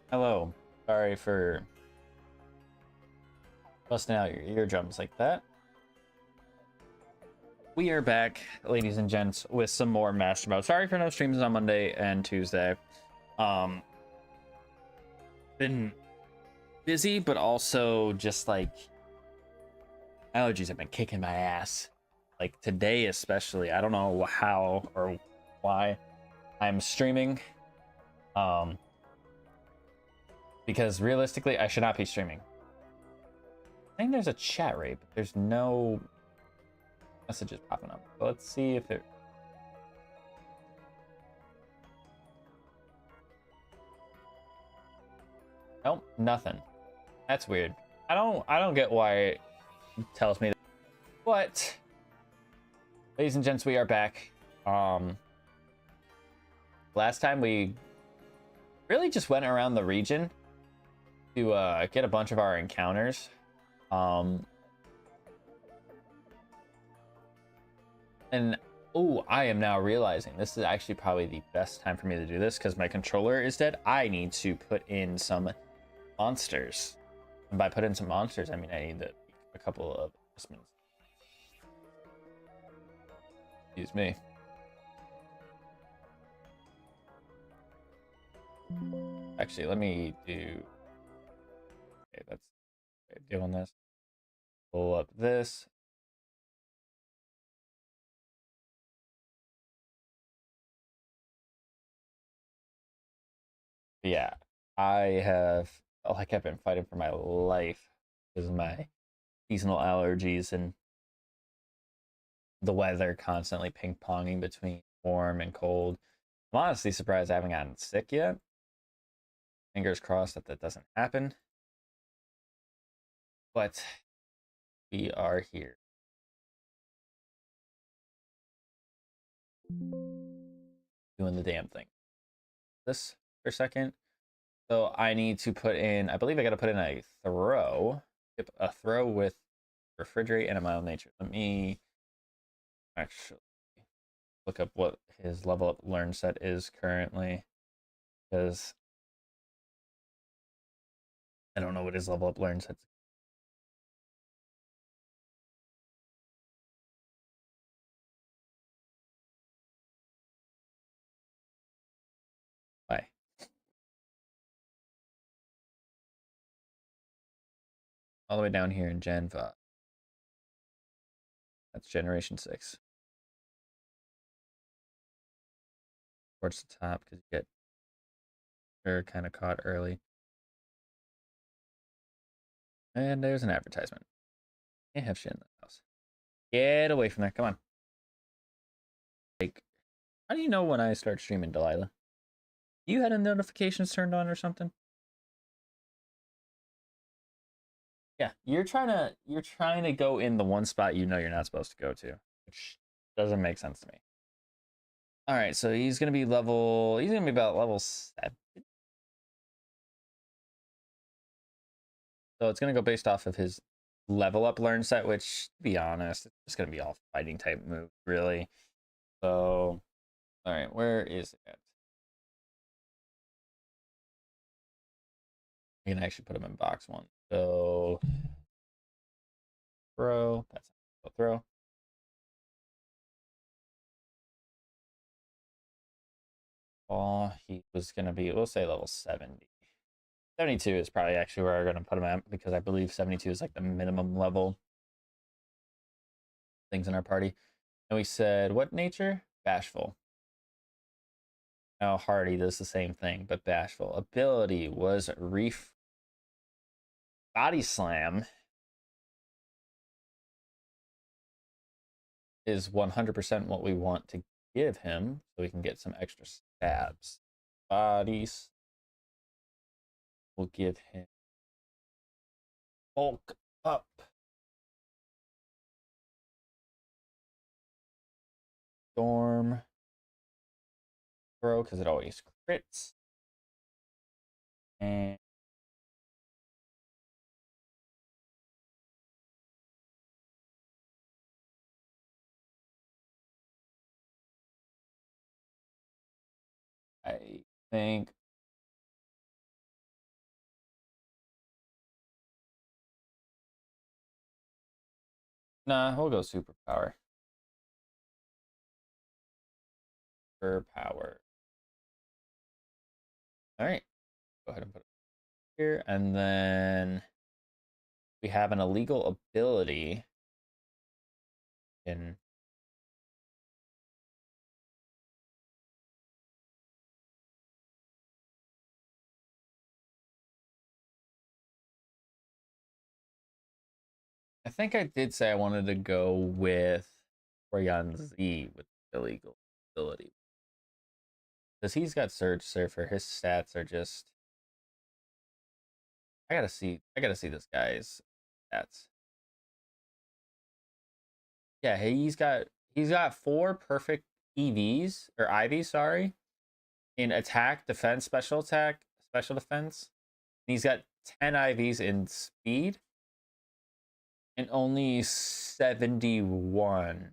Hello. Sorry for busting out your eardrums like that. We are back, ladies and gents, with some more Mastermode. Sorry for no streams on Monday and Tuesday. Been busy, but also just like allergies have been kicking my ass. Like today especially. I don't know how or why I'm streaming. Because realistically, I should not be streaming. I think there's a chat rate, but there's no messages popping up. So let's see if it... Nope, nothing. That's weird. I don't get why it tells me that. But ladies and gents, we are back. Last time we really just went around the region to get a bunch of our encounters. And oh, I am now realizing this is actually probably the best time for me to do this because my controller is dead. I need to put in some monsters. And by put in some monsters, I mean I need a couple of adjustments. Excuse me. Actually, let me do... Okay, that's doing this. Pull up this. Yeah, I have, like, I've been fighting for my life because of my seasonal allergies and the weather constantly ping-ponging between warm and cold. I'm honestly surprised I haven't gotten sick yet. Fingers crossed that that doesn't happen. But we are here. Doing the damn thing. This for a second. So I need to put in, I believe I got to put in a throw. A throw with refrigerate and a mild nature. Let me actually look up what his level up learn set is currently, because I don't know what his level up learn set is. Bye. All the way down here in Gen 5. That's Generation 6. Towards the top, because you get they're kind of caught early. And there's an advertisement. Can't have shit in the house. Get away from there. Come on. Like, how do you know when I start streaming, Delilah? You had a notifications turned on or something? Yeah, you're trying to go in the one spot you know you're not supposed to go to, which doesn't make sense to me. All right, so he's gonna be about level 7. So it's gonna go based off of his level up learn set, which, to be honest, it's just gonna be all fighting type moves, really. So, all right, where is it? I can actually put him in box 1. So, throw. That's a throw. He was going to be, we'll say level 70. 72 is probably actually where we're going to put him at, because I believe 72 is like the minimum level things in our party. And we said, what nature? Bashful. Now Hardy does the same thing, but bashful. Ability was body slam is 100% what we want to give him, so we can get some extra stabs. Bodies. We'll give him bulk up. Storm. Throw, because it always crits. And I think nah, we'll go superpower. Superpower. All right, go ahead and put it here, and then we have an illegal ability in. I think I did say I wanted to go with Ryan Z with illegal ability. Because he's got Surge Surfer. His stats are just I gotta see this guy's stats. Yeah, he's got 4 perfect EVs or IVs, sorry, in attack, defense, special attack, special defense. And he's got 10 IVs in speed and only 71.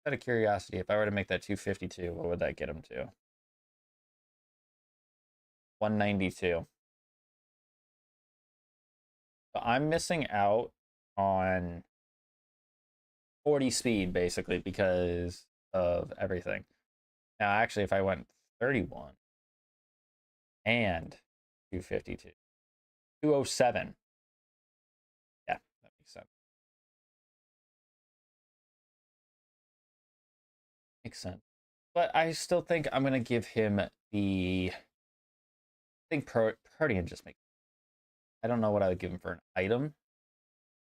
Out of curiosity, if I were to make that 252, what would that get him to? 192. So I'm missing out on 40 speed basically because of everything. Now, actually, if I went 31 and 252, 207. Yeah, that makes sense. Makes sense. But I still think I'm going to give him the. I think Protean just makes. I don't know what I would give him for an item.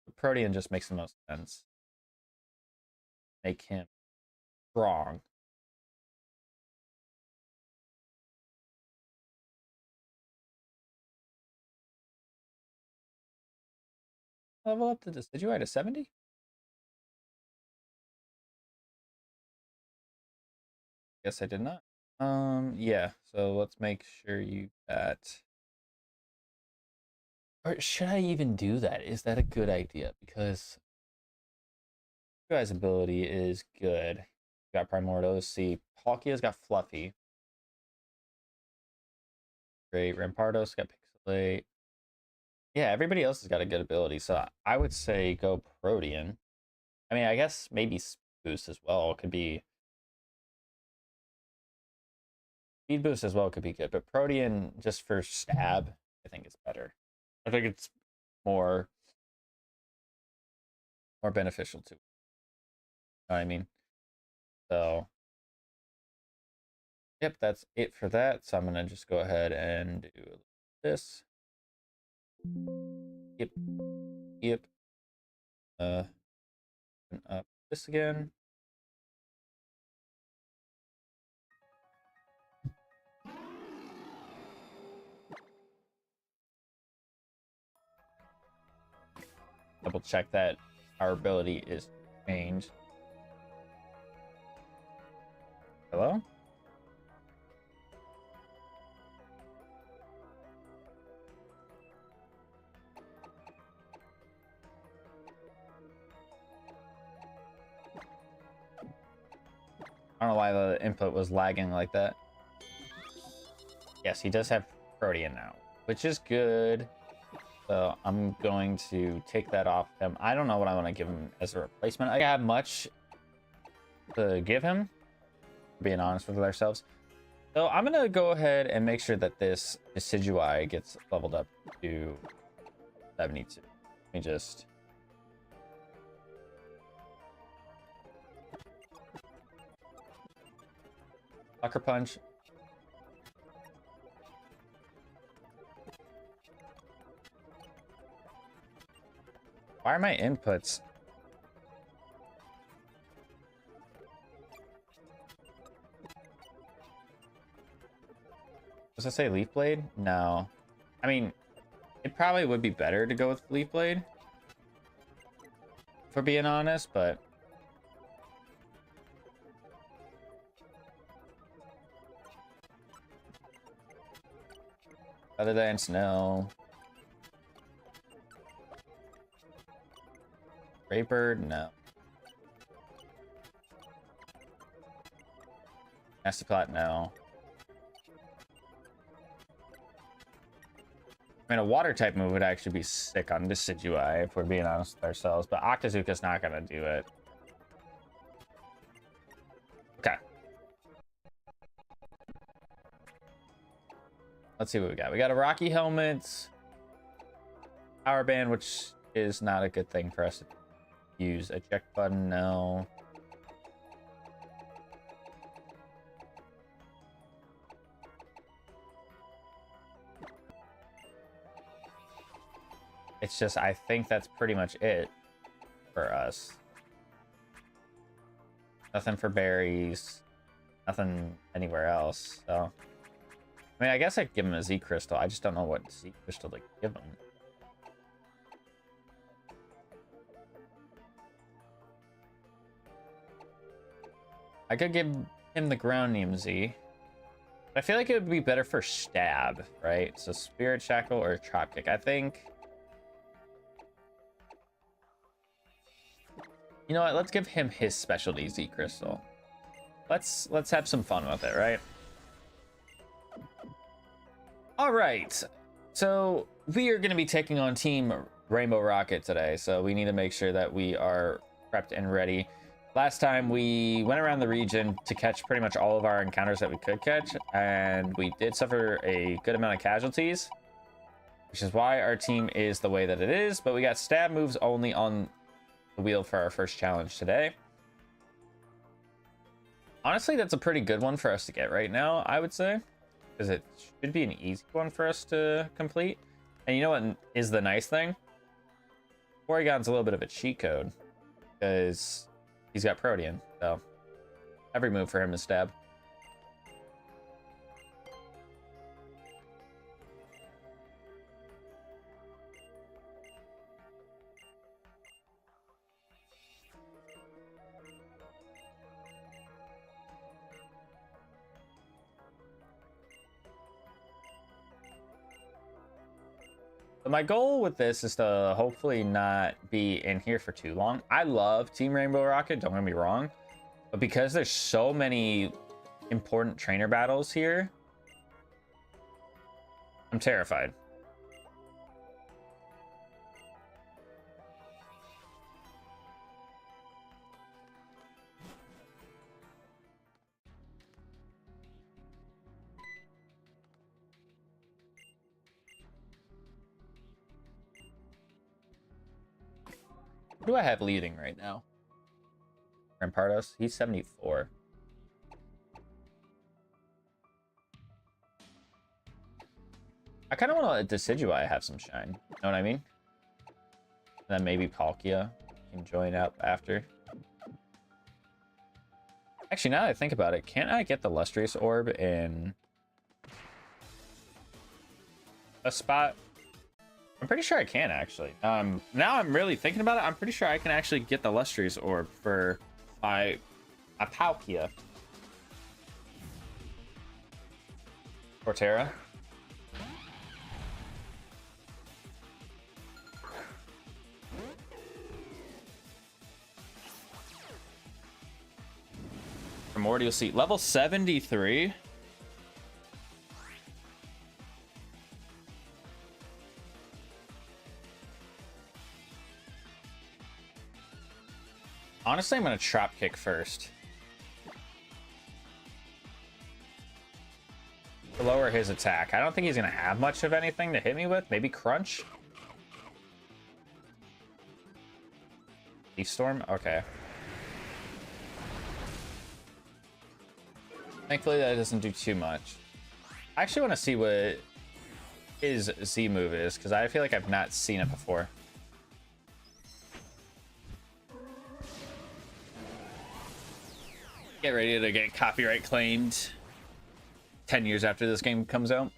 But Protean just makes the most sense. Make him strong. Level up to this. Did you write a 70? Guess I did not. Yeah. So let's make sure you got. Or should I even do that? Is that a good idea? Because you guys' ability is good. You got Primordial. See, Palkia's got Fluffy. Great. Rampardos got Pixelate. Yeah, everybody else has got a good ability. So I would say go Protean. I mean, I guess maybe Boost as well could be. Speed Boost as well could be good, but Protean just for stab, I think is better. I think it's more beneficial to. You know what I mean? So, yep, that's it for that. So I'm gonna just go ahead and do this. Yep, yep. Open up this again. Double check that our ability is changed. Hello? I don't know why the input was lagging like that. Yes, he does have Protean now, which is good. So I'm going to take that off him. I don't know what I want to give him as a replacement. I have much to give him, being honest with ourselves. So I'm going to go ahead and make sure that this Decidueye gets leveled up to 72. Let me just... Sucker Punch. Why are my inputs? Does it say Leaf Blade? No. I mean, it probably would be better to go with Leaf Blade, for being honest, but other than snow. Raybird, no. Nasty Plot, no. I mean, a water type move would actually be sick on Decidueye, if we're being honest with ourselves, but Octazooka's not gonna do it. Okay. Let's see what we got. We got a Rocky Helmet, Power Band, which is not a good thing for us to use. Eject button, no. It's just, I think that's pretty much it for us. Nothing for berries. Nothing anywhere else, so. I mean, I guess I'd give him a Z Crystal. I just don't know what Z Crystal to give him. I could give him the Ground Neem Z. But I feel like it would be better for Stab, right? So Spirit Shackle or Chop Kick. I think... You know what? Let's give him his specialty, Z Crystal. Let's have some fun with it, right? All right. So we are going to be taking on Team Rainbow Rocket today. So we need to make sure that we are prepped and ready. Last time we went around the region to catch pretty much all of our encounters that we could catch, and we did suffer a good amount of casualties, which is why our team is the way that it is. But we got stab moves only on the wheel for our first challenge today. Honestly, that's a pretty good one for us to get right now, I would say, because it should be an easy one for us to complete. And you know what is the nice thing? Porygon's a little bit of a cheat code because he's got Protean, so every move for him is stab. So my goal with this is to hopefully not be in here for too long. I love Team Rainbow Rocket, don't get me wrong, but because there's so many important trainer battles here, I'm terrified. Who do I have leading right now? Rampardos, he's 74. I kind of want to let Decidueye have some shine. You know what I mean? And then maybe Palkia can join up after. Actually, now that I think about it, can't I get the Lustrous Orb in a spot? I'm pretty sure I can, actually. Now I'm really thinking about it. I'm pretty sure I can actually get the Lustrous Orb for a Palkia. Torterra. Primordial Seat. Level 73. Honestly, I'm going to Trap Kick first. To lower his attack. I don't think he's going to have much of anything to hit me with. Maybe Crunch? Leaf Storm? Okay. Thankfully, that doesn't do too much. I actually want to see what his Z move is, because I feel like I've not seen it before. Get ready to get copyright claimed 10 years after this game comes out.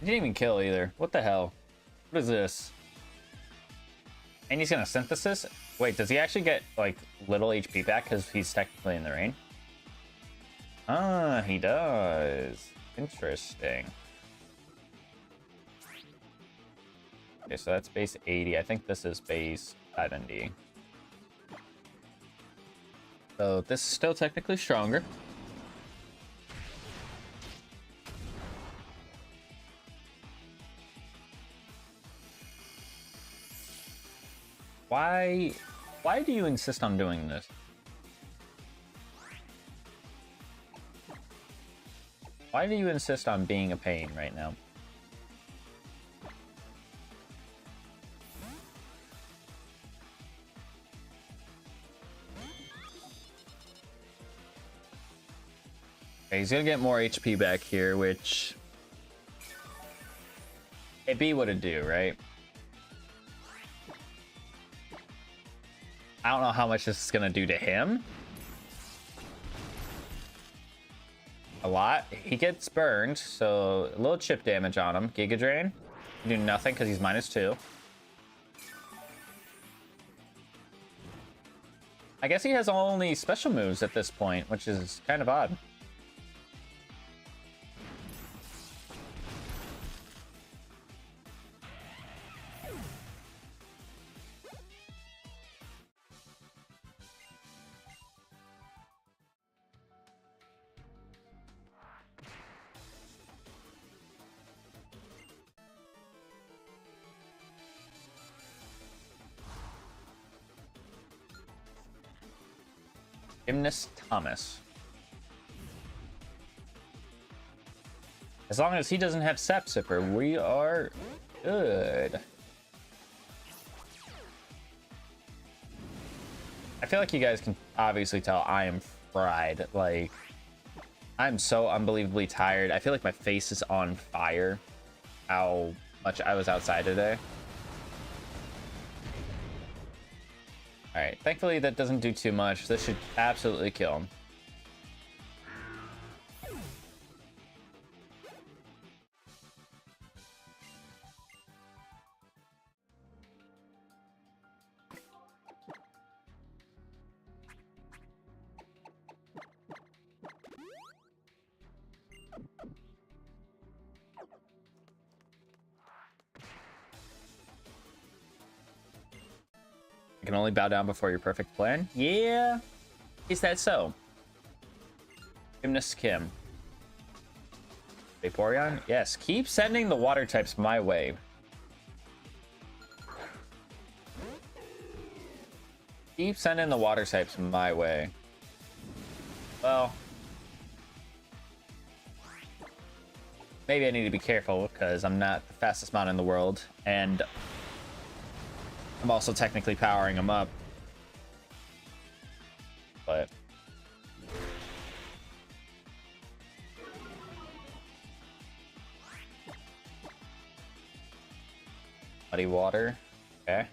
He didn't even kill either. What the hell? What is this? And he's gonna synthesis? Wait, does he actually get like little HP back because he's technically in the rain? Ah, he does. Interesting. Okay, so that's base 80. I think this is base 70. So this is still technically stronger. Why do you insist on doing this? Why do you insist on being a pain right now? Okay, he's gonna get more HP back here, which it'd be what it'd do, right? I don't know how much this is gonna do to him. A lot. He gets burned, so a little chip damage on him. Giga Drain. Do nothing because he's -2. I guess he has only special moves at this point, which is kind of odd. Gymnast Thomas. As long as he doesn't have Sap Sipper, we are good. I feel like you guys can obviously tell I am fried. Like, I'm so unbelievably tired. I feel like my face is on fire. How much I was outside today. Alright, thankfully that doesn't do too much. This should absolutely kill him. I can only bow down before your perfect plan. Yeah, is that so? Gymnast Kim. Vaporeon? Yes, keep sending the water types my way. Keep sending the water types my way. Well, maybe I need to be careful because I'm not the fastest mount in the world, and I'm also technically powering him up. But muddy water. Okay.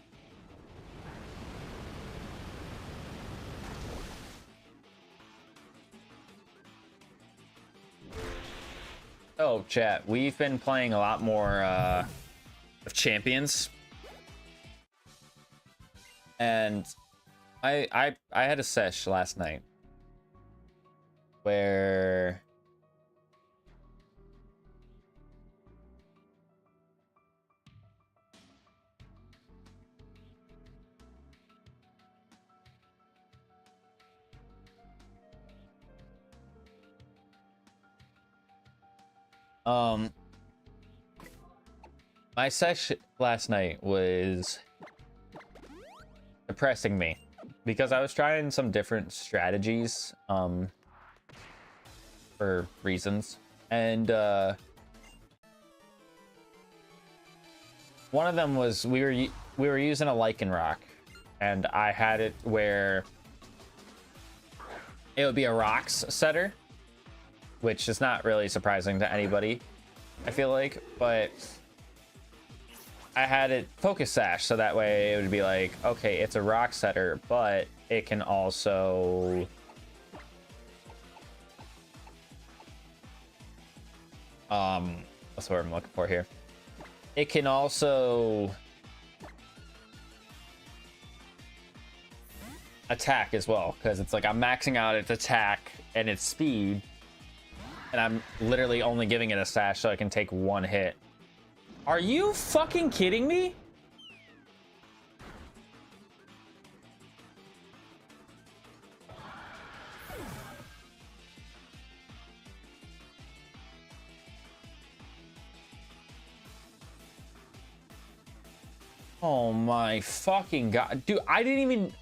Oh, chat. We've been playing a lot more of Champions. And I had a sesh last night where my sesh last night was depressing me because I was trying some different strategies for reasons, and One of them was we were using a lichen rock, and I had it where it would be a rocks setter, which is not really surprising to anybody, I feel like, but I had it focus sash, so that way it would be like, okay, it's a rock setter, but it can also what's the word I'm looking for here? It can also attack as well, because it's like I'm maxing out its attack and its speed, and I'm literally only giving it a sash so I can take one hit. Are you fucking kidding me? Oh my fucking god. Dude, I didn't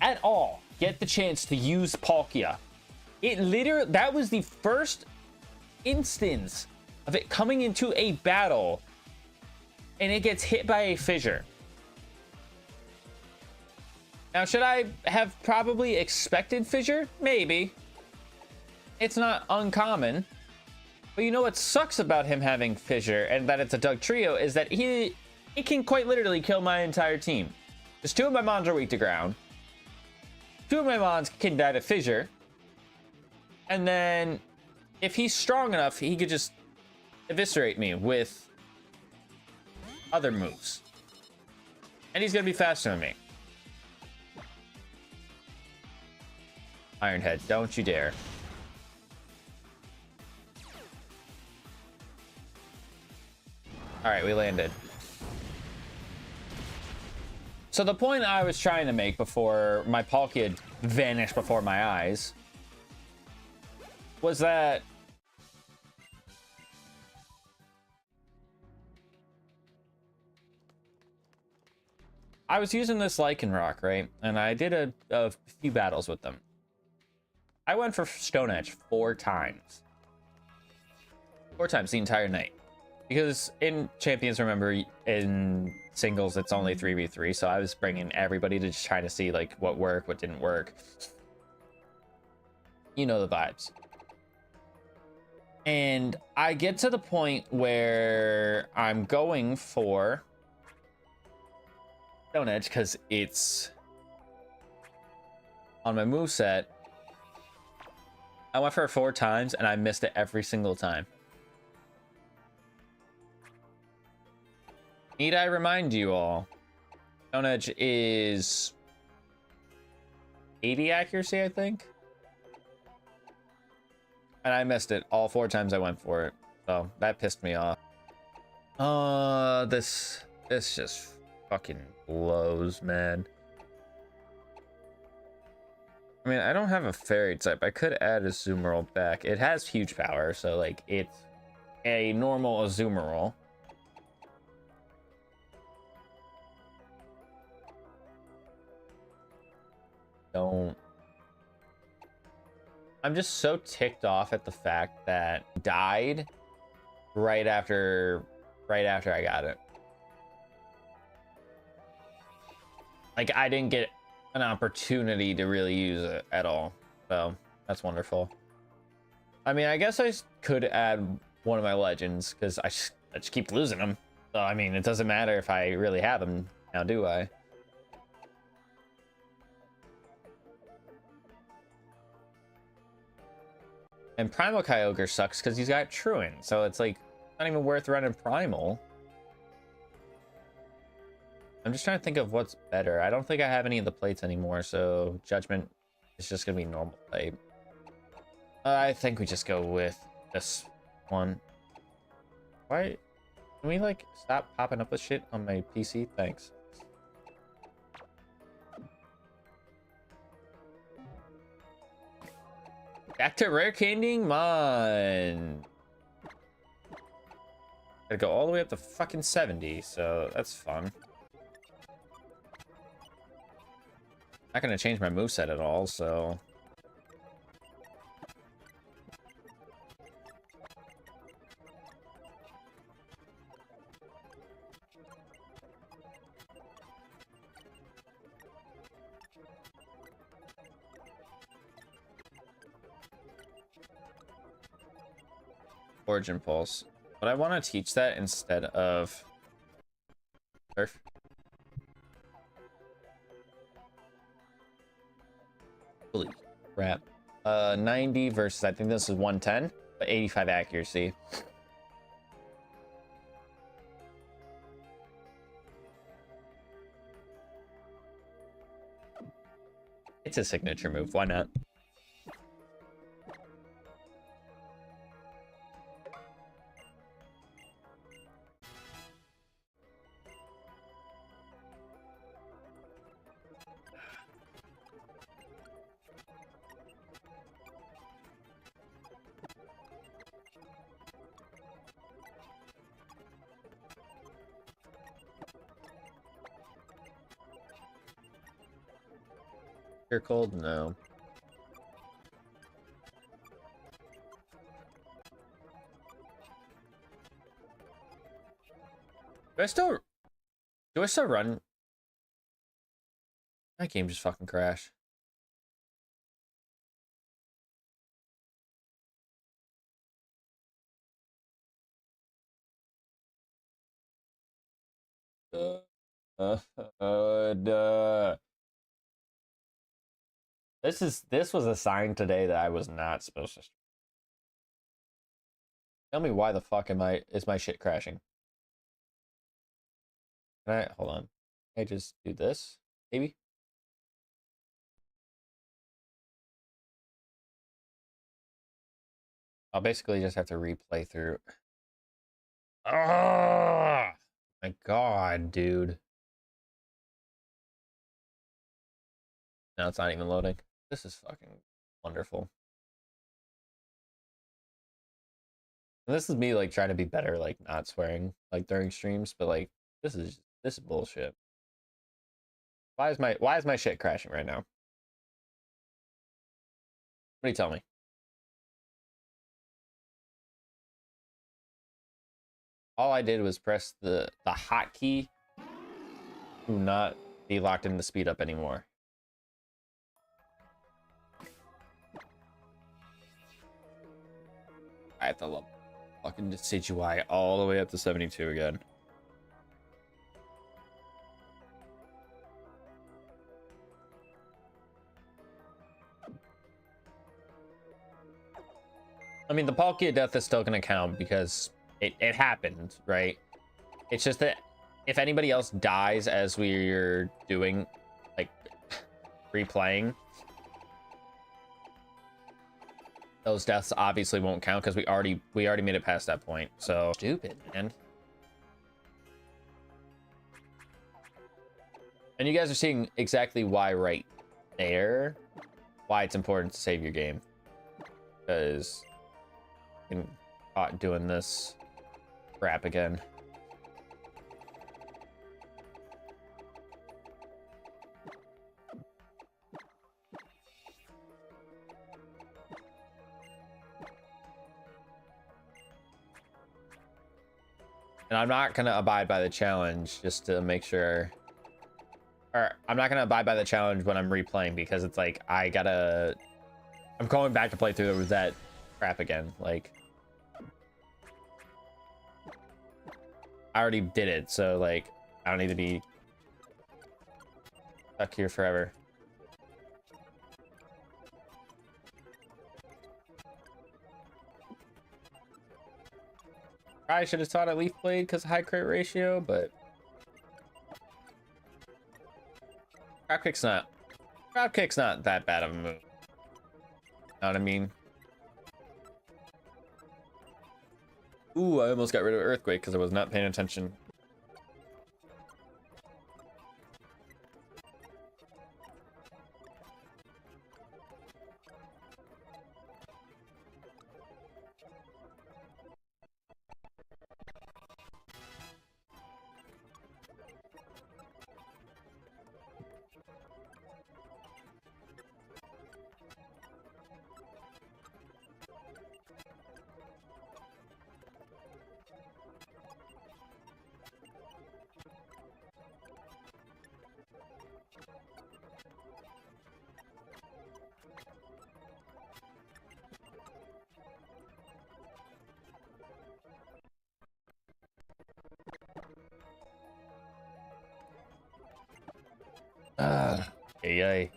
at all get the chance to use Palkia. It literally, that was the first instance of it coming into a battle and it gets hit by a fissure. Now, should I have probably expected fissure? Maybe. It's not uncommon. But you know what sucks about him having fissure and that it's a Doug trio is that it can quite literally kill my entire team. Just 2 of my mons are weak to ground. 2 of my mons can die to fissure. And then if he's strong enough, he could just eviscerate me with other moves. And he's gonna be faster than me. Ironhead, don't you dare. All right, we landed. So the point I was trying to make before my Palkia vanished before my eyes was that I was using this Lichen Rock, right? And I did a few battles with them. I went for Stone Edge 4 times. 4 times the entire night. Because in Champions, remember, in singles, it's only 3v3. So I was bringing everybody to just try to see, like, what worked, what didn't work. You know the vibes. And I get to the point where I'm going for Stone Edge because it's on my moveset. I went for it 4 times and I missed it every single time. Need I remind you all, Stone Edge is 80 accuracy, I think. And I missed it all 4 times I went for it. So that pissed me off. This just fucking blows, man. I mean, I don't have a fairy type. I could add a Azumarill back. It has huge power, so like it's a normal Azumarill. I'm just so ticked off at the fact that died right after I got it. Like I didn't get an opportunity to really use it at all. So that's wonderful. I mean, I guess I could add one of my legends because I just keep losing them. So I mean, it doesn't matter if I really have them now, do I? And Primal Kyogre sucks because he's got Truant, so it's like not even worth running Primal. I'm just trying to think of what's better. I don't think I have any of the plates anymore, so Judgment is just gonna be normal type. I think we just go with this one. Why? Can we like stop popping up with shit on my PC? Thanks. Back to rare candying mon. Gotta go all the way up to fucking 70, so that's fun. Not gonna change my moveset at all, so. Origin Pulse. But I want to teach that instead of Surf. Holy crap. 90 versus, I think this is 110, but 85 accuracy. It's a signature move. Why not? You're cold? No. Do I still run? My game just fucking crashed. This was a sign today that I was not supposed to. Tell me why the fuck is my shit crashing? Can I hold on? Can I just do this? Maybe? I'll basically just have to replay through. Oh my god, dude. No, it's not even loading. This is fucking wonderful. And this is me like trying to be better, like not swearing like during streams, but like this is bullshit. Why is my shit crashing right now? What do you tell me? All I did was press the hotkey to not be locked in the speed up anymore. I have to love fucking Decidueye all the way up to 72 again. I mean, the Palkia death is still going to count because it happened, right? It's just that if anybody else dies as we're doing, like, replaying, those deaths obviously won't count because we already made it past that point. So stupid, man. And you guys are seeing exactly why right there, why it's important to save your game, because you can caught doing this crap again. And I'm not gonna abide by the challenge just to make sure, or I'm not gonna abide by the challenge when I'm replaying because it's like I'm going back to play through that crap again. Like I already did it, so like I don't need to be stuck here forever. Probably should have taught a Leaf Blade because of high crit ratio, but Crab Kick's not that bad of a move. Know what I mean? Ooh, I almost got rid of Earthquake because I was not paying attention. Yay.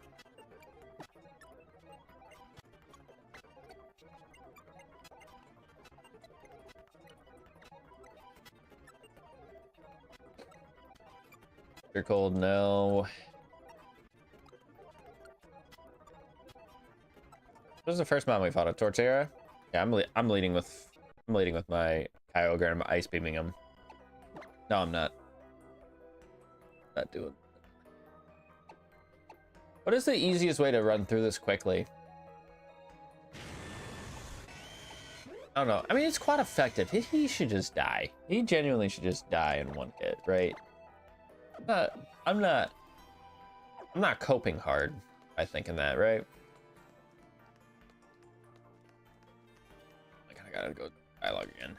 You're cold, no. This is the first mod we fought a Torterra. Yeah, I'm leading with my Kyogre and I'm ice beaming him. No, I'm not. Not doing. What is the easiest way to run through this quickly? I don't know. I mean, it's quite effective. He should just die. He genuinely should just die in one hit, right? I'm not coping hard by thinking that, right? I kinda gotta go dialogue again.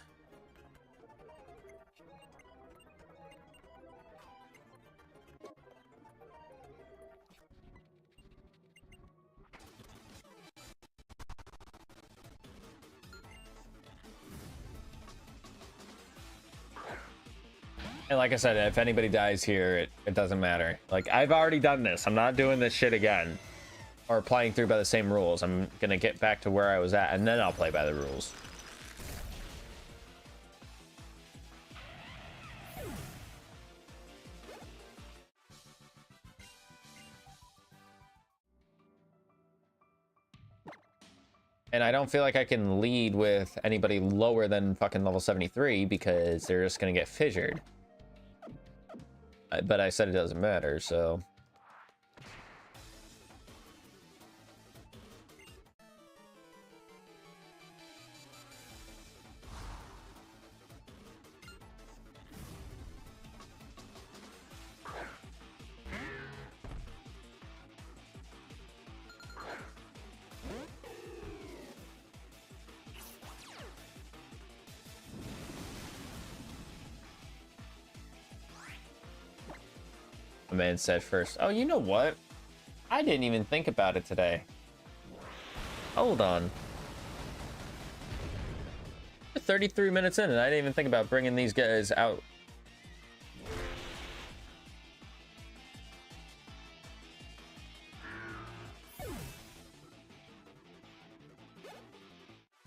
And like I said, if anybody dies here, it doesn't matter. Like, I've already done this. I'm not doing this shit again. Or playing through by the same rules. I'm gonna get back to where I was at, and then I'll play by the rules. And I don't feel like I can lead with anybody lower than fucking level 73 because they're just gonna get fissured. But I said it doesn't matter, so... The man said first. Oh, you know what? I didn't even think about it today. Hold on. We're 33 minutes in and I didn't even think about bringing these guys out.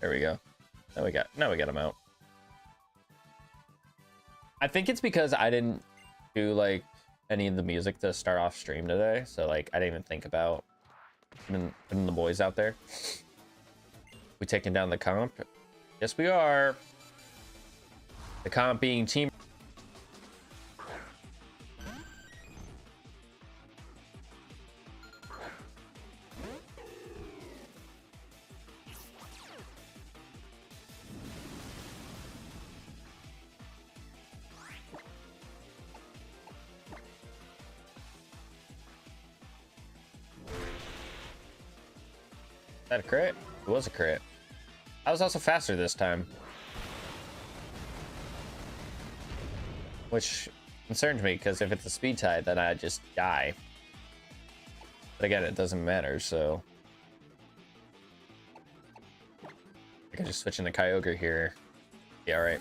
There we go. Now we got them out. I think it's because I didn't do like any of the music to start off stream today, so like I didn't even think about putting the boys out there. We taking down the comp? Yes, we are. The comp being team. Is that a crit? It was a crit. I was also faster this time, which concerns me because if it's a speed tie, then I just die. But again, it doesn't matter, so I can just switch into Kyogre here. Yeah, all right.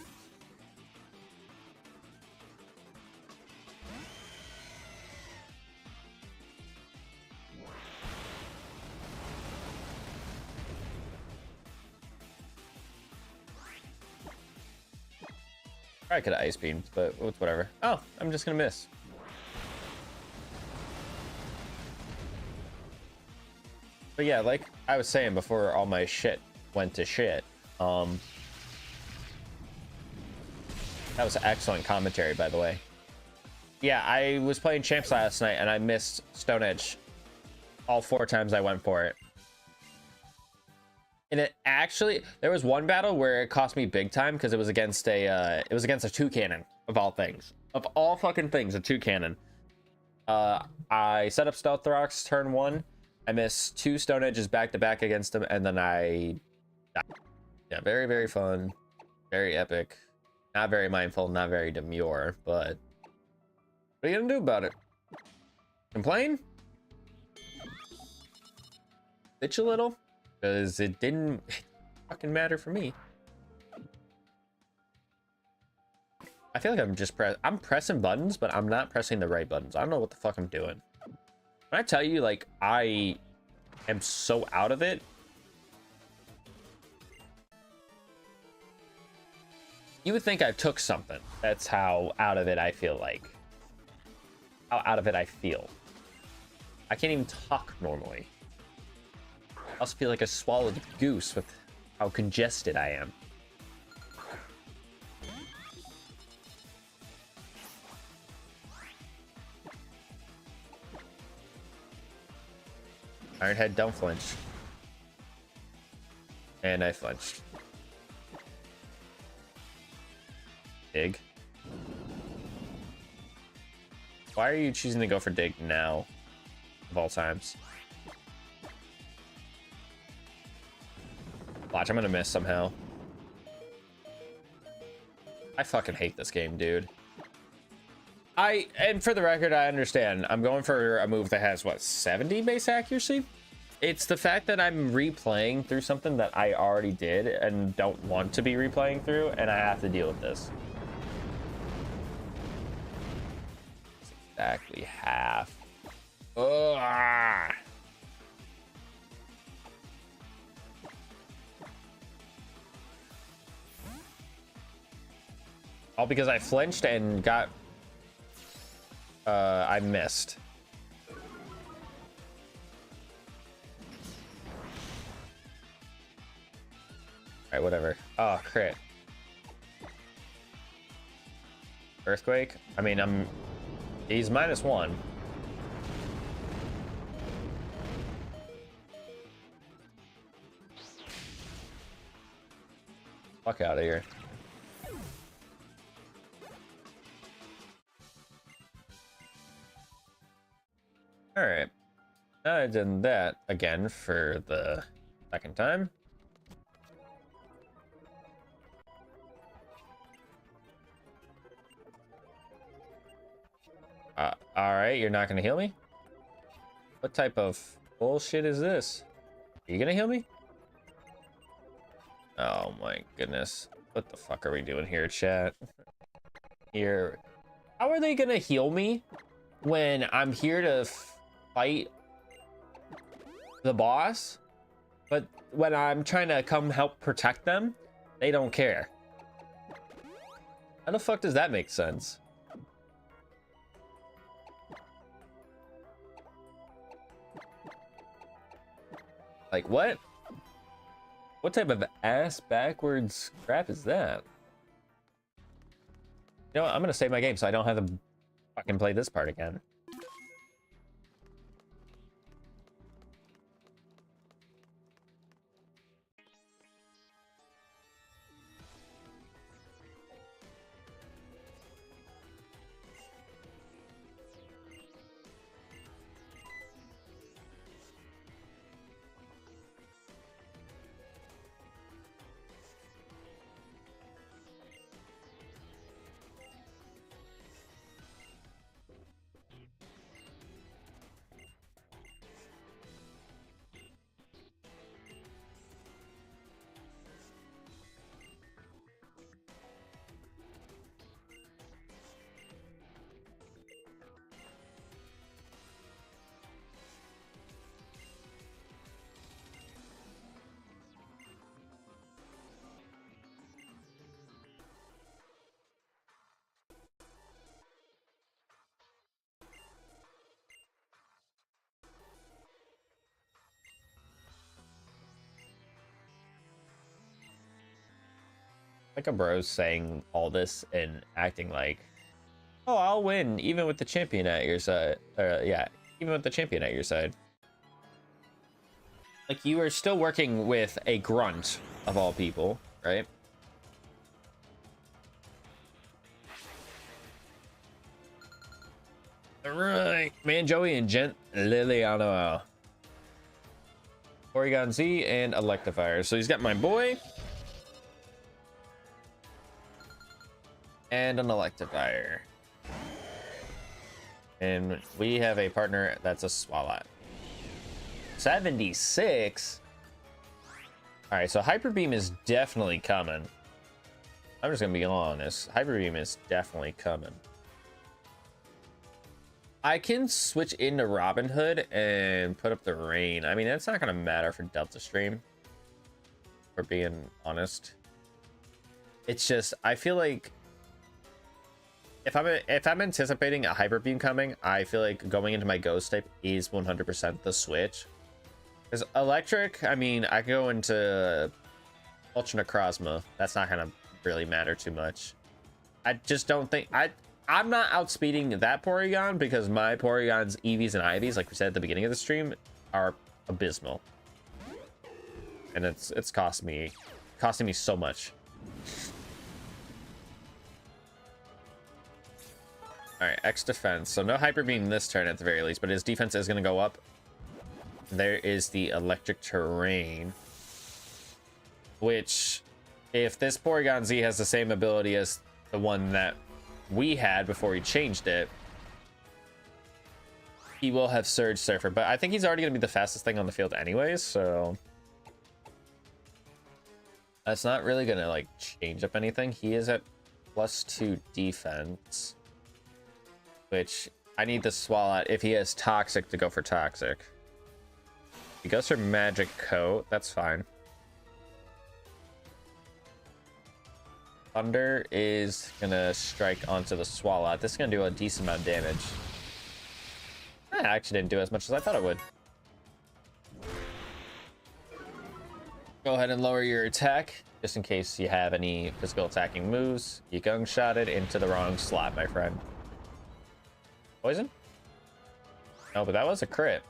I could have ice beamed, but it's whatever. Oh, I'm just gonna miss. But yeah, like I was saying before all my shit went to shit, that was excellent commentary, by the way. Yeah, I was playing Champs last night and I missed Stone Edge all 4 times I went for it. And it actually, there was one battle where it cost me big time because it was against a 2-cannon of all things. Of all fucking things, a 2-cannon. I set up Stealth Rocks turn 1. I missed 2 Stone Edges back to back against him, and then I died. Yeah, very, very fun. Very epic. Not very mindful, not very demure, but what are you gonna do about it? Complain? Bitch a little? Because it didn't fucking matter for me. I feel like I'm pressing buttons, but I'm not pressing the right buttons. I don't know what the fuck I'm doing. When I tell you, like, I am so out of it. You would think I took something. That's how out of it I feel like. How out of it I feel. I can't even talk normally. I also feel like a swallowed goose with how congested I am. Ironhead, don't flinch. And I flinched. Dig. Why are you choosing to go for dig now? Of all times. Watch, I'm gonna miss somehow. I fucking hate this game, dude. And for the record, I understand. I'm going for a move that has, what, 70 base accuracy? It's the fact that I'm replaying through something that I already did and don't want to be replaying through, and I have to deal with this. It's exactly half. Ugh. All because I flinched and got... I missed. Alright, whatever. Oh, crit. Earthquake? I mean, he's -1. Fuck out of here. All right, I did that again for the second time. All right, you're not gonna heal me? What type of bullshit is this? Are you gonna heal me? Oh my goodness. What the fuck are we doing here, chat? Here. How are they gonna heal me when I'm here to fight the boss, but when I'm trying to come help protect them, they don't care? How the fuck does that make sense? Like, what? What type of ass backwards crap is that? You know what? I'm gonna save my game so I don't have to fucking play this part again. Like a bro's saying all this and acting like, oh, I'll win even with the champion at your side. Yeah, even with the champion at your side. Like, you are still working with a grunt of all people, right? All right, man, Joey and Gent Liliano, Porygon Z and Electivire. So he's got my boy and an Electivire, and we have a partner that's a Swalot. 76. All right, so Hyper Beam is definitely coming. I'm just gonna be honest. Hyper Beam is definitely coming. I can switch into Robin Hood and put up the rain. I mean, that's not going to matter for Delta Stream, for being honest. It's just, I feel like if I'm anticipating a Hyper Beam coming, I feel like going into my Ghost type is 100% the switch. Because Electric, I mean, I can go into Ultra Necrozma. That's not going to really matter too much. I just don't think... I'm not outspeeding that Porygon because my Porygon's EVs and IVs, like we said at the beginning of the stream, are abysmal. And it's costing me so much. Alright, X defense. So no Hyper Beam this turn at the very least, but his defense is going to go up. There is the Electric Terrain. Which, if this Porygon Z has the same ability as the one that we had before he changed it, he will have Surge Surfer. But I think he's already going to be the fastest thing on the field anyways, so... that's not really going to, like, change up anything. He is at +2 defense. Which, I need the Swalot if he has Toxic to go for Toxic. If he goes for Magic Coat, that's fine. Thunder is going to strike onto the Swalot. This is going to do a decent amount of damage. I actually didn't do as much as I thought it would. Go ahead and lower your attack, just in case you have any physical attacking moves. You gung-shot it into the wrong slot, my friend. Poison? No, but that was a crit.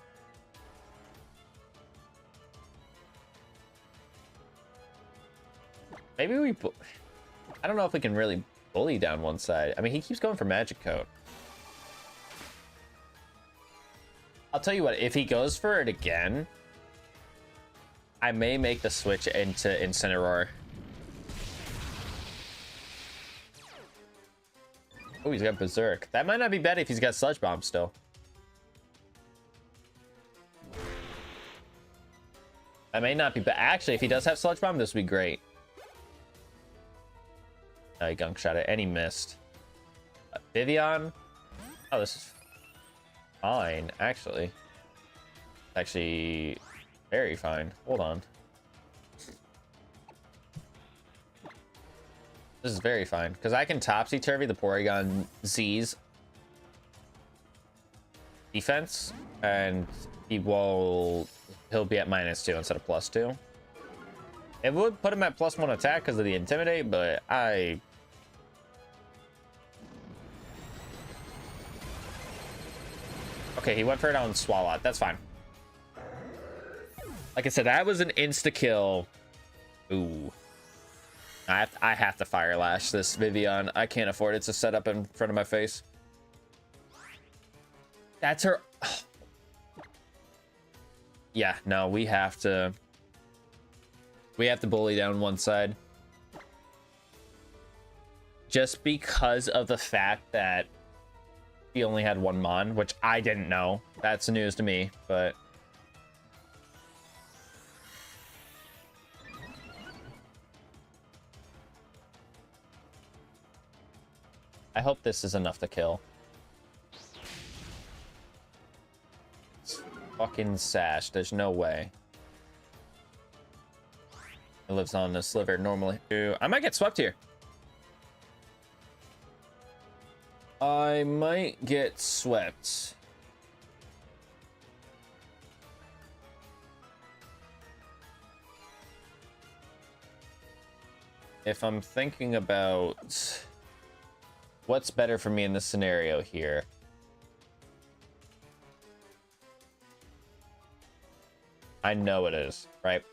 Maybe we... I don't know if we can really bully down one side. I mean, he keeps going for Magic Coat. I'll tell you what, if he goes for it again, I may make the switch into Incineroar. Oh, he's got Berserk. That might not be bad if he's got Sludge Bomb still. That may not be bad. Actually, if he does have Sludge Bomb, this would be great. Oh, he gunk shot it and he missed. Vivian. Oh, this is fine, actually. Actually, very fine. Hold on. This is very fine because I can topsy-turvy the Porygon Z's defense, and he'll be at -2 instead of +2. It would put him at +1 attack because of the Intimidate, but okay, he went for it on Swalot. That's fine. Like I said, that was an insta-kill. Ooh. I have to Fire Lash this Vivian. I can't afford it to set up in front of my face. That's her... Yeah, no, we have to bully down one side. Just because of the fact that he only had one Mon, which I didn't know. That's news to me, but... I hope this is enough to kill. It's fucking Sash. There's no way. It lives on the sliver normally. I might get swept here. I might get swept. If I'm thinking about what's better for me in this scenario here. I know it is, right?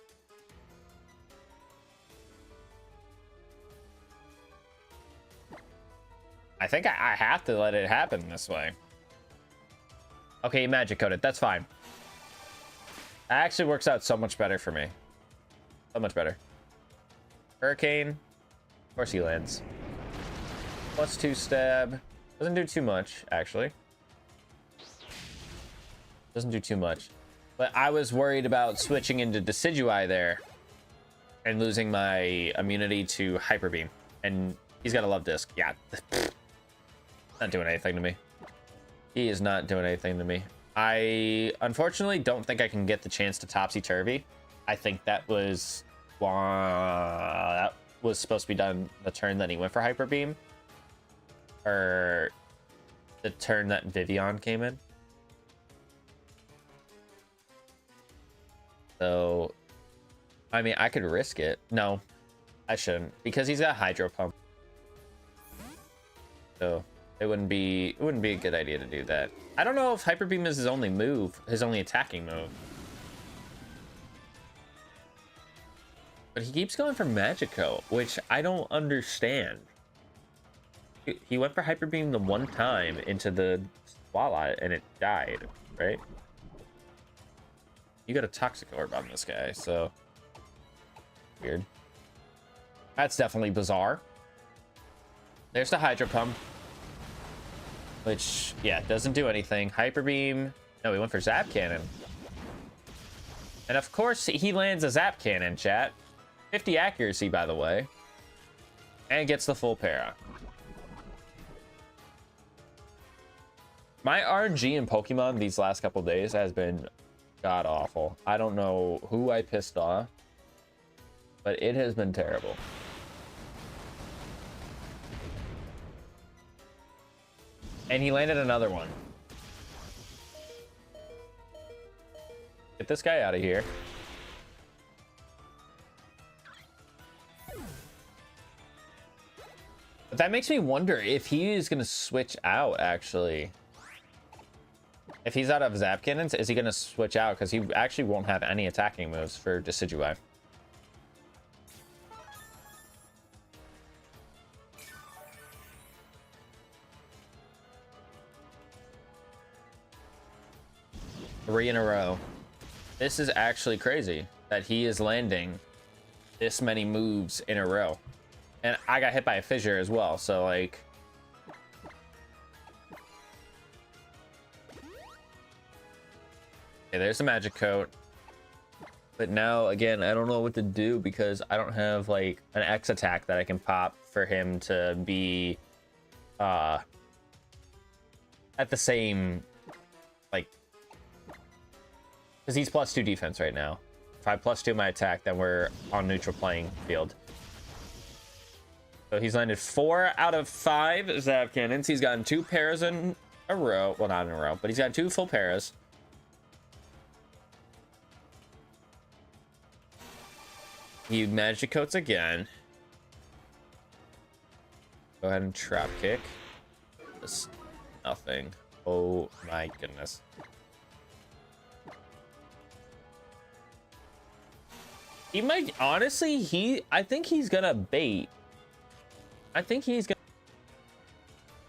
I think I have to let it happen this way. Okay, Magic Coated. That's fine. That actually works out so much better for me. So much better. Hurricane. Of course he lands. +2 stab. Doesn't do too much, actually. Doesn't do too much. But I was worried about switching into Decidueye there and losing my immunity to Hyper Beam. And he's got a Love Disc. Yeah. Not doing anything to me. He is not doing anything to me. I unfortunately don't think I can get the chance to topsy-turvy. I think that was supposed to be done the turn that he went for Hyper Beam. Or the turn that Vivian came in. So, I mean, I could risk it. No, I shouldn't, because he's got Hydro Pump. So it wouldn't be a good idea to do that. I don't know if Hyper Beam is his only move, his only attacking move. But he keeps going for Magico, which I don't understand. He went for Hyper Beam the one time into the Swalot and it died, right? You got a Toxic Orb on this guy, so weird. That's definitely bizarre. There's the Hydro Pump, which, yeah, doesn't do anything. Hyper Beam. No, he went for Zap Cannon. And of course, he lands a Zap Cannon, chat. 50 accuracy, by the way. And gets the full para. My RNG in Pokemon these last couple days has been god awful. I don't know who I pissed off, but it has been terrible. And he landed another one. Get this guy out of here. But that makes me wonder if he is going to switch out, actually. If he's out of Zap Cannons, is he going to switch out? Because he actually won't have any attacking moves for Decidueye. Three in a row. This is actually crazy that he is landing this many moves in a row. And I got hit by a fissure as well, so like... Okay, there's the Magic Coat. But now, again, I don't know what to do because I don't have, like, an X attack that I can pop for him to be, at the same, like... Because he's +2 defense right now. If I +2 my attack, then we're on neutral playing field. So he's landed 4 out of 5 Zap Cannons. He's gotten 2 paras in a row. Well, not in a row, but he's got 2 full paras. He Magic Coats again. Go ahead and Trap Kick. Just nothing. Oh my goodness. He might, honestly, I think he's gonna bait. I think he's gonna...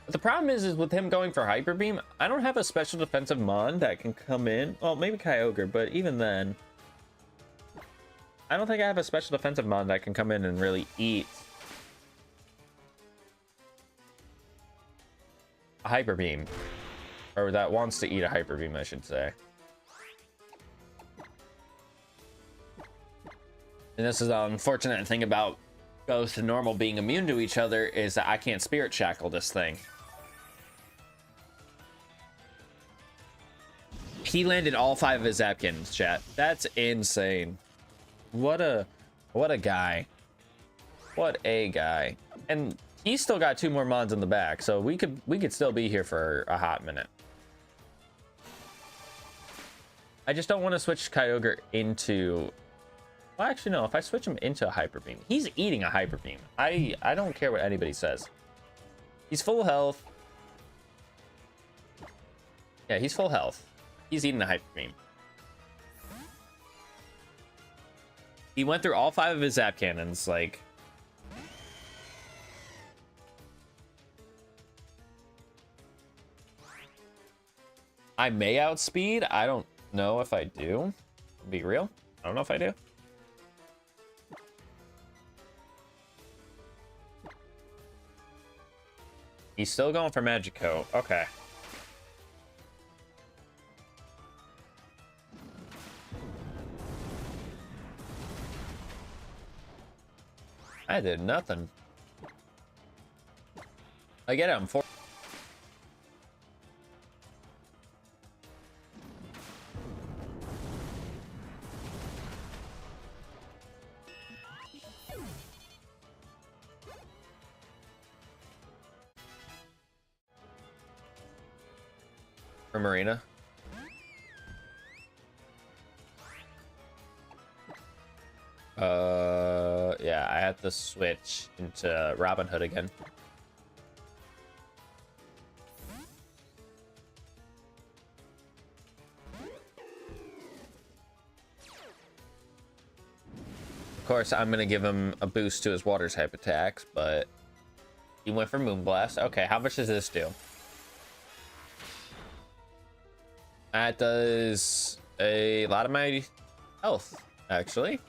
But the problem is with him going for Hyper Beam, I don't have a special defensive Mon that can come in. Well, maybe Kyogre, but even then... I don't think I have a special defensive Mon that can come in and really eat a Hyper Beam. Or that wants to eat a Hyper Beam, I should say. And this is the unfortunate thing about Ghost and Normal being immune to each other, is that I can't Spirit Shackle this thing. He landed all 5 of his Zap Cannons, chat. That's insane. What a guy. What a guy. And he's still got 2 more mods in the back, so we could still be here for a hot minute. I just don't want to switch Kyogre into... Well, actually, no. If I switch him into a Hyper Beam, he's eating a Hyper Beam. I don't care what anybody says. He's full health. Yeah, he's full health. He's eating a Hyper Beam. He went through all 5 of his Zap Cannons, like... I may outspeed. I don't know if I do. Be real. I don't know if I do. He's still going for Magico. Okay. I did nothing. I get him. for Marina. Yeah, I have to switch into Robin Hood again. Of course, I'm gonna give him a boost to his water type attacks, but he went for Moonblast. Okay, how much does this do? That does a lot of my health, actually.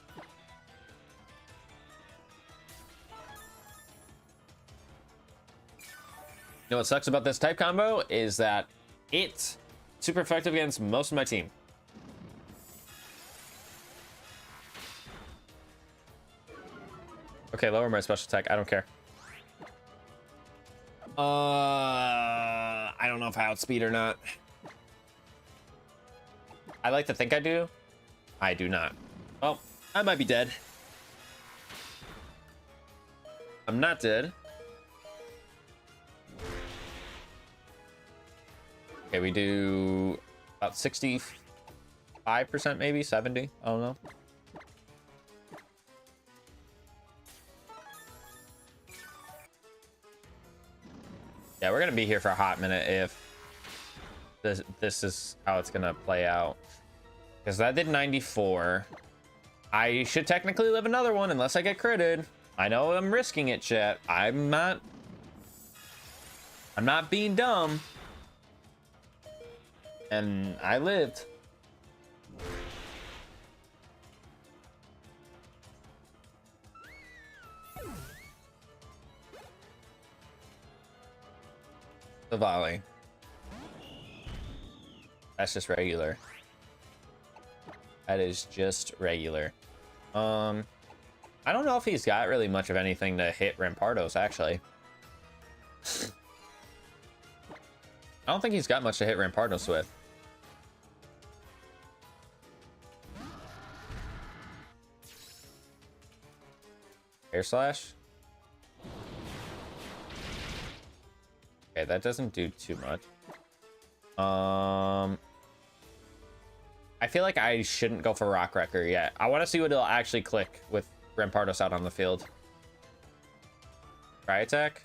You know what sucks about this type combo is that it's super effective against most of my team. Okay, lower my special attack. I don't care. I don't know if I outspeed or not. I like to think I do. I do not. Well, I might be dead. I'm not dead. Okay, we do about 65%, maybe 70. I don't know. Yeah, we're gonna be here for a hot minute if this is how it's gonna play out. Because that did 94. I should technically live another one unless I get critted. I know I'm risking it, chat. I'm not being dumb. And I lived. The volley. That's just regular. That is just regular. I don't know if he's got really much of anything to hit Rampardos, actually. I don't think he's got much to hit Rampardos with. Air slash. Okay, that doesn't do too much. I feel like I shouldn't go for Rock Wrecker yet. I want to see what it'll actually click with Rampardos out on the field. Try attack.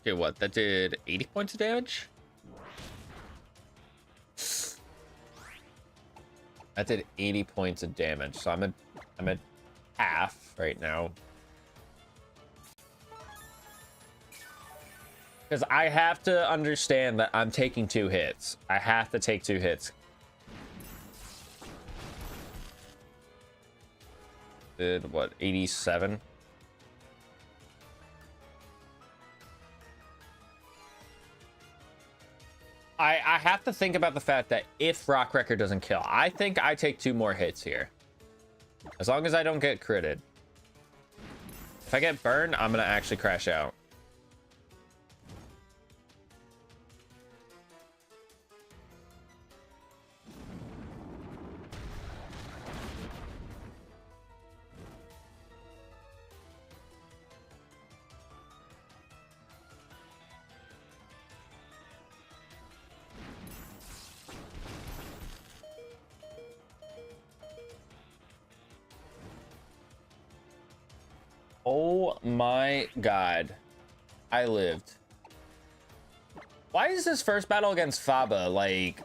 Okay, what? That did 80 points of damage? That did 80 points of damage. So I'm at half right now. Because I have to understand that I'm taking 2 hits. I have to take 2 hits. Did what, 87? I have to think about the fact that if Rock Wrecker doesn't kill, I think I take 2 more hits here. As long as I don't get critted. If I get burned, I'm going to actually crash out. Oh my god. I lived. Why is this first battle against Faba like...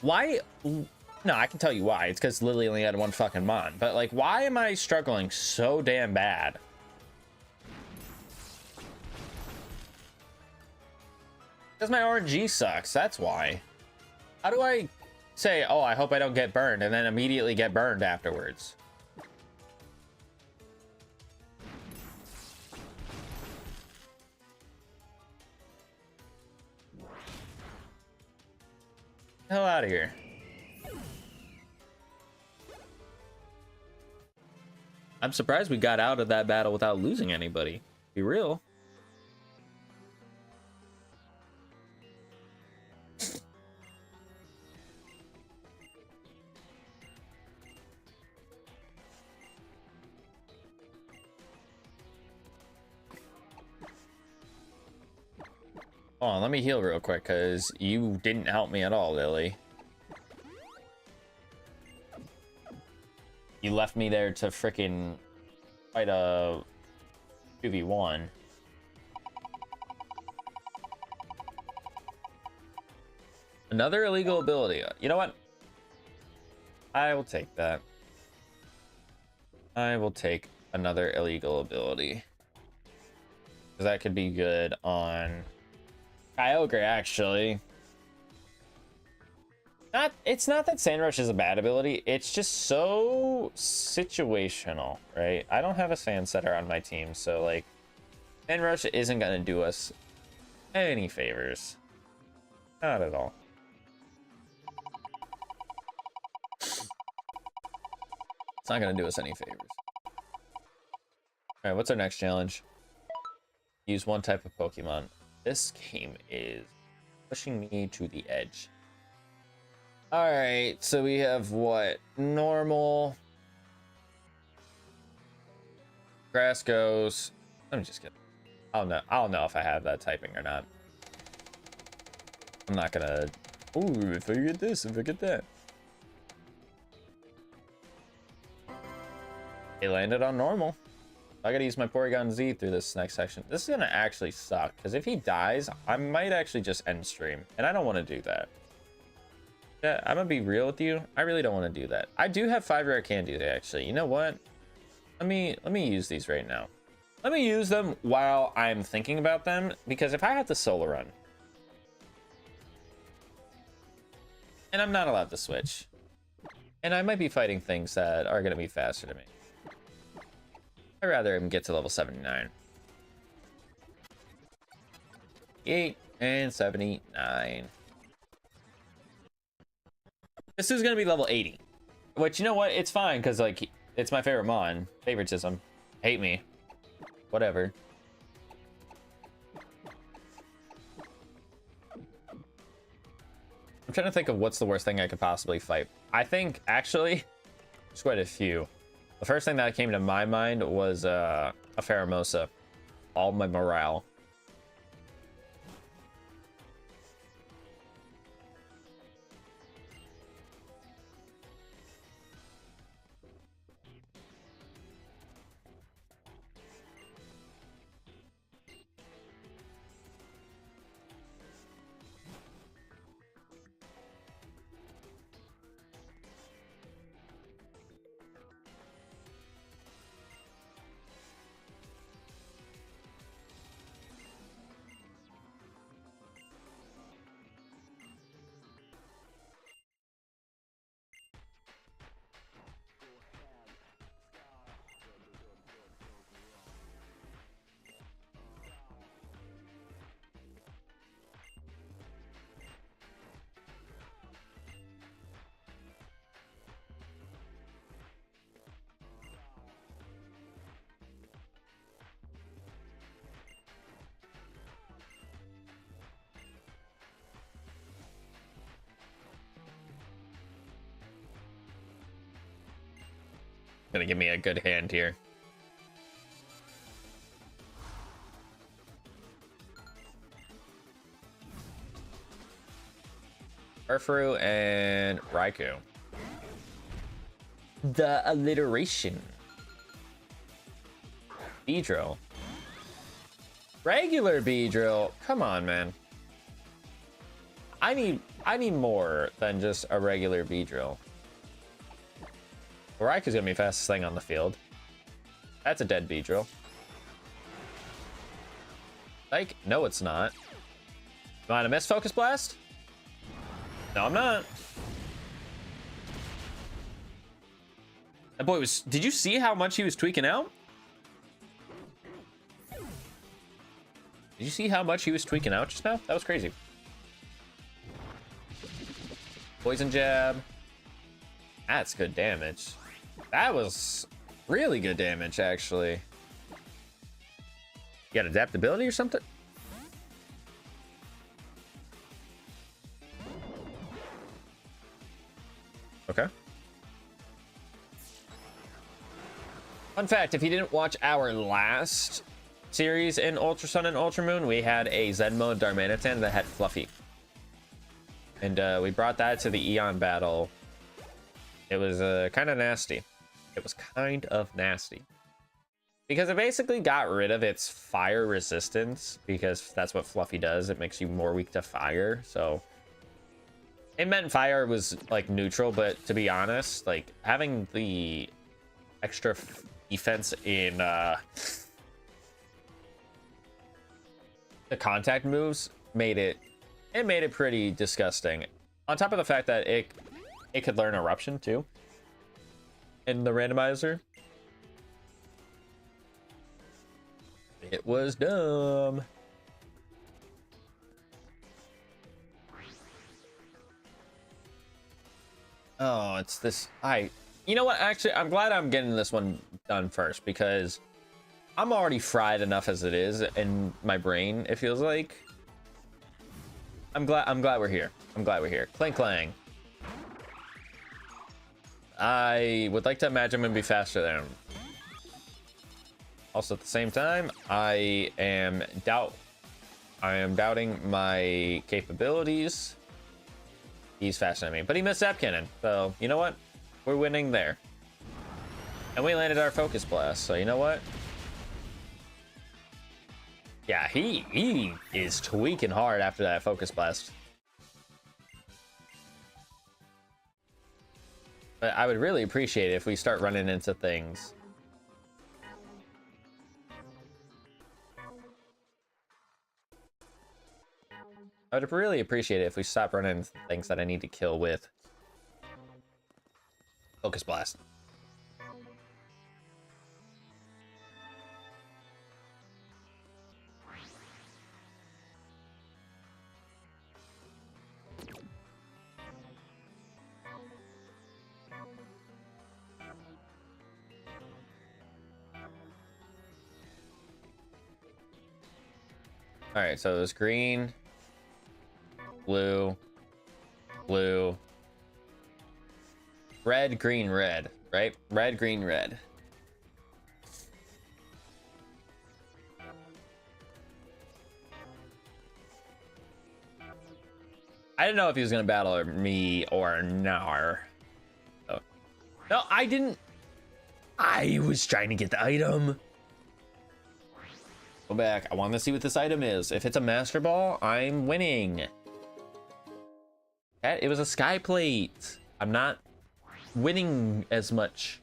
Why? No, I can tell you why. It's because Lily only had 1 fucking mon. But like, why am I struggling so damn bad? Because my RNG sucks. That's why. How do I say, oh, I hope I don't get burned, and then immediately get burned afterwards? Hell out of here. I'm surprised we got out of that battle without losing anybody. Be real. Hold on, let me heal real quick, because you didn't help me at all, Lily. You left me there to frickin' fight a 2v1. Another illegal ability. You know what? I will take that. I will take another illegal ability. Because that could be good on Kyogre, actually. It's not that Sand Rush is a bad ability. It's just so situational, right? I don't have a Sand Setter on my team, so like Sand Rush isn't gonna do us any favors. Not at all. It's not gonna do us any favors. All right, what's our next challenge? Use one type of Pokemon. This game is pushing me to the edge. All right, so we have what? Normal. Grass goes. Let me just get. I don't know if I have that typing or not. I'm not gonna. Ooh, if I get this, if I get that. It landed on normal. I gotta use my Porygon Z through this next section. This is gonna actually suck, because if he dies, I might actually just end stream, and I don't want to do that. Yeah, I'm gonna be real with you. I really don't want to do that. I do have 5 rare candies, actually. You know what? Let me use these right now. Let me use them while I'm thinking about them, because if I have to solo run, and I'm not allowed to switch, and I might be fighting things that are gonna be faster than me, I'd rather him get to level 79. 8 and 79. This is gonna be level 80, which, you know what, it's fine, because like it's my favorite mon. Favoritism. Hate me. Whatever. I'm trying to think of what's the worst thing I could possibly fight. I think actually there's quite a few. The first thing that came to my mind was a Pheromosa. All my morale. Gonna give me a good hand here. Urfru and Raikou. The alliteration. Beedrill. Regular Beedrill. Come on, man. I need more than just a regular Beedrill. Raikou's gonna be the fastest thing on the field. That's a dead Beedrill. Like, no, it's not. Am I gonna miss Focus Blast? No, I'm not. That boy was. Did you see how much he was tweaking out? Did you see how much he was tweaking out just now? That was crazy. Poison Jab. That's good damage. That was really good damage, actually. You got adaptability or something? Okay. Fun fact, if you didn't watch our last series in Ultra Sun and Ultra Moon, we had a Zen mode Darmanitan that had Fluffy. And we brought that to the Eon battle. It was kind of nasty. It was kind of nasty. Because it basically got rid of its fire resistance, because that's what Fluffy does. It makes you more weak to fire. So it meant fire was like neutral, but to be honest, like having the extra defense in the contact moves made it pretty disgusting. On top of the fact that it could learn Eruption too in the randomizer. It was dumb. Oh, it's this. You know what? Actually, I'm glad I'm getting this one done first, because I'm already fried enough as it is in my brain. It feels like. I'm glad we're here. I'm glad we're here. Clang clang. I would like to imagine I'm gonna be faster than him. Also, at the same time, I am doubting my capabilities. He's faster than me, but he missed Zap Cannon. So, you know what? We're winning there. And we landed our Focus Blast. So, you know what? Yeah, he is tweaking hard after that Focus Blast. But I would really appreciate it if we start running into things. I would really appreciate it if we stop running into things that I need to kill with Focus Blast. All right, so it was green, blue, blue, red, green, red, right? Red, green, red. I didn't know if he was gonna battle me or Nar. Oh. No, I didn't. I was trying to get the item. Go back. I want to see what this item is. If it's a Master Ball, I'm winning. It was a Sky Plate. I'm not winning as much.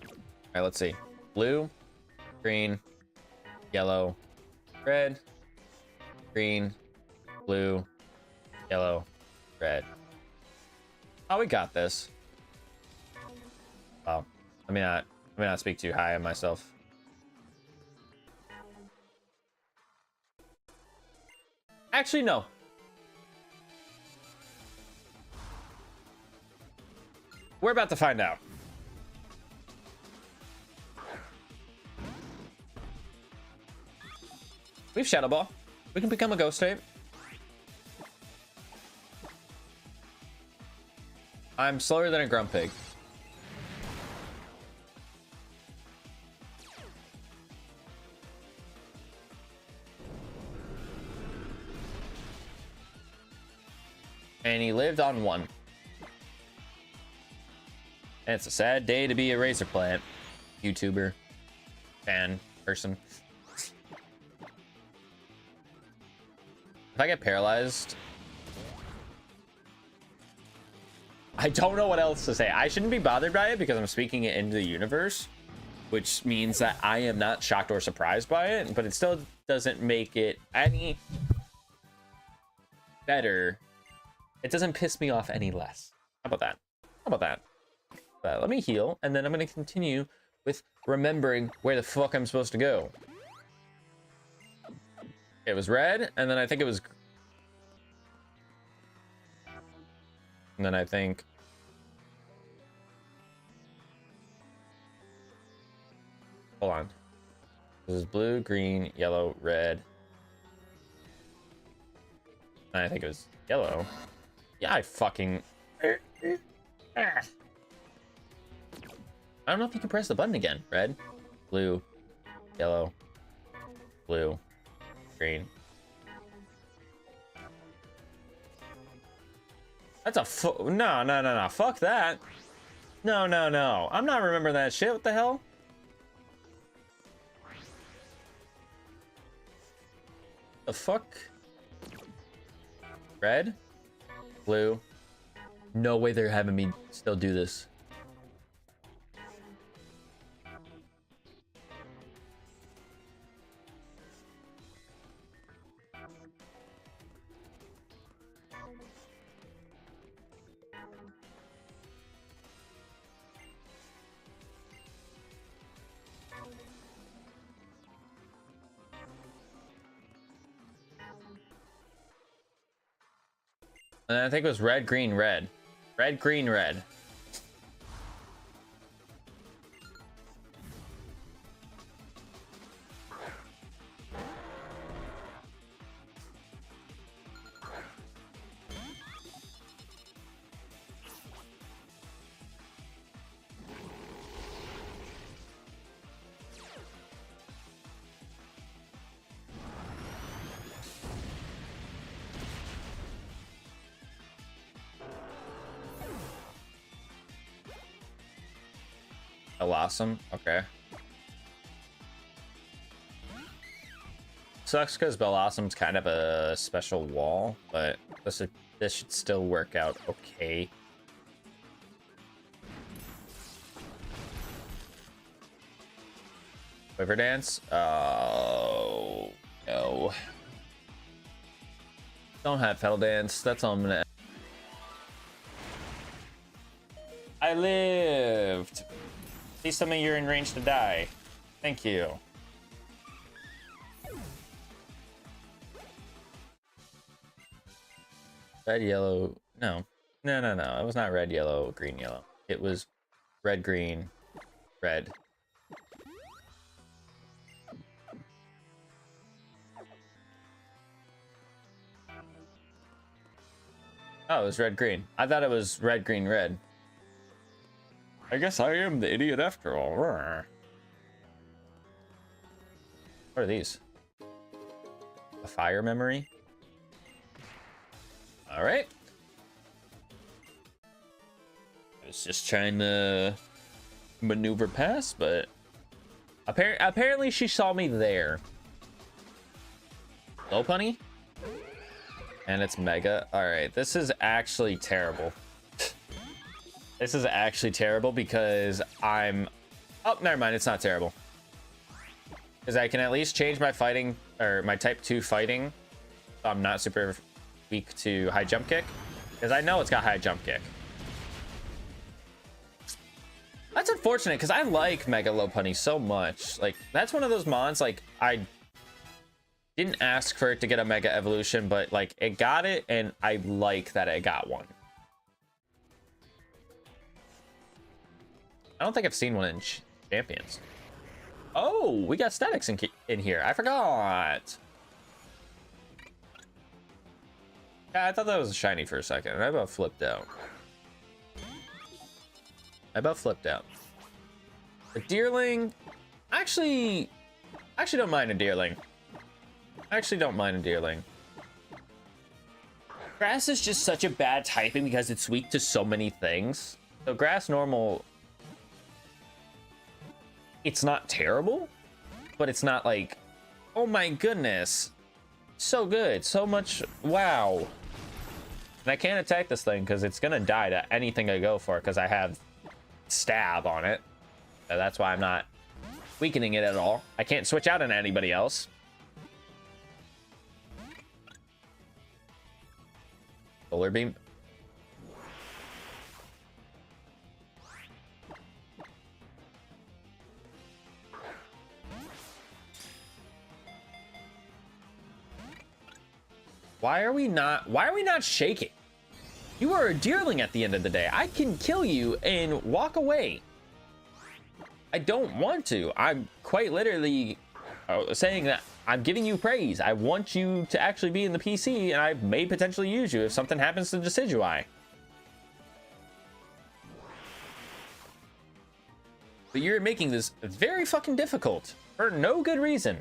All right, let's see. Blue, green, yellow, red, green, blue, yellow, red. Oh, we got this. Oh, let me not speak too high of myself. Actually, no. We're about to find out. We have Shadow Ball. We can become a Ghost type. I'm slower than a Grumpig. And he lived on 1. And it's a sad day to be a Razor Plant YouTuber, fan, person. If I get paralyzed, I don't know what else to say. I shouldn't be bothered by it because I'm speaking it into the universe, which means that I am not shocked or surprised by it, but it still doesn't make it any better. It doesn't piss me off any less. How about that? How about that? Let me heal, and then I'm going to continue with remembering where the fuck I'm supposed to go. It was red, and then I think it was... And then I think... Hold on. This is blue, green, yellow, red. And I think it was yellow. Yeah, I fucking... I don't know if you can press the button again, red. blue, yellow, blue, green. That's a no. Fuck that. No. I'm not remembering that shit. What the hell? The fuck? Red, blue. No way they're having me still do this. And I think it was red, green, red. Red, green, red. Awesome. Okay. Sucks because Bellosom's kind of a special wall, but this should still work out okay. Quiver Dance? Oh no. Don't have Pedal Dance. That's all I'm gonna. I lived. Please tell me you're in range to die. Thank you. Red, yellow. No. It was not red, yellow, green, yellow. It was red, green, red. Oh, it was red, green. I thought it was red, green, red. I guess I am the idiot after all. What are these? A fire memory? All right. I was just trying to maneuver past, but apparently she saw me there. Lopunny? And it's Mega. All right, this is actually terrible. This is actually terrible because I'm... Oh, never mind. It's not terrible. Because I can at least change my fighting, or my type 2 fighting. So I'm not super weak to high jump kick. Because I know it's got high jump kick. That's unfortunate because I like Mega Lopunny so much. Like, that's one of those mons, like, I didn't ask for it to get a Mega Evolution, but, like, it got it, and I like that it got one. I don't think I've seen one in Champions. Oh, we got statics in here. I forgot. Yeah, I thought that was a shiny for a second. I about flipped out. A Deerling. Actually don't mind a Deerling. Grass is just such a bad typing because it's weak to so many things. So grass normal, it's not terrible, but it's not like, oh my goodness, so good, so much, wow. And I can't attack this thing because it's gonna die to anything I go for because I have stab on it. So that's why I'm not weakening it at all. I can't switch out on anybody else. Solar Beam. Why are we not shaking? You are a Deerling at the end of the day. I can kill you and walk away. I don't want to. I'm quite literally saying that I'm giving you praise. I want you to actually be in the PC, and I may potentially use you if something happens to Decidueye. But you're making this very fucking difficult for no good reason.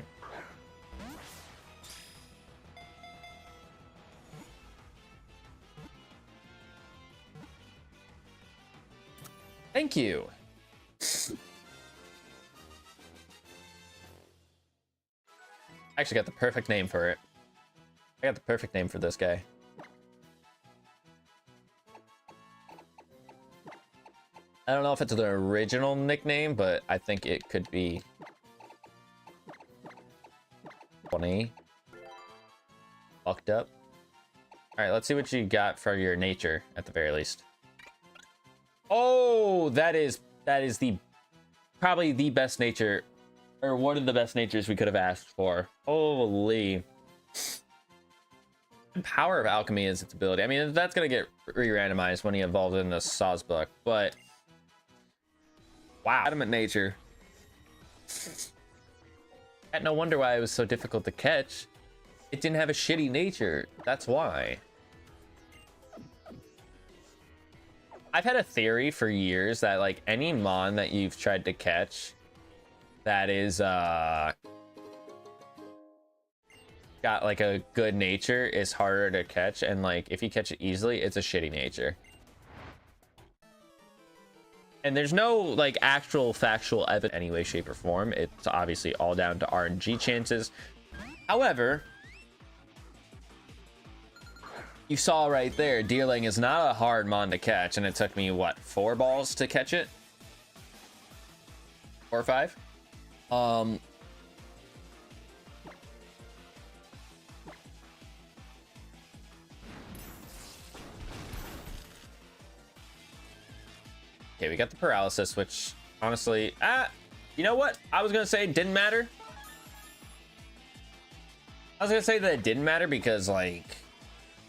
Thank you. I actually got the perfect name for it. I got the perfect name for this guy. I don't know if it's the original nickname, but I think it could be funny. Fucked up. All right, let's see what you got for your nature at the very least. Oh, that is the probably the best nature, or one of the best natures we could have asked for. Holy. The power of alchemy is its ability. I mean, that's gonna get re-randomized when he evolves in the Sawsbuck, but wow, adamant nature. No wonder why it was so difficult to catch. It didn't have a shitty nature. That's why. I've had a theory for years that like any mon that you've tried to catch that is got like a good nature is harder to catch, and like if you catch it easily, it's a shitty nature. And there's no like actual factual evidence in any way, shape, or form. It's obviously all down to RNG chances. However, you saw right there, Deerling is not a hard mon to catch, and it took me what, 4 balls to catch it? 4 or 5? Okay, we got the paralysis, which honestly, you know what? I was gonna say it didn't matter. I was gonna say that it didn't matter because like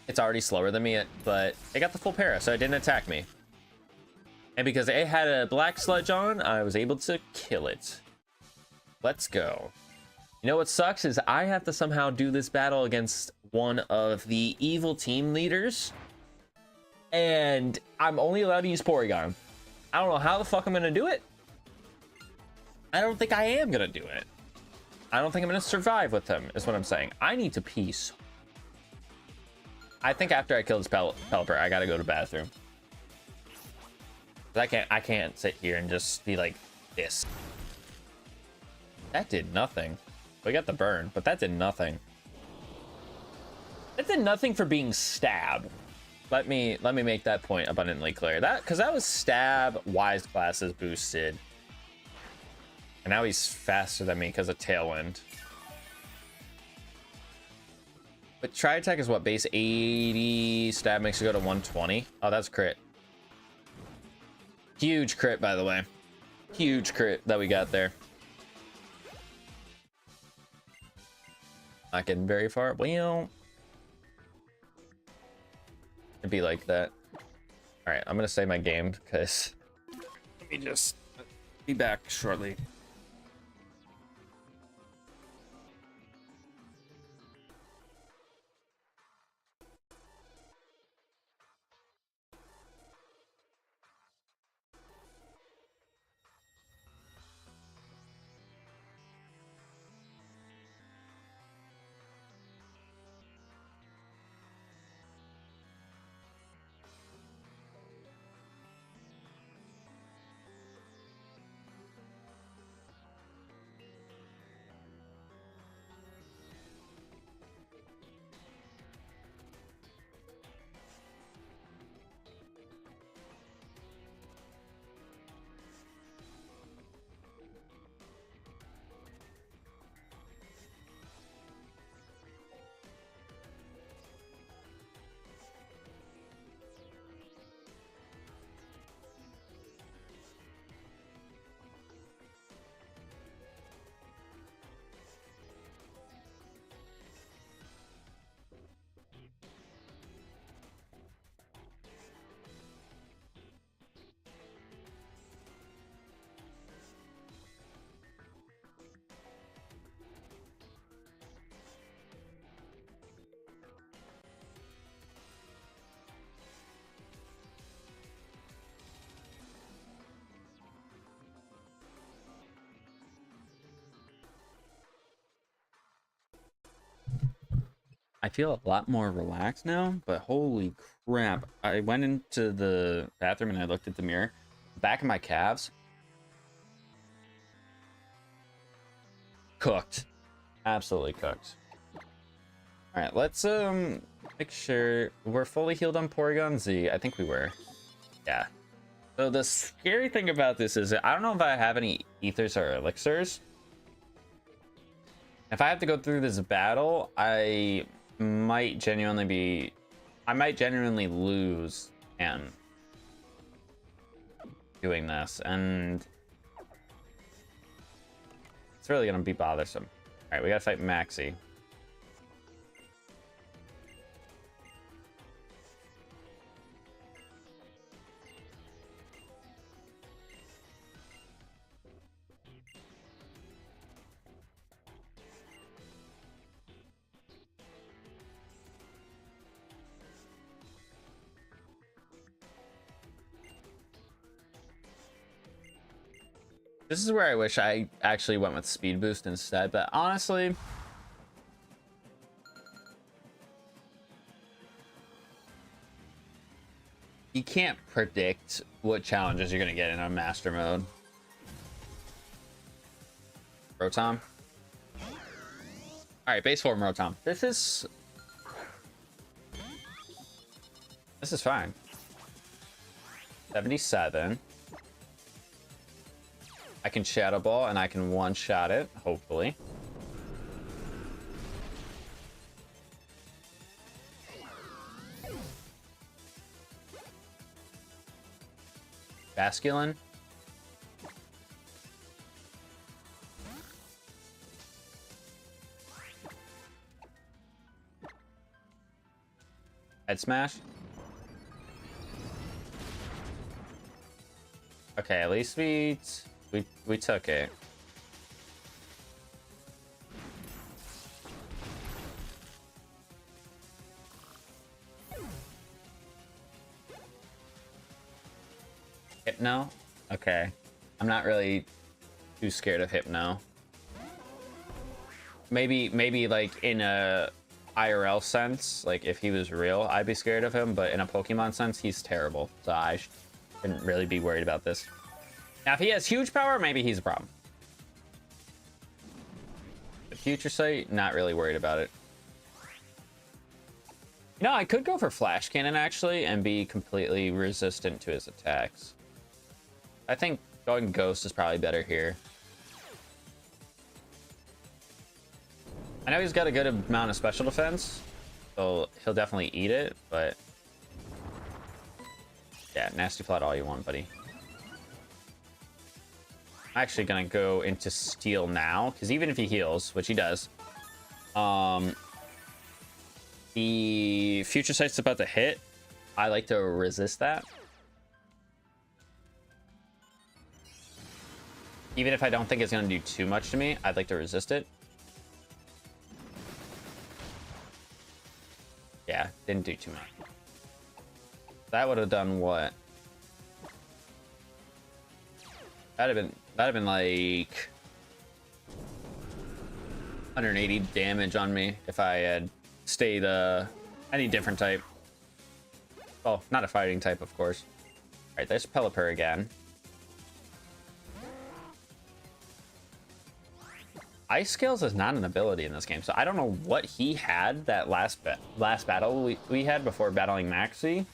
it's already slower than me, but it got the full para, so it didn't attack me. And because it had a black sludge on, I was able to kill it. Let's go. You know what sucks is I have to somehow do this battle against one of the evil team leaders, and I'm only allowed to use Porygon. I don't know how the fuck I'm gonna do it. I don't think I am gonna do it. I don't think I'm gonna survive with him, is what I'm saying. I need to pee. I think after I kill this Pelipper, I gotta go to the bathroom. I can't sit here and just be like this. That did nothing. We got the burn, but that did nothing. That did nothing for being stabbed. Let me make that point abundantly clear. Because that was stab, wise classes boosted. And now he's faster than me because of Tailwind. But Tri Attack is what, base 80, stab makes you go to 120. Oh, that's crit. Huge crit, by the way. Huge crit that we got there. Not getting very far. Well, it'd be like that. All right, I'm gonna save my game because let me just be back shortly. I feel a lot more relaxed now, but holy crap. I went into the bathroom and I looked at the mirror. Back of my calves. Cooked. Absolutely cooked. Alright, let's make sure we're fully healed on Porygon Z. I think we were. Yeah. So the scary thing about this is I don't know if I have any ethers or elixirs. If I have to go through this battle, I might genuinely lose and doing this, and it's really gonna be bothersome. All right, we gotta fight Maxie. This is where I wish I actually went with speed boost instead, but honestly, you can't predict what challenges you're gonna get in a master mode. Rotom. All right, base form Rotom. This is fine. 77. I can Shadow Ball and I can one-shot it, hopefully. Basculin. Head Smash. Okay, at least we took it. Hypno? Okay. I'm not really too scared of Hypno. Maybe like in a IRL sense, like if he was real, I'd be scared of him, but in a Pokemon sense, he's terrible. So I shouldn't really be worried about this. Now, if he has huge power, maybe he's a problem. The Future Sight, not really worried about it. You know, I could go for Flash Cannon, actually, and be completely resistant to his attacks. I think going Ghost is probably better here. I know he's got a good amount of special defense, so he'll definitely eat it, but... yeah, Nasty Plot all you want, buddy. I'm actually gonna go into Steel now, because even if he heals, which he does, the Future Sight's about to hit. I like to resist that. Even if I don't think it's gonna do too much to me, I'd like to resist it. Yeah, didn't do too much. That would have done what? That'd have been like 180 damage on me if I had stayed any different type. Well, not a fighting type, of course. All right, there's Pelipper again. Ice Scales is not an ability in this game, so I don't know what he had that last battle we had before battling Maxie.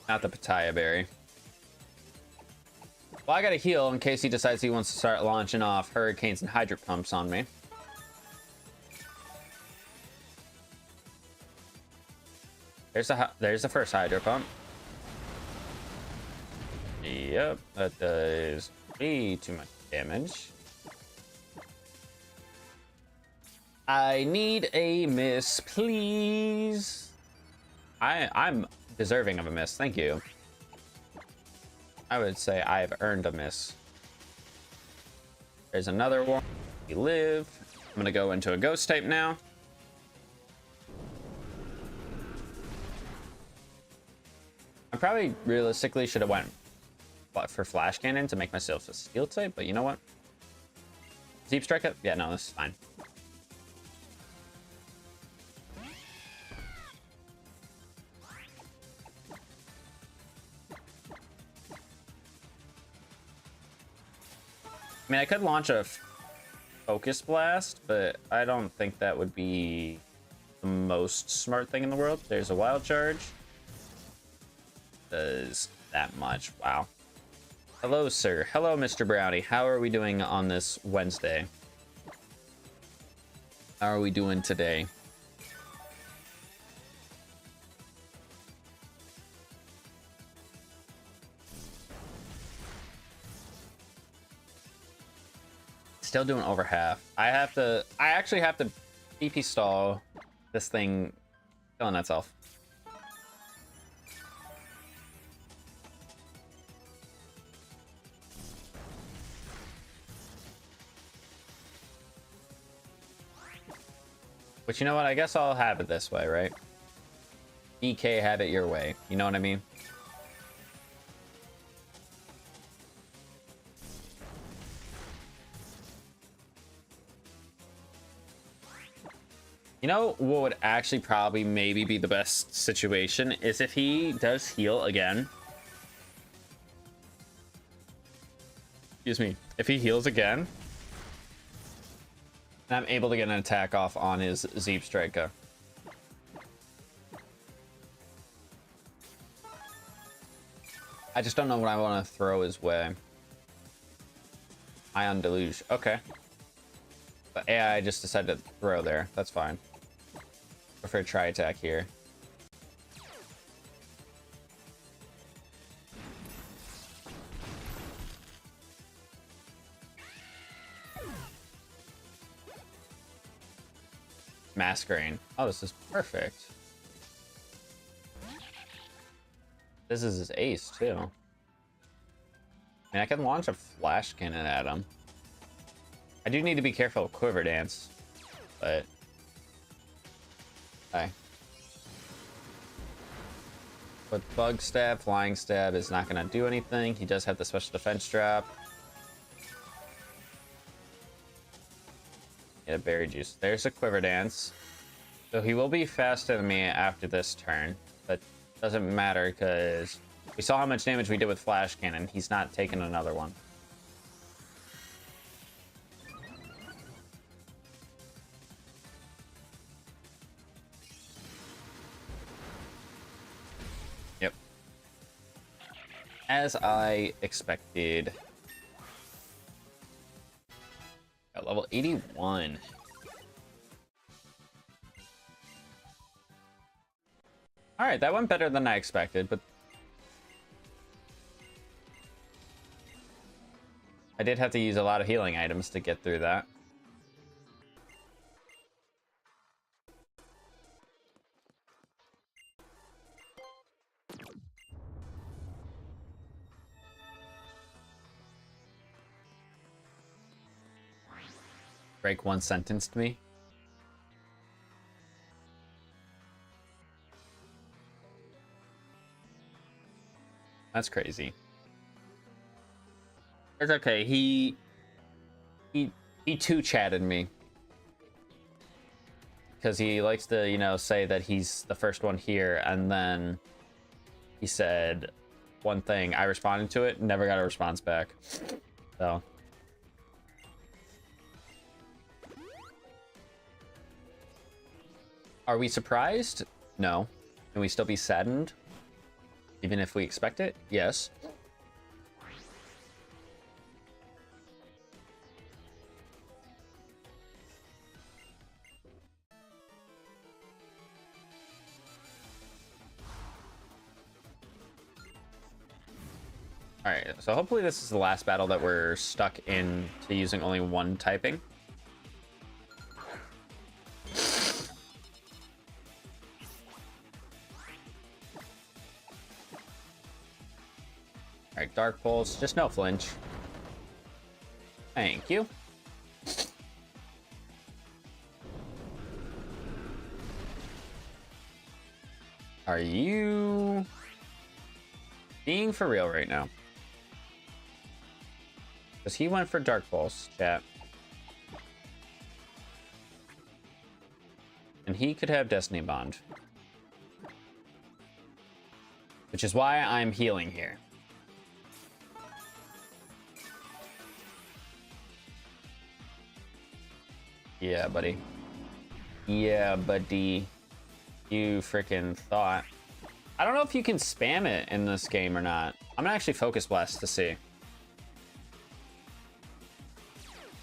Not the Pitaya Berry. Well, I gotta heal in case he decides he wants to start launching off Hurricanes and Hydro Pumps on me. There's the first Hydro Pump. Yep, that does way too much damage. I need a miss, please. I'm deserving of a miss, thank you. I would say I've earned a miss. There's another one. We live. I'm gonna go into a ghost type now. I probably realistically should have went for flash cannon to make myself a steel type, but you know what? Deep strike up? Yeah, no, this is fine. I mean, I could launch a focus blast, but I don't think that would be the most smart thing in the world. There's a wild charge. Does that much. Wow. Hello, sir. Hello, Mr. Brownie. How are we doing on this Wednesday? How are we doing today? Still doing over half. I actually have to DP stall this thing killing itself. But you know what? I guess I'll have it this way, right? DK, have it your way. You know what I mean? You know what would actually probably maybe be the best situation is if he does heal again. Excuse me. If he heals again, and I'm able to get an attack off on his Zeep Striker. I just don't know what I want to throw his way. Ion Deluge. Okay. But AI just decided to throw there. That's fine. Prefer try attack here. Masquerade. Oh, this is perfect. This is his ace, too. I mean, I can launch a flash cannon at him. I do need to be careful of Quiver Dance, but... Okay. But Bug Stab, Flying Stab is not going to do anything. He does have the special defense drop. Get a Berry Juice. There's a Quiver Dance. So he will be faster than me after this turn. But doesn't matter because we saw how much damage we did with Flash Cannon. He's not taking another one. Yep. As I expected. At level 81. Alright, that went better than I expected, but... I did have to use a lot of healing items to get through that. Break one sentenced me. That's crazy. It's okay. He too chatted me because he likes to, you know, say that he's the first one here, and then he said one thing. I responded to it, never got a response back. So. Are we surprised? No. Can we still be saddened? Even if we expect it? Yes. Alright, so hopefully this is the last battle that we're stuck in to using only one typing. Alright, Dark Pulse, just no flinch. Thank you. Are you... being for real right now. Because he went for Dark Pulse, chat. And he could have Destiny Bond. Which is why I'm healing here. Yeah, buddy. Yeah, buddy. You freaking thought. I don't know if you can spam it in this game or not. I'm gonna actually Focus Blast to see.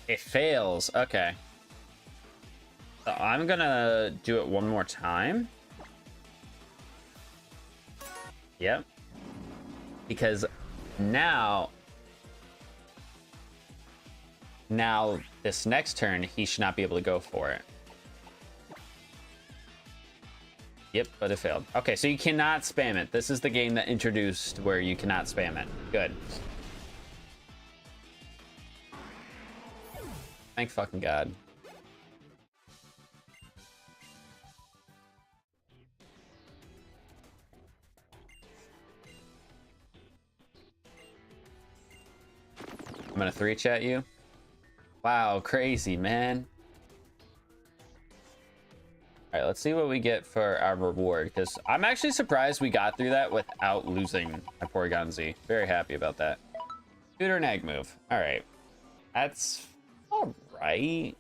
It fails. Okay. So I'm gonna do it one more time. Yep. Because now this next turn, he should not be able to go for it. Yep, but it failed. Okay, so you cannot spam it. This is the game that introduced where you cannot spam it. Good. Thank fucking God. I'm gonna 3-chat you. Wow, crazy, man. All right, let's see what we get for our reward, because I'm actually surprised we got through that without losing my Porygon Z. Very happy about that. Tutor and egg move. All right, that's all right.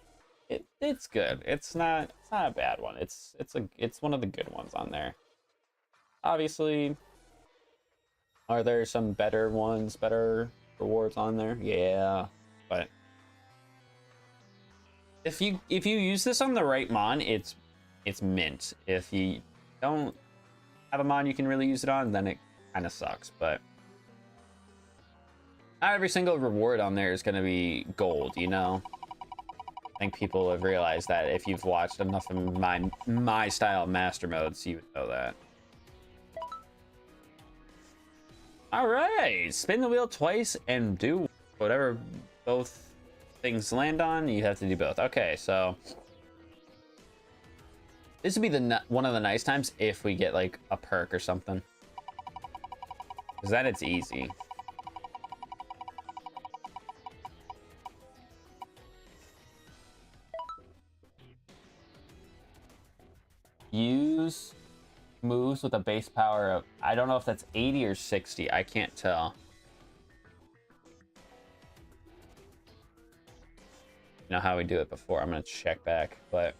It's good. It's not a bad one. It's one of the good ones on there. Obviously, are there some better ones, better rewards on there? Yeah, but if you use this on the right mon, it's mint. If you don't have a mon you can really use it on, then it kind of sucks. But not every single reward on there is going to be gold, you know? I think people have realized that if you've watched enough of my style master modes, you would know that. All right, spin the wheel twice and do whatever both things land on. You have to do both. Okay, so this would be one of the nice times if we get like a perk or something, because then it's easy. Use moves with a base power of, I don't know if that's 80 or 60. I can't tell. You know how we do it before. I'm gonna check back, but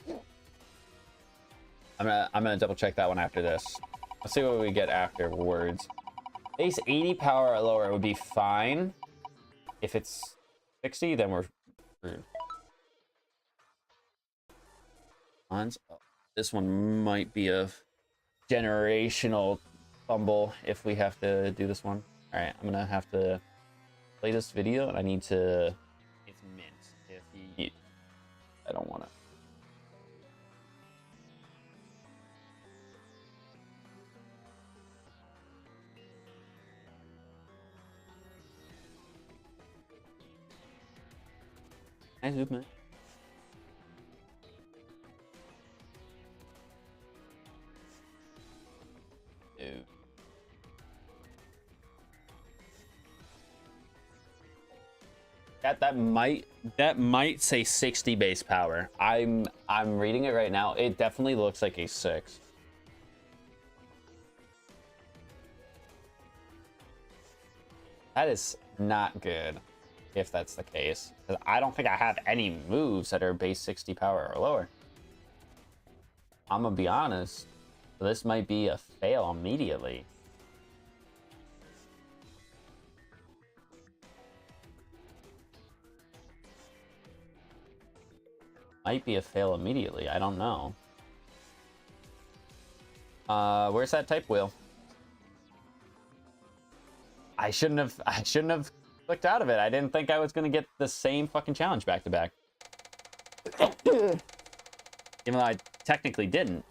I'm gonna double check that one after this. Let's see what we get afterwards. Base 80 power or lower would be fine. If it's 60, then we're screwed. Oh, this one might be a generational fumble if we have to do this one. All right, I'm gonna have to play this video, and I need to. It's mint. If you, I don't want to. Nice movement. That might say 60 base power. I'm reading it right now. It definitely looks like a 6. That is not good if that's the case, because I don't think I have any moves that are base 60 power or lower. I'm gonna be honest, this might be a fail immediately. Might be a fail immediately. I don't know. Where's that type wheel? I shouldn't have clicked out of it. I didn't think I was gonna get the same fucking challenge back to back. Even though I technically didn't.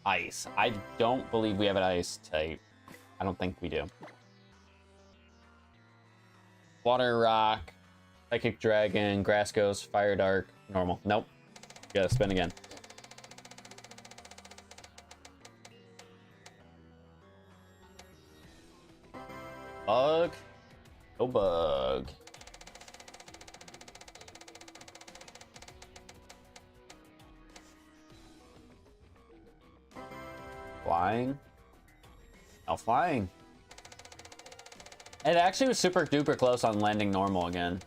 Ice. I don't believe we have an ice type. I don't think we do. Water rock. Psychic Dragon, Grass Ghost, Fire Dark, normal. Nope. Gotta spin again. Bug. No bug. Flying. No flying. It actually was super duper close on landing normal again.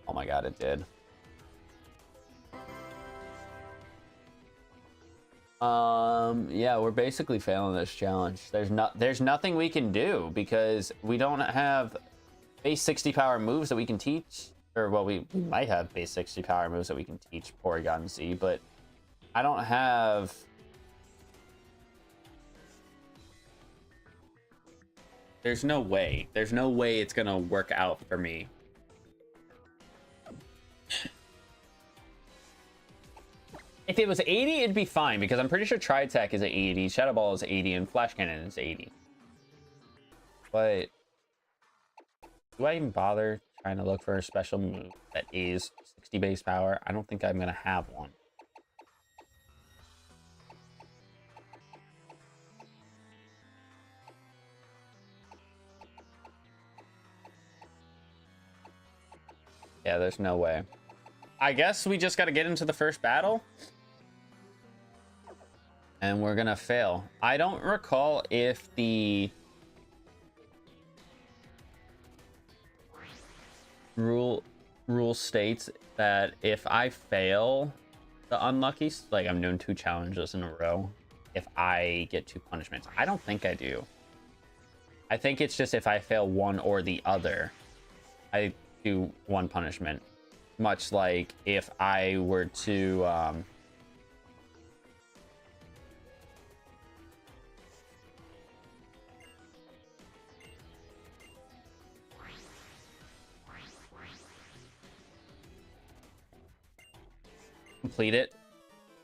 Oh my god, it did. Yeah, we're basically failing this challenge. There's nothing we can do because we don't have base 60 power moves that we can teach. Or well, we might have base 60 power moves that we can teach Porygon Z, but I don't have. There's no way. There's no way it's gonna work out for me. If it was 80, it'd be fine, because I'm pretty sure Tri-Attack is at 80, Shadow Ball is 80, and Flash Cannon is 80. But do I even bother trying to look for a special move that is 60 base power? I don't think I'm gonna have one. Yeah, there's no way. I guess we just got to get into the first battle. And we're going to fail. I don't recall if the rule states that if I fail the unlucky, like I'm doing 2 challenges in a row, if I get 2 punishments. I don't think I do. I think it's just if I fail one or the other, I do 1 punishment. Much like if I were to complete it,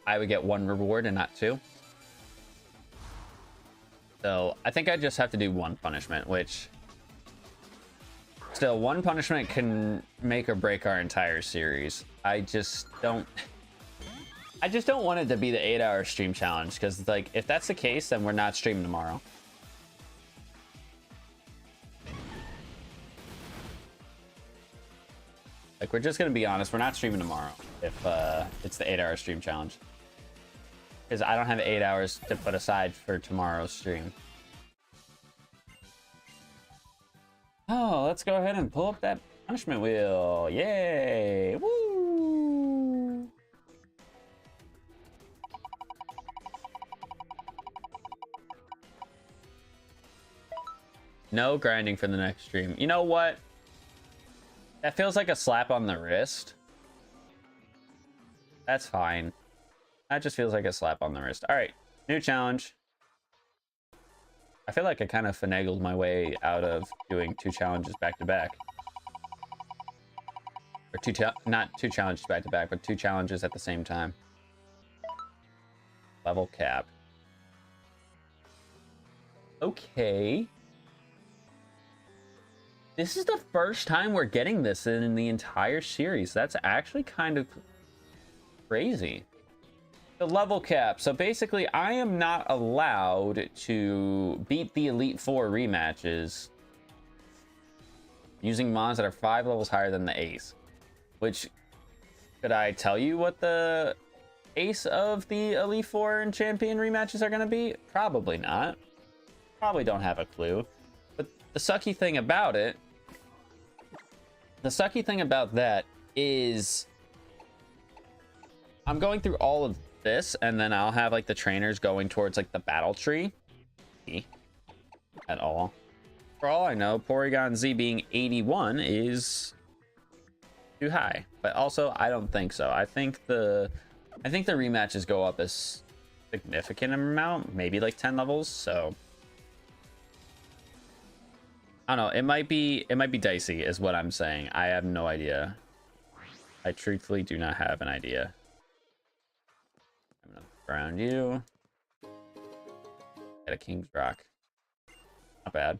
I would get 1 reward and not 2. So I think I just have to do 1 punishment, which still 1 punishment can make or break our entire series. I just don't want it to be the 8-hour stream challenge, because like if that's the case, then we're not streaming tomorrow. Like, we're just gonna be honest, we're not streaming tomorrow if it's the 8-hour stream challenge, because I don't have 8 hours to put aside for tomorrow's stream. Oh, let's go ahead and pull up that punishment wheel. Yay! Woo! No grinding for the next stream. You know what? That feels like a slap on the wrist. That's fine. That just feels like a slap on the wrist. All right, new challenge. I feel like I kind of finagled my way out of doing 2 challenges back to back. Or not 2 challenges back to back, but 2 challenges at the same time. Level cap. Okay. This is the first time we're getting this in the entire series. That's actually kind of crazy. The level cap. So basically, I am not allowed to beat the Elite Four rematches using mons that are 5 levels higher than the ace. Which, could I tell you what the ace of the Elite Four and Champion rematches are going to be? Probably not. Probably don't have a clue. But the sucky thing about it, that is I'm going through all of this, and then I'll have like the trainers going towards like the battle tree at all. For all I know, Porygon Z being 81 is too high, but also I don't think so. I think the rematches go up a significant amount, maybe like 10 levels. So I don't know. It might be dicey, is what I'm saying. I have no idea. I truthfully do not have an idea. I'm gonna ground you. Get a King's Rock. Not bad.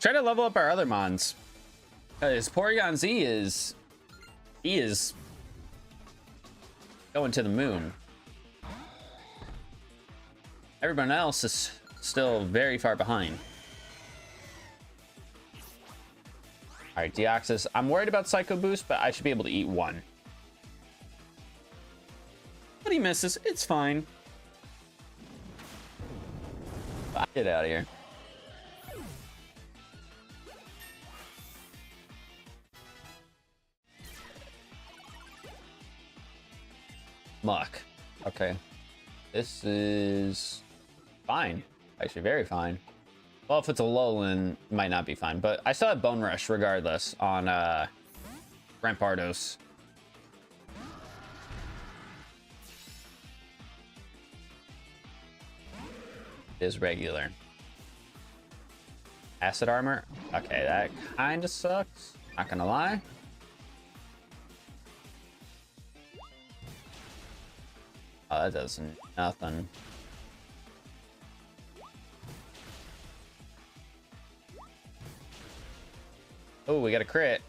Try to level up our other mons. Because Porygon Z is going to the moon. Everyone else is still very far behind. All right, Deoxys. I'm worried about Psycho Boost, but I should be able to eat one. But he misses. It's fine. Get out of here. Muck. Okay. This is fine. Actually, very fine. Well, if it's a Alolan, it might not be fine. But I still have Bone Rush regardless on Rampardos. Is regular. Acid Armor. Okay, that kind of sucks. Not gonna lie. Oh, that does nothing. Oh, we got a crit.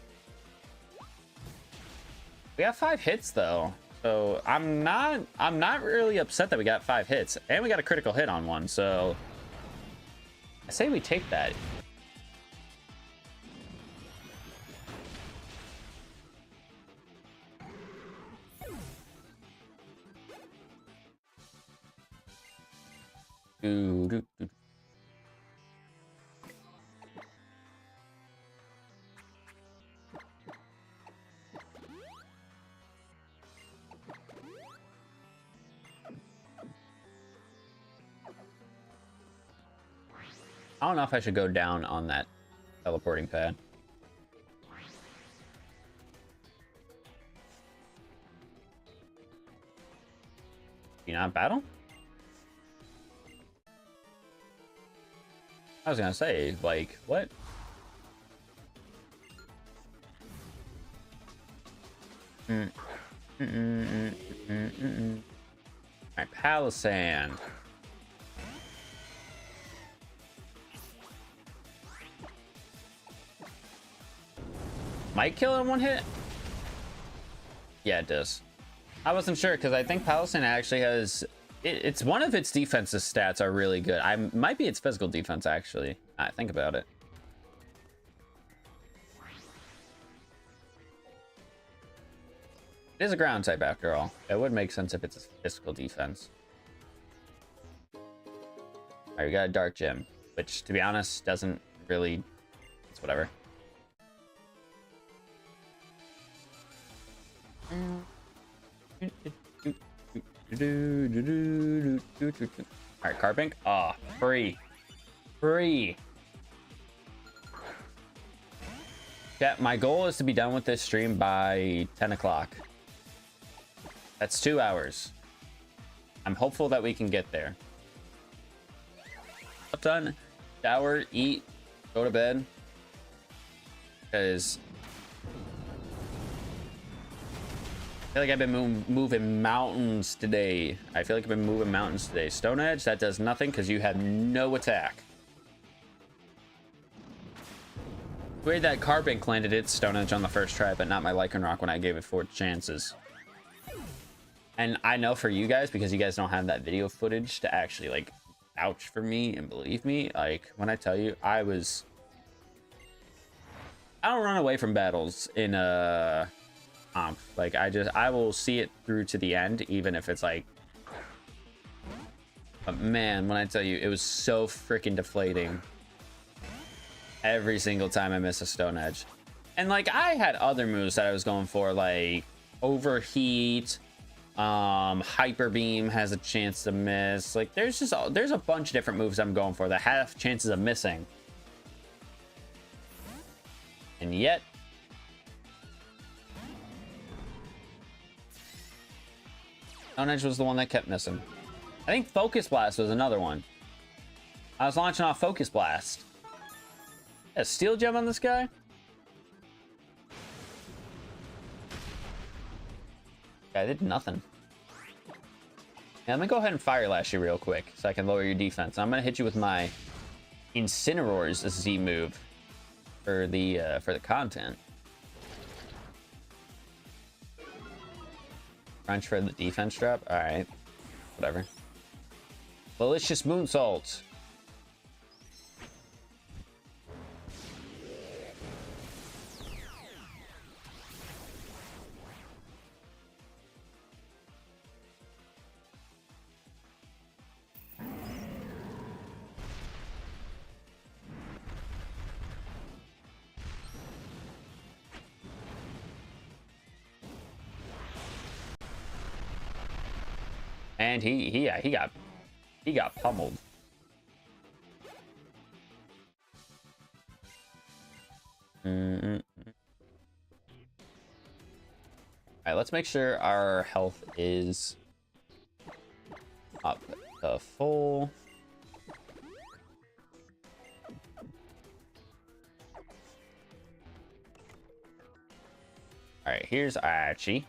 We got 5 hits though. So I'm not really upset that we got 5 hits. And we got a critical hit on one, so I say we take that. I don't know if I should go down on that teleporting pad. You not battle? I was gonna say, like, what? Alright, Palisand. Might kill it in one hit? Yeah, it does. I wasn't sure because I think Palisand actually has... It's one of its defensive stats are really good. Might be its physical defense, actually. I think about it. It is a ground type after all. It would make sense if it's a physical defense. Alright, we got a Dark Gem, which, to be honest, doesn't really... It's whatever. Alright, Carpink. Oh, free. Free. Yeah, my goal is to be done with this stream by 10 o'clock. That's 2 hours. I'm hopeful that we can get there. Done. Shower, eat, go to bed. Because I feel like I've been moving mountains today. Stone Edge, that does nothing because you have no attack. Weird that Carbink landed its Stone Edge on the first try, but not my Lycanroc when I gave it 4 chances. And I know for you guys, because you guys don't have that video footage to actually, like, vouch for me and believe me, like, when I tell you, I don't run away from battles in comp. Like, I will see it through to the end, even if it's like... But man, when I tell you, it was so freaking deflating. Every single time I miss a Stone Edge. And, like, I had other moves that I was going for, like, Overheat, Hyper Beam has a chance to miss. Like, there's a bunch of different moves I'm going for that have chances of missing. And yet... Stone Edge was the one that kept missing. I think Focus Blast was another one. I was launching off Focus Blast. A Steel Gem on this guy? Guy did nothing. Yeah, let me go ahead and Fire Lash you real quick so I can lower your defense. I'm gonna hit you with my Incineroar's Z move for the content. Crunch for the defense drop. All right, whatever. Malicious Moonsault. And yeah, he got pummeled. All right, let's make sure our health is up to full. All right, here's Archie.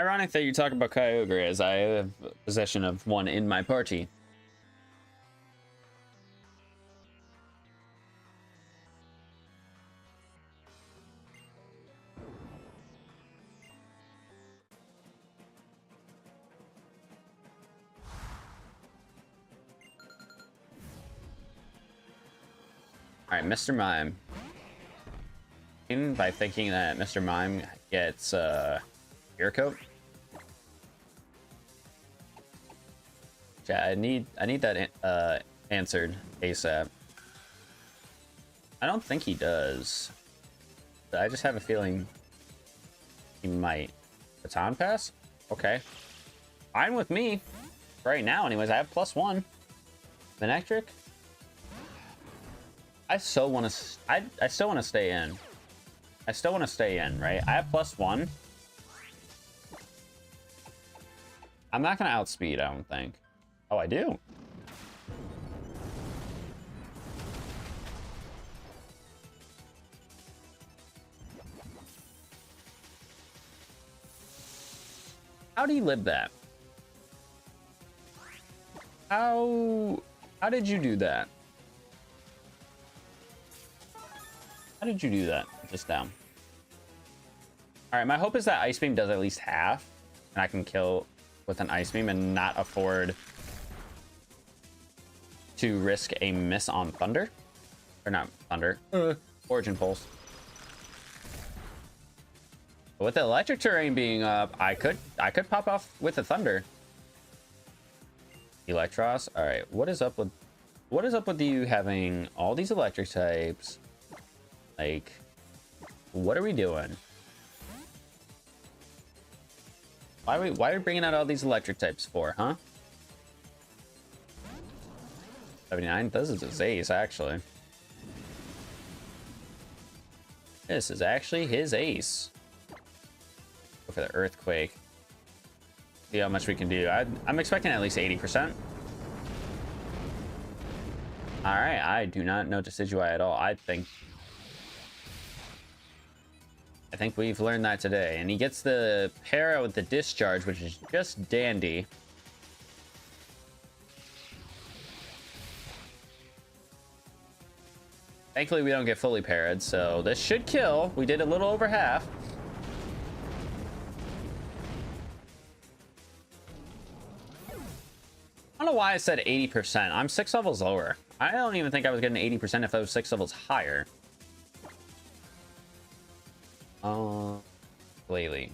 Ironic that you talk about Kyogre, as I have possession of one in my party. All right, Mr. Mime. By thinking that Mr. Mime gets Ear Coat. Yeah, I need that answered ASAP. I don't think he does. But I just have a feeling he might. Baton Pass? Okay. Fine with me. Right now, anyways, I have +1. Manectric? I still want to. I still want to stay in. I still want to stay in, right? I have +1. I'm not gonna outspeed, I don't think. Oh, I do. How do you live that? How did you do that? How did you do that just now? All right, my hope is that Ice Beam does at least half, and I can kill with an Ice Beam and not afford to risk a miss on Thunder. Or not Thunder, Origin Pulse. But with the Electric Terrain being up, I could pop off with a Thunder. Electros. All right, what is up with you having all these electric types? Like, what are we doing? Why are we bringing out all these electric types for, huh? 79. This is his ace, actually. This is actually his ace. Go for the Earthquake. See how much we can do. I'm expecting at least 80%. All right, I do not know Decidueye at all. I think we've learned that today. And he gets the para with the Discharge, which is just dandy. Thankfully, we don't get fully parried, so this should kill. We did a little over half. I don't know why I said 80%. I'm 6 levels lower. I don't even think I was getting 80% if I was 6 levels higher. Lately.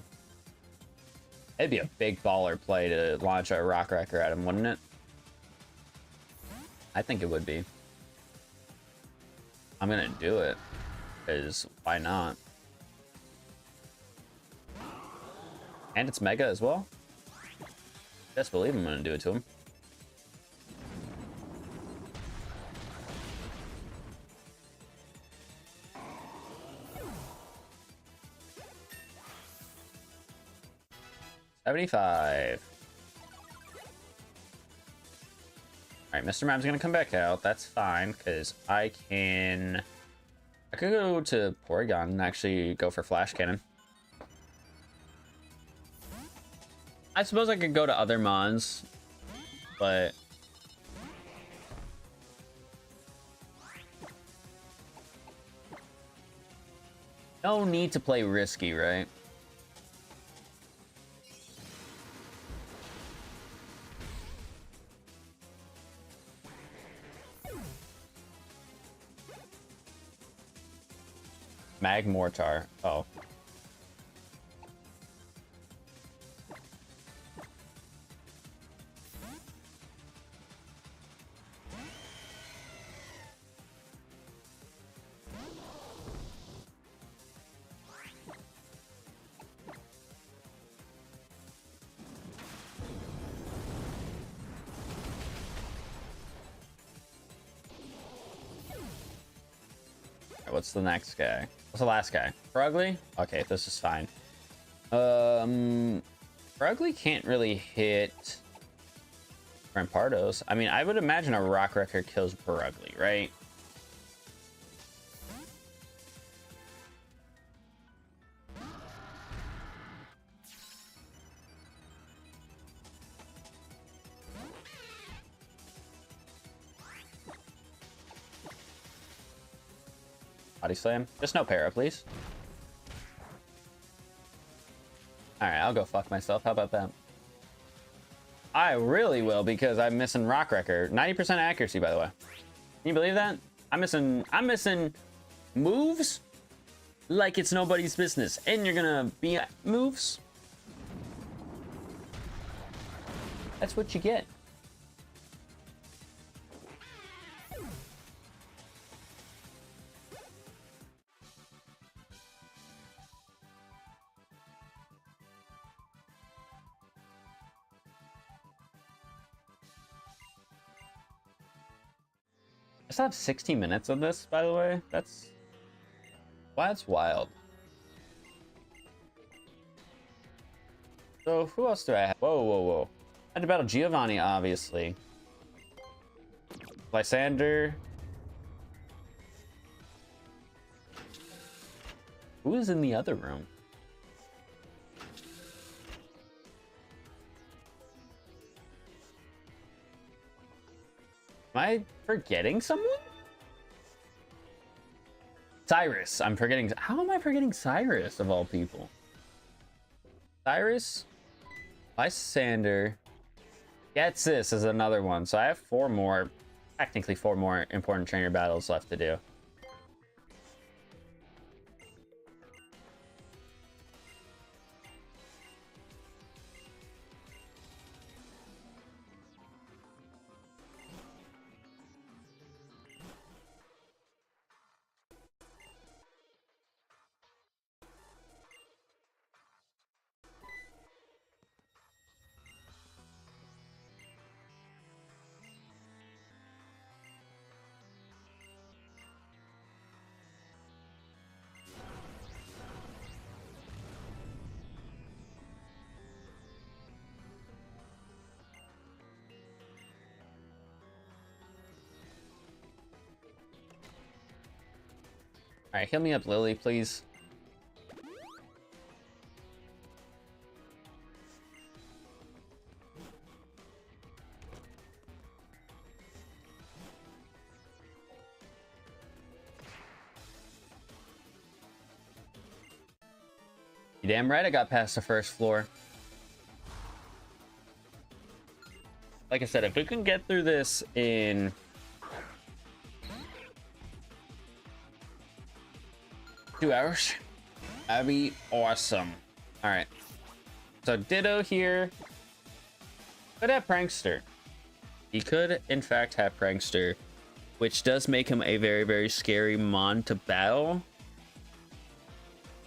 It'd be a big baller play to launch a Rock Wrecker at him, wouldn't it? I think it would be. I'm gonna do it, because why not? And it's Mega as well. Best believe I'm gonna do it to him. $75. All right, Mr. Mime's gonna come back out. That's fine, because I could go to Porygon and actually go for Flash Cannon. I suppose I could go to other Mons, but no need to play risky, right? Magmortar. Oh. What's the next guy? What's the last guy? Frogly? Okay, this is fine. Frogly can't really hit Rampardos. I mean, I would imagine a Rock Wrecker kills Brugly, right? Body slam. Just no para, please. Alright, I'll go fuck myself. How about that? I really will, because I'm missing Rock Wrecker. 90% accuracy, by the way. Can you believe that? I'm missing moves like it's nobody's business. And you're gonna be moves. That's what you get. I still have 60 minutes of this, by the way. That's wild. So who else do I have? Whoa. I had to battle Giovanni, obviously. Lysander. Who is in the other room? Am I forgetting someone? Cyrus. I'm forgetting. How am I forgetting Cyrus of all people? Cyrus, Lysander, Getsis is another one. So I have technically four more important trainer battles left to do. All right, heal me up, Lily, please. You damn right I got past the first floor. Like I said, if we can get through this in 2 hours, that'd be awesome. All right, so Ditto here could have Prankster. He could in fact have Prankster, which does make him a very, very scary mon to battle.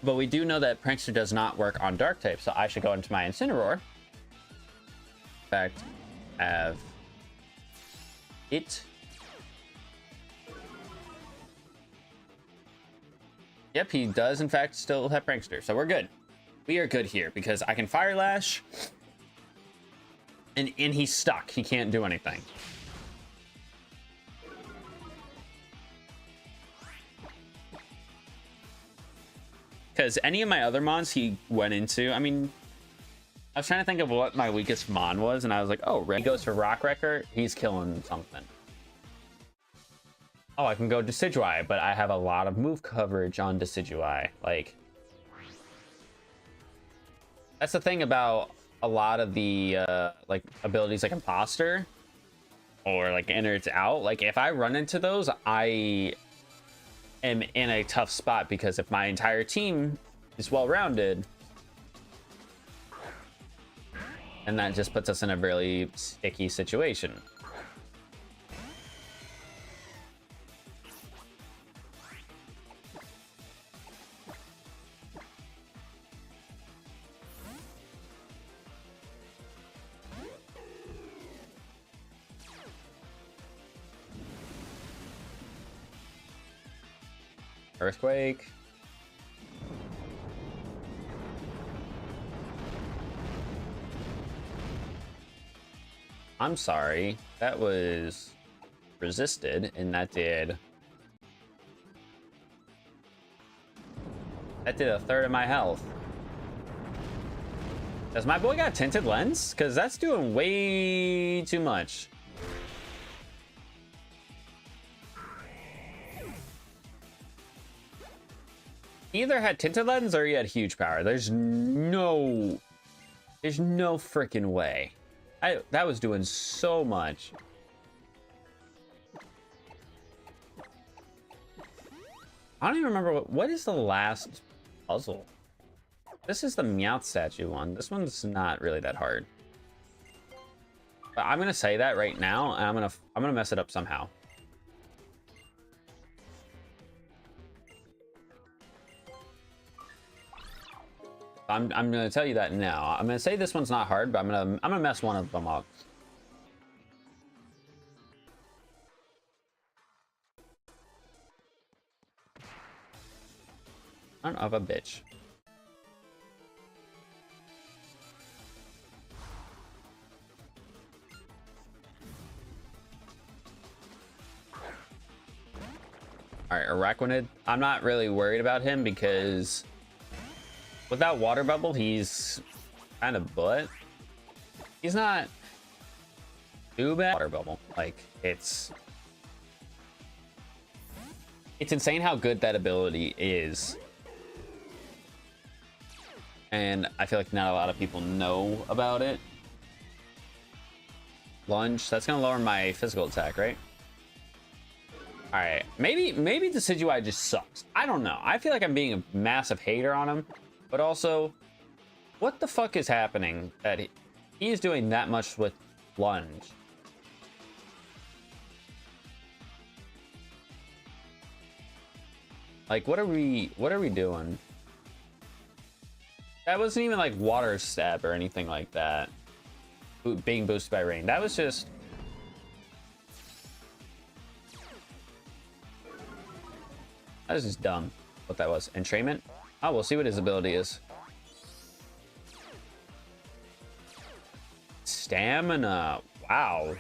But we do know that Prankster does not work on dark type, so I should go into my Incineroar. In fact, have it. Yep, he does in fact still have Prankster, so we're good. We are good here because I can Fire Lash, and he's stuck. He can't do anything. Because any of my other mons he went into, I mean, I was trying to think of what my weakest mon was, and I was like, oh, he goes to Rock Wrecker, he's killing something. Oh, I can go Decidueye, but I have a lot of move coverage on Decidueye. Like, that's the thing about a lot of the like abilities like Imposter or like Innards Out. Like, if I run into those, I am in a tough spot, because if my entire team is well-rounded, and that just puts us in a really sticky situation. Earthquake. I'm sorry. That was resisted, and that did a third of my health. Does my boy got tinted lens? Because that's doing way too much. He either had tinted lens or he had huge power. There's no freaking way. That was doing so much. I don't even remember what is the last puzzle. This is the Meowth statue one. This one's not really that hard. But I'm gonna say that right now, and I'm gonna mess it up somehow. I'm gonna tell you that now. I'm gonna say this one's not hard, but I'm gonna mess one of them up. Son of a bitch. All right, Araquanid. I'm not really worried about him because without water bubble, he's kind of butt. He's not too bad. Water bubble, like it's insane how good that ability is. And I feel like not a lot of people know about it. Lunge, that's gonna lower my physical attack, right? All right, maybe the Decidueye just sucks. I don't know. I feel like I'm being a massive hater on him, but also, what the fuck is happening that he is doing that much with Lunge? Like, what are we doing? That wasn't even like water stab or anything like that. Being boosted by rain. That was just... that was just dumb. What that was. Entrainment? Oh, we'll see what his ability is. Stamina. Wow.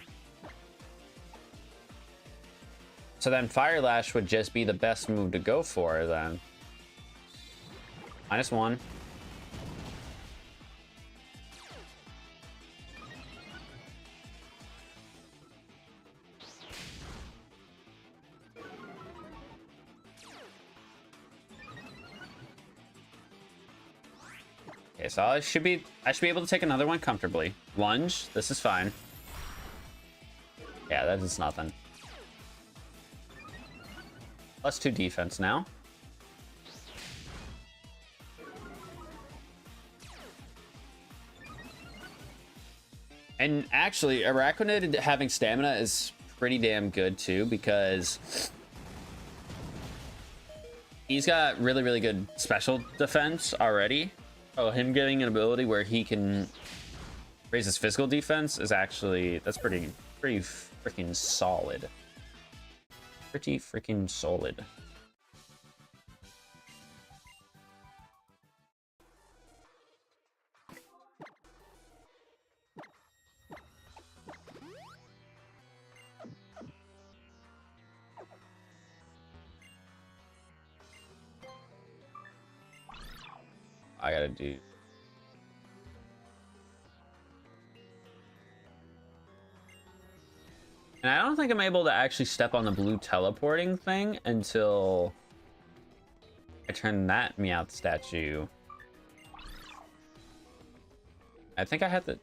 So then Fire Lash would just be the best move to go for then. -1. Okay, so I should be able to take another one comfortably. Lunge, this is fine. Yeah, that is nothing. +2 defense now. And actually, Araquanid having stamina is pretty damn good too, because he's got really, really good special defense already. Oh, him getting an ability where he can raise his physical defense is actually, that's pretty freaking solid. Pretty freaking solid. I gotta do... and I don't think I'm able to actually step on the blue teleporting thing until I turn that Meowth statue. I think I have to...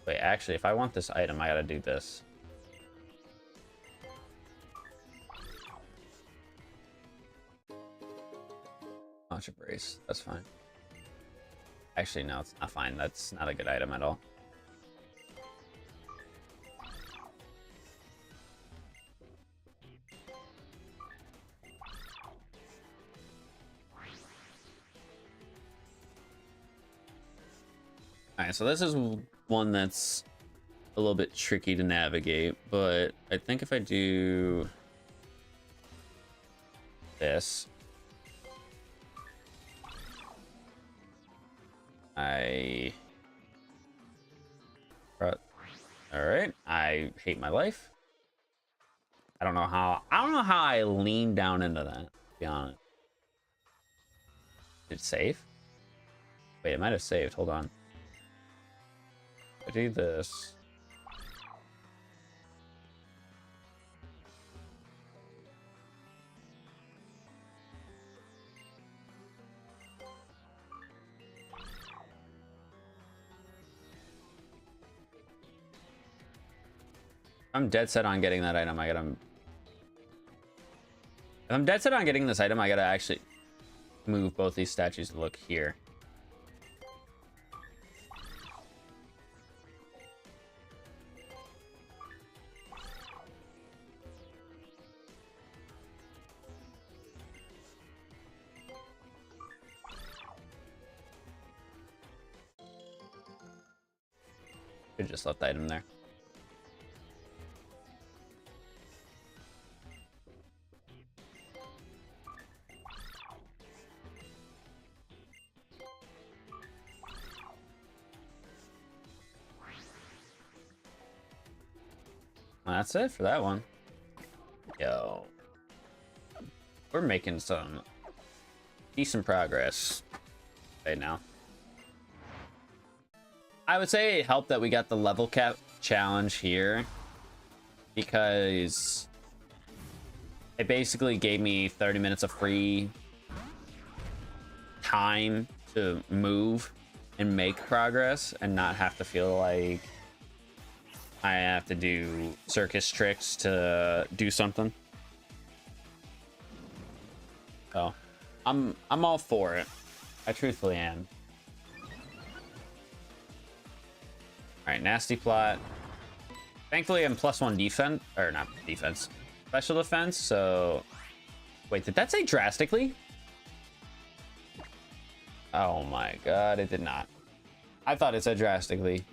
wait, actually, if I want this item, I gotta do this. Launch a brace, that's fine. Actually, no, it's not fine. That's not a good item at all. Alright, so this is one that's a little bit tricky to navigate, but I think if I do this. All right. I hate my life. I don't know how I leaned down into that, to be honest. Did it save? Wait, it might have saved. Hold on. I do this. I'm dead set on getting that item. If I'm dead set on getting this item, I gotta actually move both these statues to look here. Could just left the item there. Well, that's it for that one. Yo. We're making some decent progress right now. I would say it helped that we got the level cap challenge here, because it basically gave me 30 minutes of free time to move and make progress and not have to feel like I have to do circus tricks to do something. So I'm all for it. I truthfully am. All right, nasty plot. Thankfully, I'm +1 defense, or not defense, special defense. So, wait, did that say drastically? Oh my god, it did not. I thought it said drastically.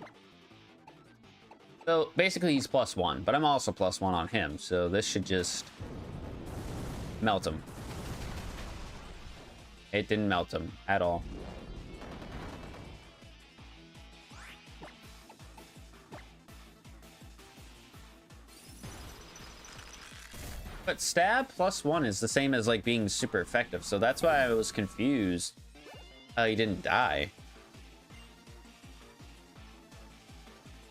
So basically, he's +1, but I'm also +1 on him. So this should just melt him. It didn't melt him at all. But stab +1 is the same as like being super effective, so that's why I was confused how he didn't die.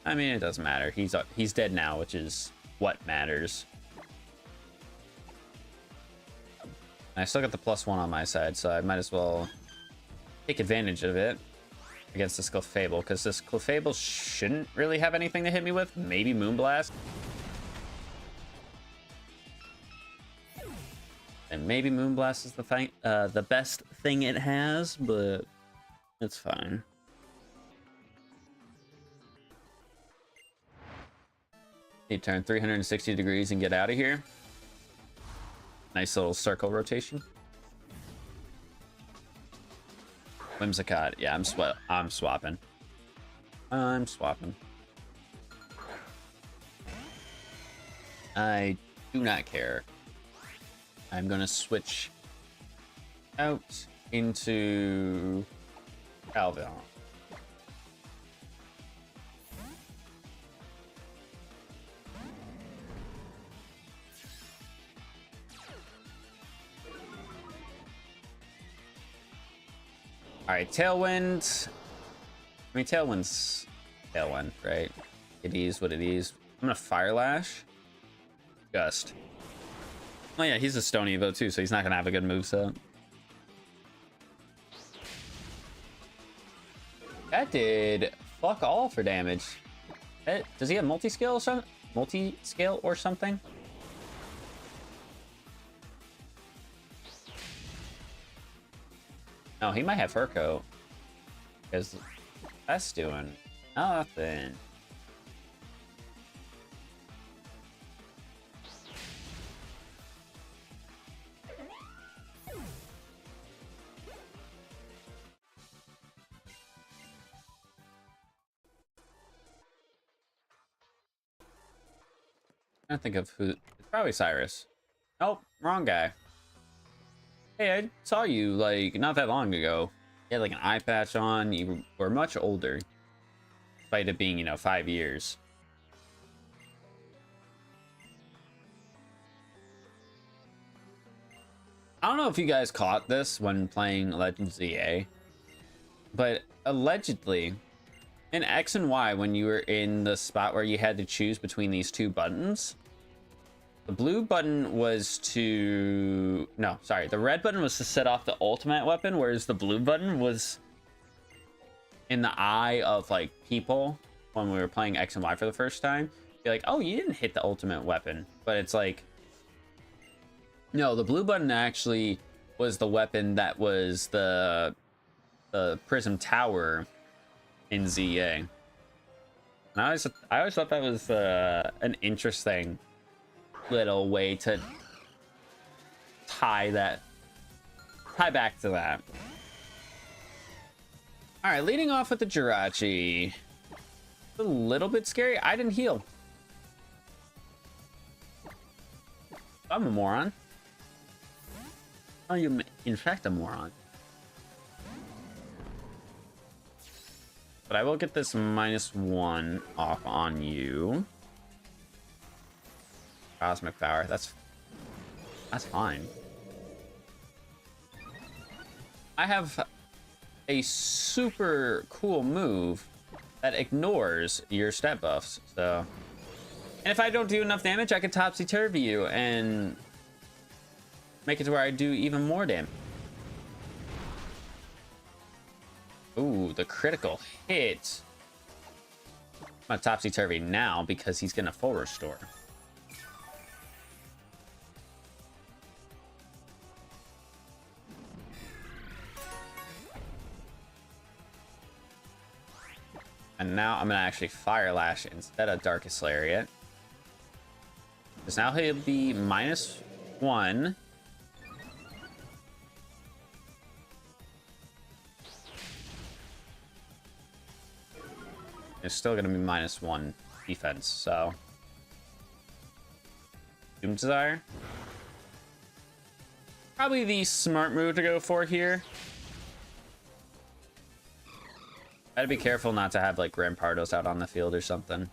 I mean, it doesn't matter. He's dead now, which is what matters. I still got the +1 on my side, so I might as well take advantage of it against this Clefable, because this Clefable shouldn't really have anything to hit me with. Maybe Moonblast. And maybe Moonblast is the best thing it has, but it's fine. Need to turn 360 degrees and get out of here. Nice little circle rotation. Whimsicott. Yeah, I'm swapping. I'm swapping. I do not care. I'm gonna switch out into Calvin. All right, Tailwind. I mean, Tailwind's Tailwind, right? It is what it is. I'm gonna Fire Lash. Gust. Oh yeah, he's a Stone Evo too, so he's not gonna have a good moveset. That did fuck all for damage. Does he have multi-scale or something? Multi-scale or something? No, he might have fur coat. Because that's doing nothing. I don't think of who. It's probably Cyrus. Nope, wrong guy. hey, I saw you like not that long ago. You had like an eye patch on. You were much older, despite it being, you know, 5 years. I don't know if you guys caught this when playing Legends EA, but allegedly in X and Y, when you were in the spot where you had to choose between these two buttons, the blue button was to... No, sorry. The red button was to set off the ultimate weapon, whereas the blue button was in the eye of, like, people when we were playing X and Y for the first time. Be like, oh, you didn't hit the ultimate weapon. But it's like... No, the blue button actually was the weapon that was the Prism Tower in ZA. And I always thought that was an interesting little way to tie back to that. All right, leading off with the Jirachi. A little bit scary. I didn't heal. I'm a moron. Oh, you're in fact a moron. But I will get this -1 off on you. Cosmic power. That's fine. I have a super cool move that ignores your stat buffs. So, and if I don't do enough damage, I can topsy-turvy you and make it to where I do even more damage. Ooh, the critical hit. I'm gonna topsy-turvy now because he's gonna full restore. And now I'm gonna actually Fire Lash instead of Darkest Lariat. Because now he'll be -1. It's still gonna be -1 defense, so. Doom Desire. Probably the smart move to go for here. Gotta be careful not to have like Rampardos out on the field or something.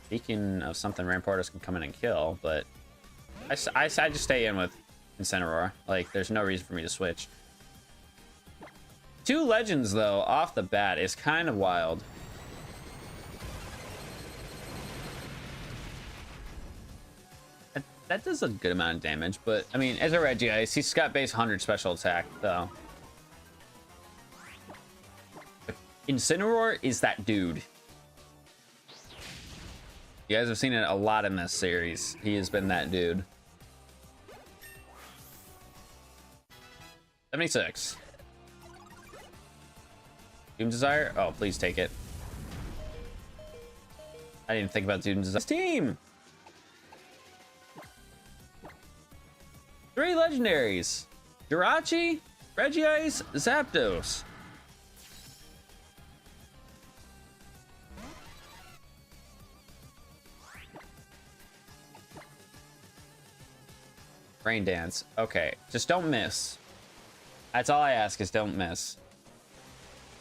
Speaking of something Rampardos can come in and kill, but I just stay in with Incineroar. Like, there's no reason for me to switch. 2 legends, though, off the bat is kind of wild. That does a good amount of damage, but, I mean, as a Regice, he's got base 100 special attack, though. Incineroar is that dude. You guys have seen it a lot in this series. He has been that dude. 76. Doom Desire? Oh, please take it. I didn't think about Doom Desire. Team! 3 legendaries. Jirachi, Regice, Zapdos. Rain Dance. Okay, just don't miss. That's all I ask, is don't miss.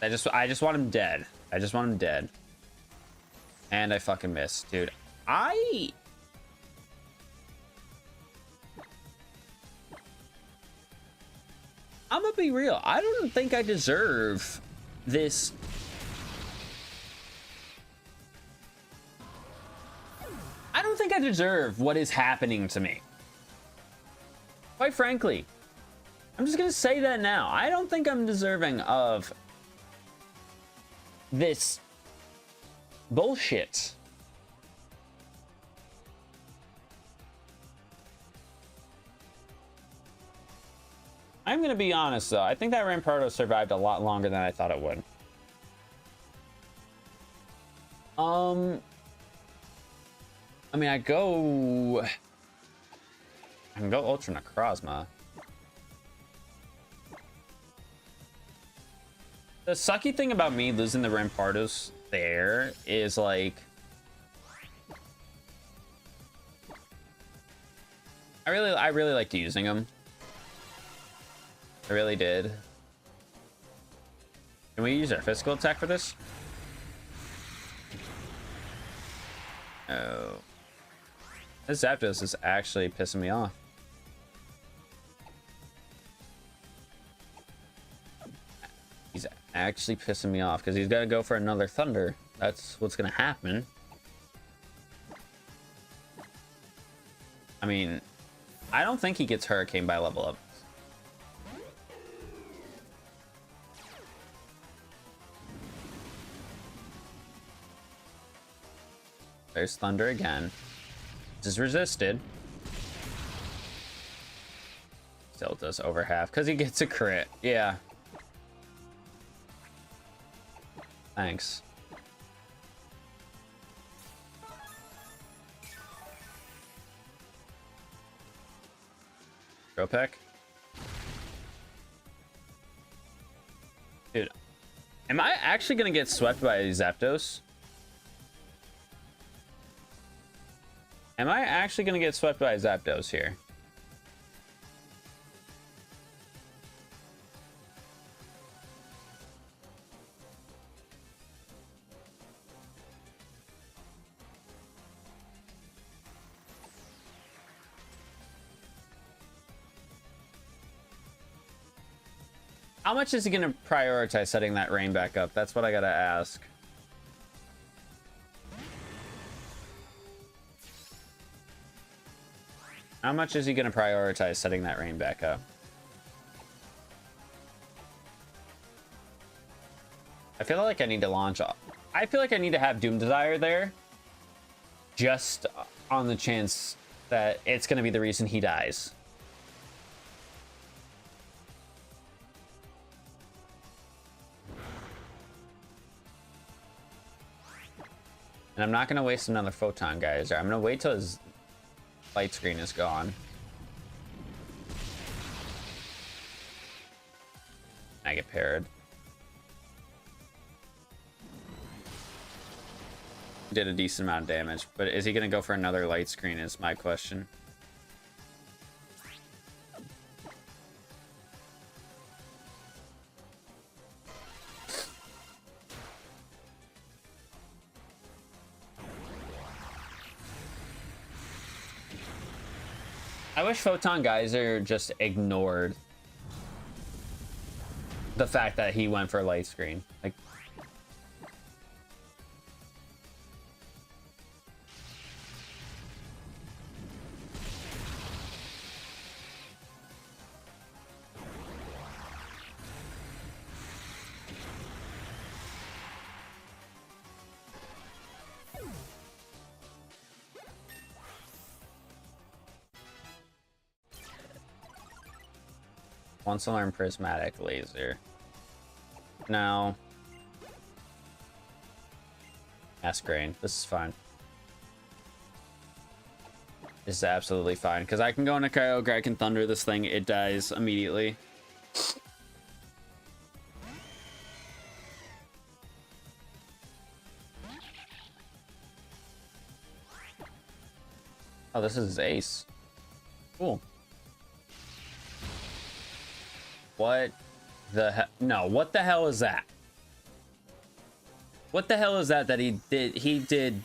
I just want him dead. I just want him dead. And I fucking missed, dude. I'm gonna be real. I don't think I deserve this. I don't think I deserve what is happening to me. Quite frankly. I'm just gonna say that now. I don't think I'm deserving of this bullshit. I'm gonna be honest though. I think that Rampardo survived a lot longer than I thought it would. I mean, I can go Ultra Necrozma. The sucky thing about me losing the Rampardos there is, like, I really liked using them. I really did. Can we use our physical attack for this? Oh. This Zapdos is actually pissing me off. He's actually pissing me off because he's got to go for another Thunder. That's what's going to happen. I mean, I don't think he gets Hurricane by level up. There's Thunder again. This is resisted. Still does over half because he gets a crit. Yeah. Thanks. Tropec. Dude, am I actually gonna get swept by Zapdos? Am I actually gonna get swept by Zapdos here? How much is he gonna prioritize setting that rain back up? That's what I gotta ask. How much is he gonna prioritize setting that rain back up? I feel like I need to launch off. I feel like I need to have Doom Desire there. Just on the chance that it's gonna be the reason he dies. And I'm not going to waste another Photon Geyser. I'm going to wait till his light screen is gone. I get parried. Did a decent amount of damage, but is he going to go for another light screen is my question. I wish Photon Geyser just ignored the fact that he went for a light screen. Like, wants to learn Prismatic Laser. No. Masquerain. This is fine. This is absolutely fine. Because I can go into Kyogre, I can Thunder this thing, it dies immediately. Oh, this is his ace. Cool. What the hell? No, what the hell is that? What the hell is that he did? He did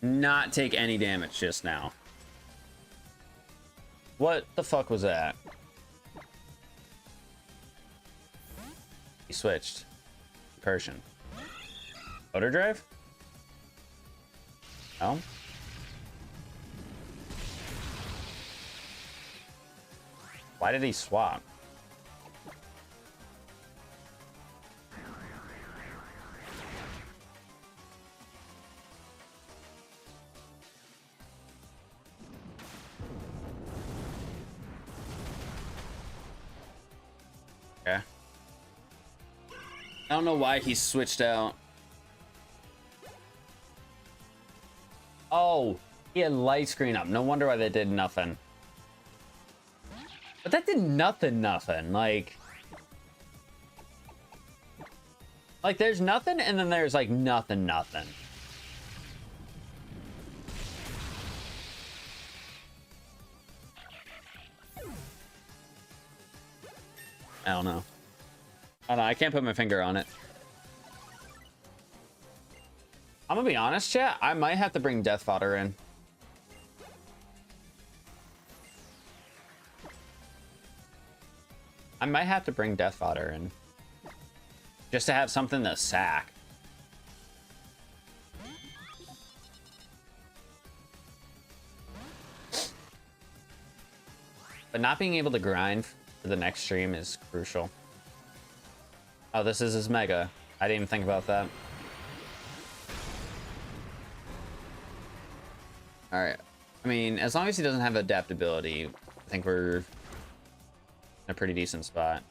not take any damage just now. What the fuck was that? He switched. Persian. Motor Drive? No? Why did he swap? Okay. I don't know why he switched out. Oh, he had light screen up. No wonder why they did nothing. But that did nothing. Like there's nothing, and then there's like nothing. I don't know. I don't know. I can't put my finger on it. I'm gonna be honest, chat. I might have to bring Death Fodder in. I might have to bring Death Fodder in. Just to have something to sack. But not being able to grind for the next stream is crucial. Oh, this is his Mega. I didn't even think about that. Alright. I mean, as long as he doesn't have adaptability, I think we're in a pretty decent spot.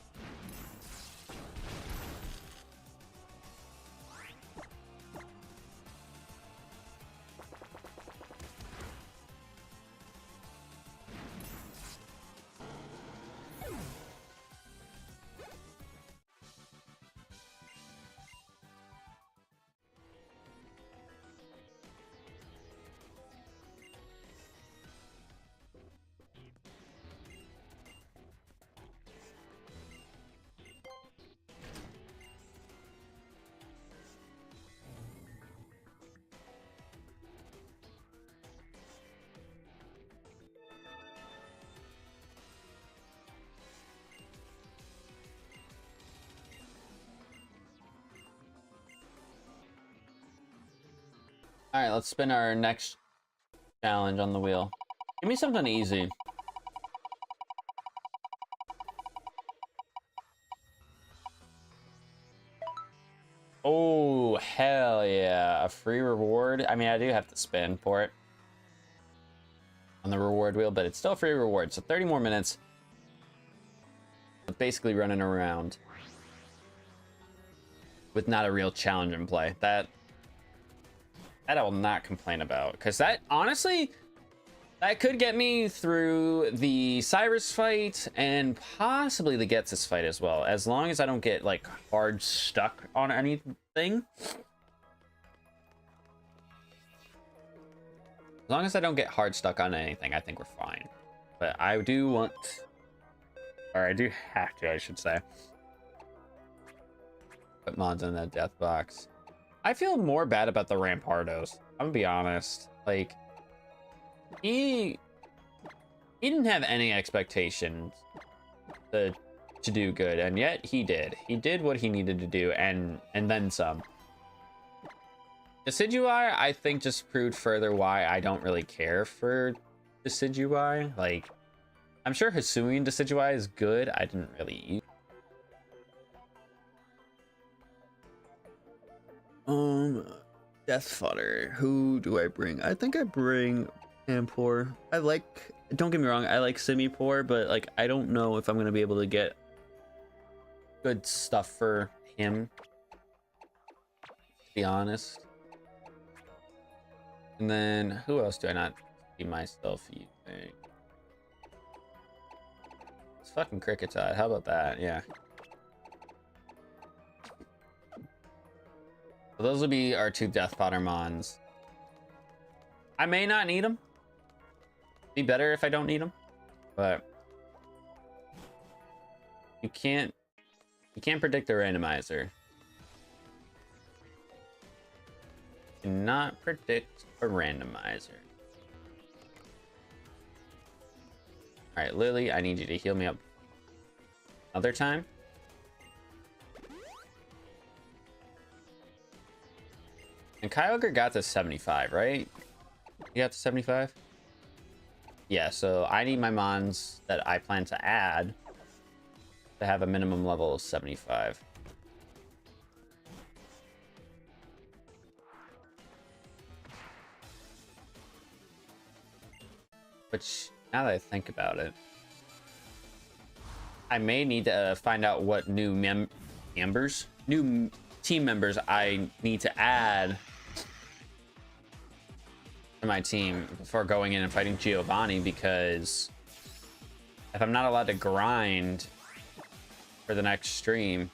All right, let's spin our next challenge on the wheel. Give me something easy. Oh, hell yeah. A free reward. I mean, I do have to spin for it on the reward wheel, but it's still a free reward. So 30 more minutes. Basically running around with not a real challenge in play. That I will not complain about, because that, honestly, that could get me through the Cyrus fight and possibly the Getsis fight as well, as long as I don't get, like, hard stuck on anything. As long as I don't get hard stuck on anything, I think we're fine. But I do want, or I do have to, I should say, put mods in that death box. I feel more bad about the Rampardos. I'm gonna be honest. Like, he didn't have any expectations to do good, and yet he did. He did what he needed to do, and then some. Decidueye, I think, just proved further why I don't really care for Decidueye. Like, I'm sure Hisuian Decidueye is good. I didn't really use. Death Fodder. Who do I bring? I think I bring Ampor. I like, don't get me wrong, I like Simipour, but like, I don't know if I'm gonna be able to get good stuff for him, to be honest. And then who else do I not see myself using? It's fucking Cricketide. How about that? Yeah. So those will be our two Death Fodder mons. I may not need them. Be better if I don't need them, but you can't predict a randomizer. You cannot predict a randomizer. All right, Lily, I need you to heal me up another time. And Kyogre got to 75, right? You got to 75? Yeah, so I need my mons that I plan to add to have a minimum level of 75. Which, now that I think about it, I may need to find out what new new team members I need to add to my team before going in and fighting Giovanni, because if I'm not allowed to grind for the next stream,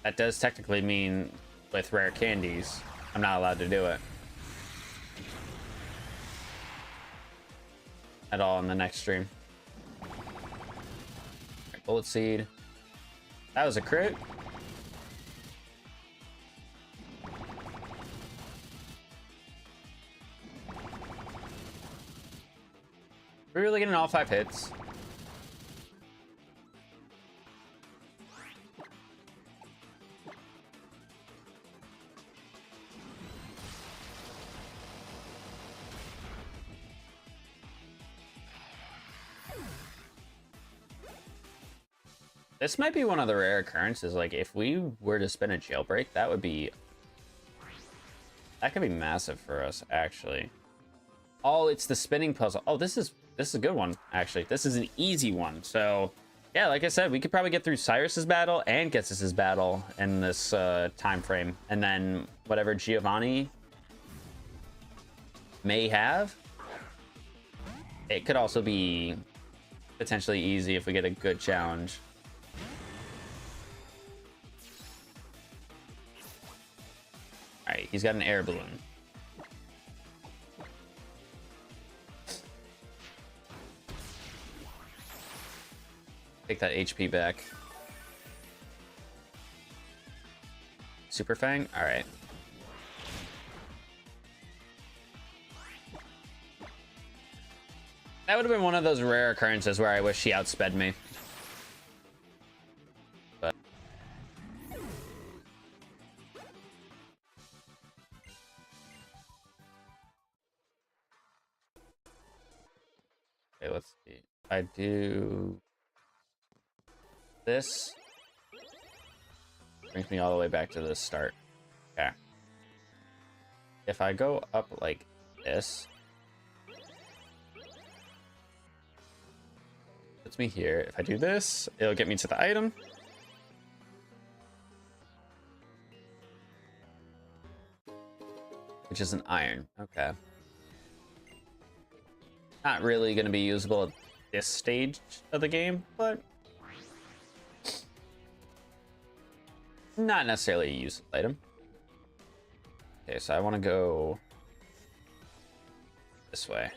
that does technically mean with rare candies, I'm not allowed to do it at all in the next stream. Right, Bullet Seed. That was a crit. We're really getting all 5 hits. This might be one of the rare occurrences. Like, if we were to spin a jailbreak, that could be massive for us, actually. Oh, it's the spinning puzzle. Oh, this is a good one, actually. This is an easy one. So, yeah, like I said, we could probably get through Cyrus's battle and Gets's battle in this time frame, and then whatever Giovanni may have, it could also be potentially easy if we get a good challenge. All right, he's got an air balloon. Take that HP back. Super Fang? All right. That would have been one of those rare occurrences where I wish he outsped me. But okay, let's see. I do this. Brings me all the way back to the start. Okay. If I go up like this, puts me here. If I do this, it'll get me to the item. Which is an iron. Okay. Not really going to be usable at this stage of the game, but not necessarily a useful item. Okay, so I want to go this way.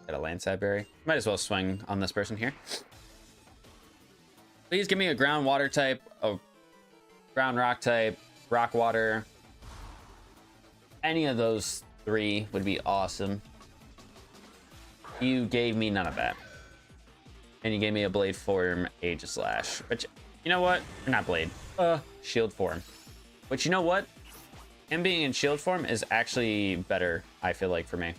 Got a landslide berry. Might as well swing on this person here. Please give me a ground water type, a ground rock type, rock water. Any of those 3 would be awesome. You gave me none of that. And you gave me a blade form, Aegislash. Which, you know what? Or not blade. Shield form. Which, you know what? Him being in shield form is actually better, I feel like, for me.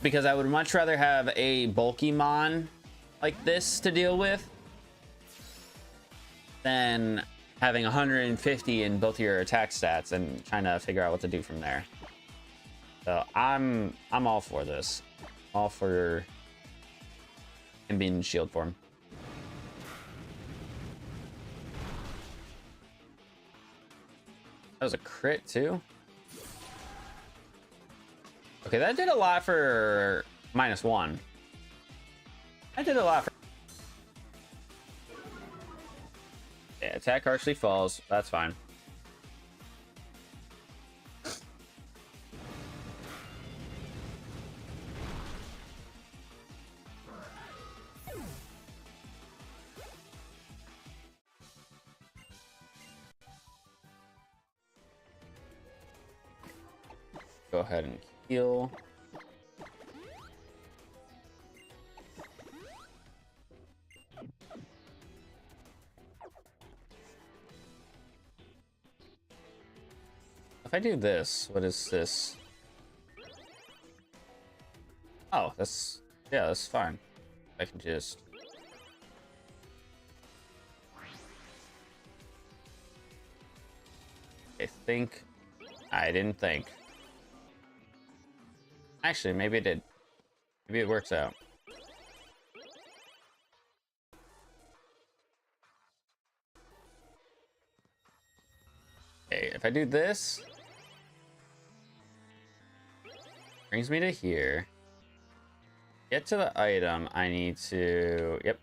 Because I would much rather have a bulky mon like this to deal with than having 150 in both your attack stats and trying to figure out what to do from there. So I'm all for this. All for him being in shield form. That was a crit too. Okay, that did a lot for -1. That did a lot for... Yeah, attack harshly falls. That's fine. Go ahead and heal. If I do this, what is this? Oh, that's, yeah, that's fine. I can just... I didn't think. Actually, maybe it did. Maybe it works out. Okay, if I do this, brings me to here. Get to the item. I need to, yep.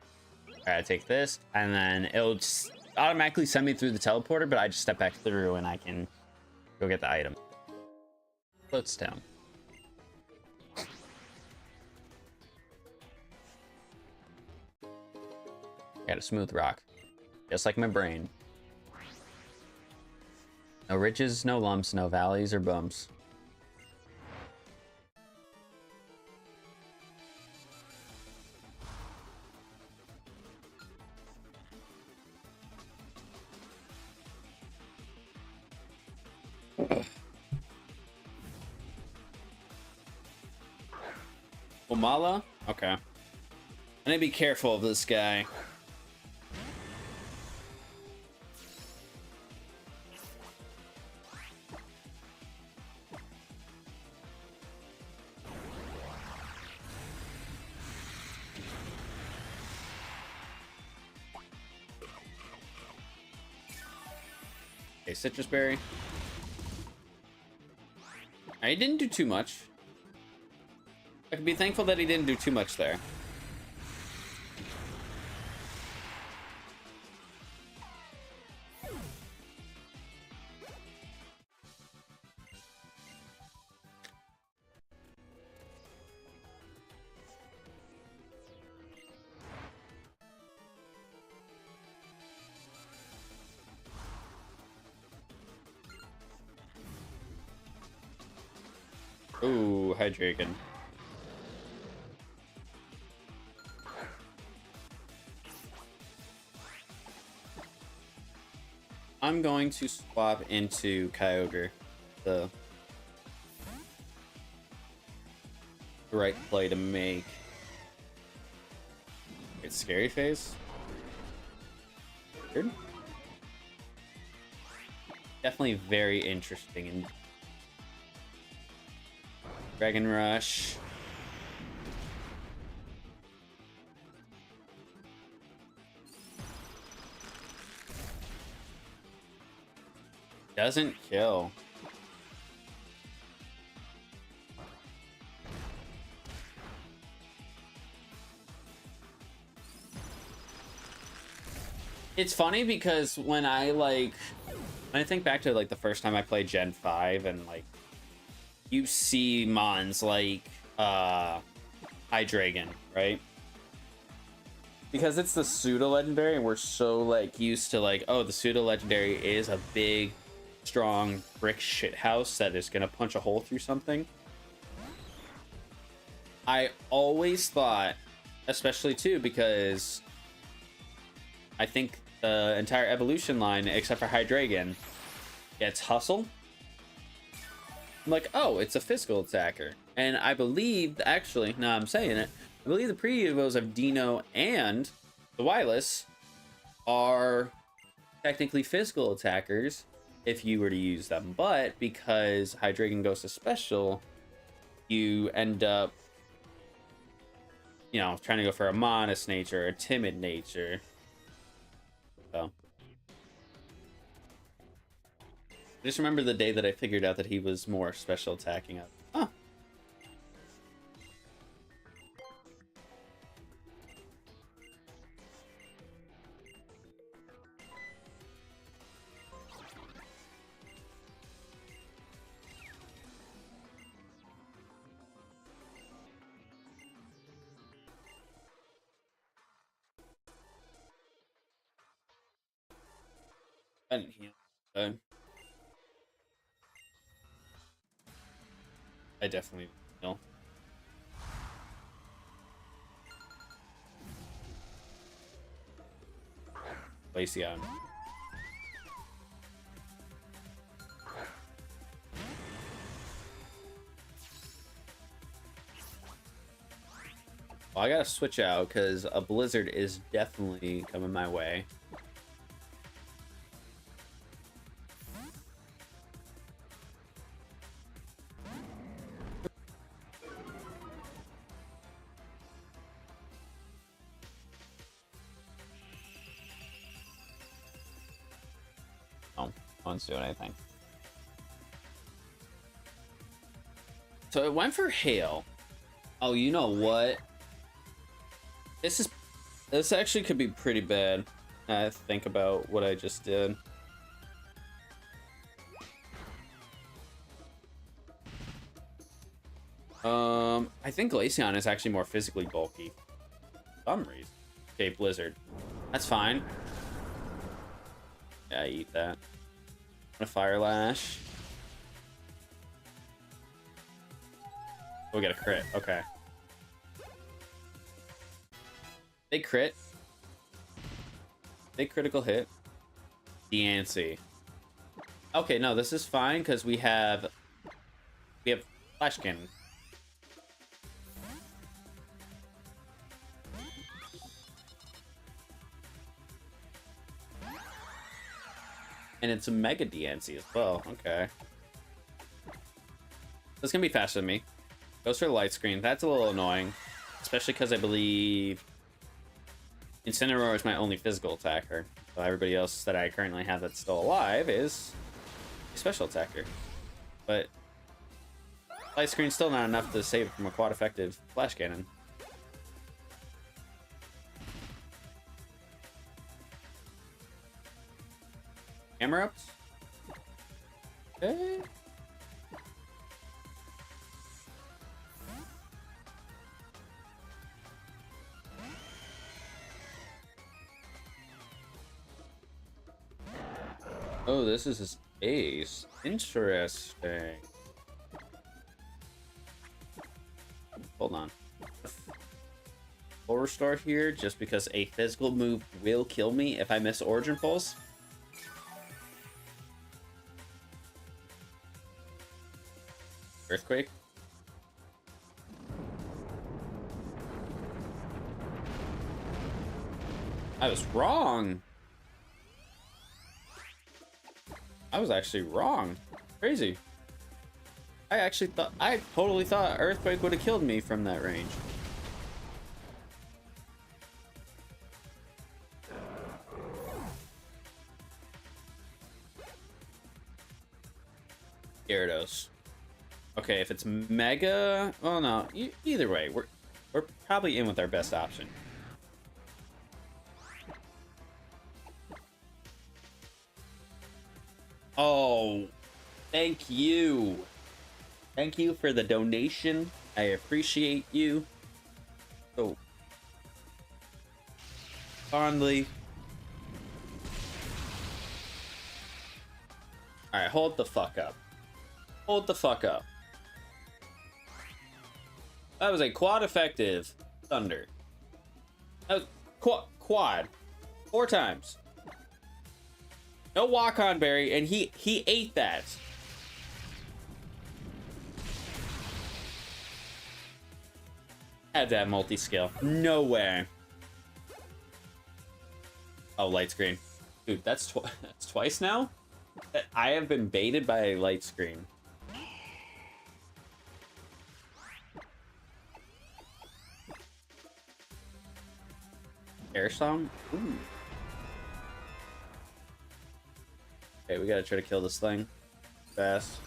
I take this, and then it'll just automatically send me through the teleporter, but I just step back through and I can go get the item. Floats down. Got a smooth rock. Just like my brain. No ridges, no lumps, no valleys or bumps. Omala? Okay. I need to be careful of this guy. Okay, citrus berry. He didn't do too much. I can be thankful that he didn't do too much there. Ooh, Hydreigon. I'm going to swap into Kyogre, the right play to make. It's scary phase. Weird. Definitely very interesting. And Dragon Rush. Doesn't kill. It's funny because when I think back to like the first time I played Gen 5 and like you see mons like Hydreigon, right? Because it's the pseudo legendary and we're so like used to like, oh, the pseudo legendary is a big strong brick shithouse that is gonna punch a hole through something. I always thought, especially too, because I think the entire evolution line, except for Hydreigon, gets hustle. I'm like, oh, it's a physical attacker. And I believe, actually, now I'm saying it, I believe the pre-evos of Dino and the Wireless are technically physical attackers if you were to use them. But because Hydreigon goes to special, you end up, you know, trying to go for a modest nature, a timid nature. So I just remember the day that I figured out that he was more special attacking. Huh. I didn't heal. I definitely know. Glaceon. Well, I gotta switch out because a blizzard is definitely coming my way. No one's doing anything. So it went for hail. Oh, you know what? This actually could be pretty bad. I think about what I just did. I think Glaceon is actually more physically bulky. For some reason. Okay, Blizzard. That's fine. Yeah, I eat that. A Fire Lash. We got a crit. Okay. Big crit. Big critical hit. Deancey. Okay, no, this is fine because we have Flash Cannon. And it's a Mega Deancey as well. Okay. This gonna be faster than me. Goes for the light screen. That's a little annoying. Especially because I believe Incineroar is my only physical attacker. So everybody else that I currently have that's still alive is a special attacker. But light screen's still not enough to save it from a quad effective Flash Cannon. Hammer ups? Okay. Oh, this is his base. Interesting. Hold on. Full restore here just because a physical move will kill me if I miss Origin Pulse. Earthquake. I was wrong. I was actually wrong. Crazy. I totally thought Earthquake would have killed me from that range. Gyarados. Okay, if it's Mega, well, no. Either way, we're probably in with our best option. Oh, thank you. Thank you for the donation. I appreciate you. So fondly. All right, hold the fuck up. Hold the fuck up. That was a quad effective Thunder. That was quad. 4 times. No walk-on berry, and he ate that. Had that multi-skill. No way. Oh, light screen. Dude, that's twice now? I have been baited by a light screen. Air song? Ooh. Okay, we gotta try to kill this thing fast.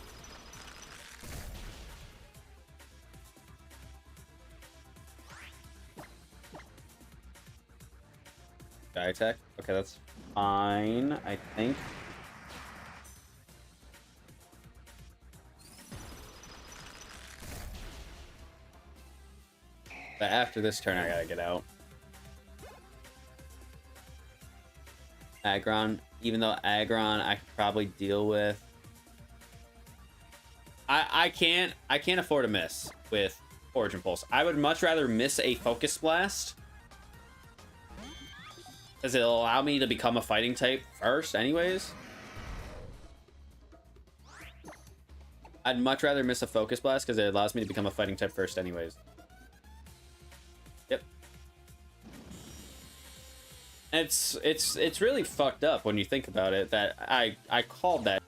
Sky attack? Okay, that's fine, I think. But after this turn, I gotta get out. Aggron, even though Aggron I could probably deal with. I can't afford a miss with Origin Pulse. I would much rather miss a Focus Blast, because it'll allow me to become a fighting type first anyways. I'd much rather miss a Focus Blast because it allows me to become a fighting type first anyways. Yep. It's really fucked up when you think about it that I called that.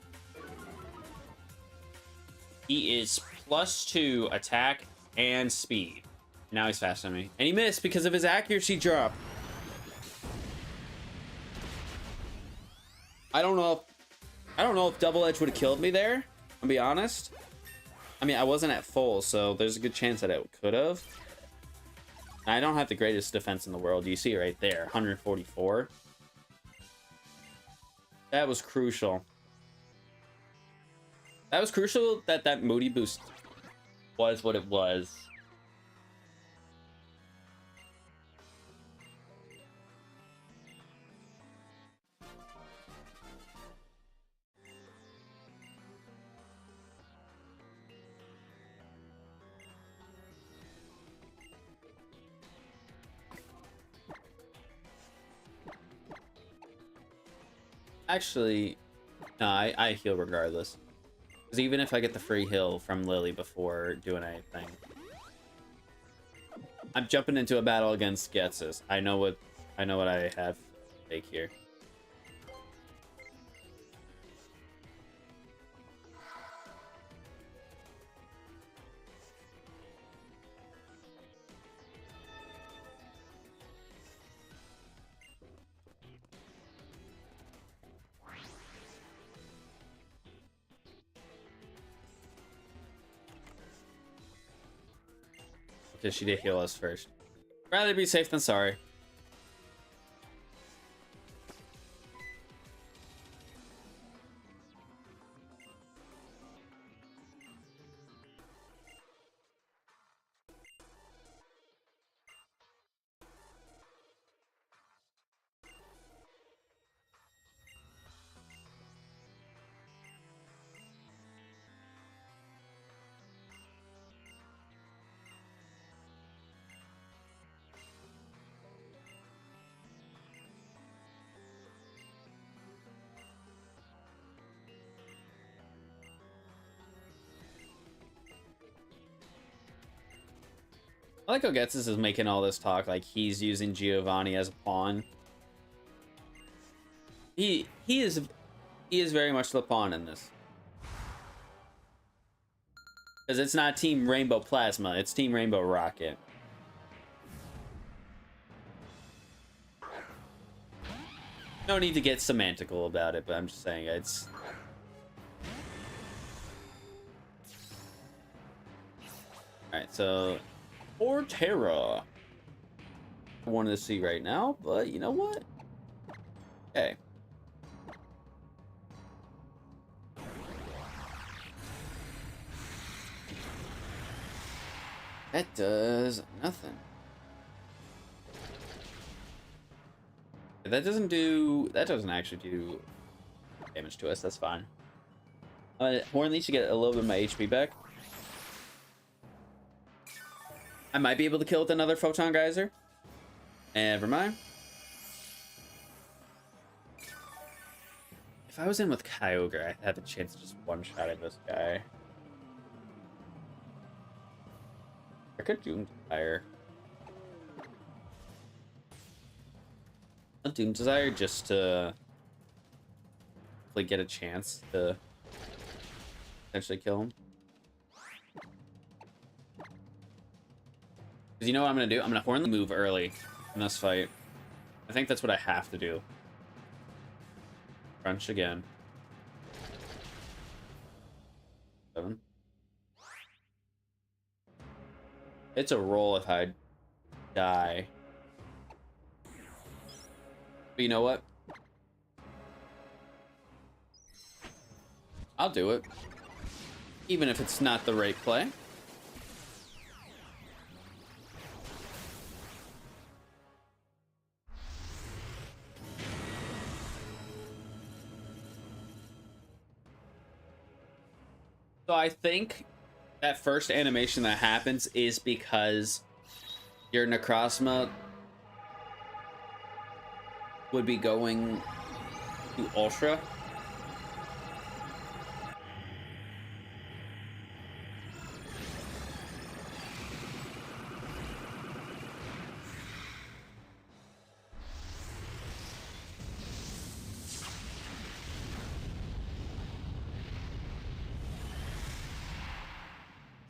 He is +2 attack and speed. Now he's faster than me. And he missed because of his accuracy drop. I don't know if Double Edge would have killed me there, I'll be honest. I mean, I wasn't at full, so there's a good chance that it could have. I don't have the greatest defense in the world. You see it right there, 144. That was crucial. That was crucial that Moody boost was what it was. Actually, no, I heal regardless. Because even if I get the free heal from Lily before doing anything, I'm jumping into a battle against Getsus. I know what I have to take here. Because she did heal us first. Rather be safe than sorry. I like how Getsus is making all this talk like he's using Giovanni as a pawn. He is very much the pawn in this. Because it's not Team Rainbow Plasma, it's Team Rainbow Rocket. No need to get semantical about it, but I'm just saying it's... Alright, so... Ortera. I wanted to see right now, but you know what? Okay. That does nothing. That doesn't actually do damage to us. That's fine. Or at least you get a little bit of my HP back. I might be able to kill with another Photon Geyser. Never mind. If I was in with Kyogre, I'd have a chance of just one-shotting this guy. I could Doom Desire. A Doom Desire just to like get a chance to potentially kill him. Because you know what I'm going to do? I'm going to horn the move early in this fight. I think that's what I have to do. Crunch again. 7. It's a roll if I die. But you know what? I'll do it. Even if it's not the right play. So I think that first animation that happens is because your Necrozma would be going to Ultra.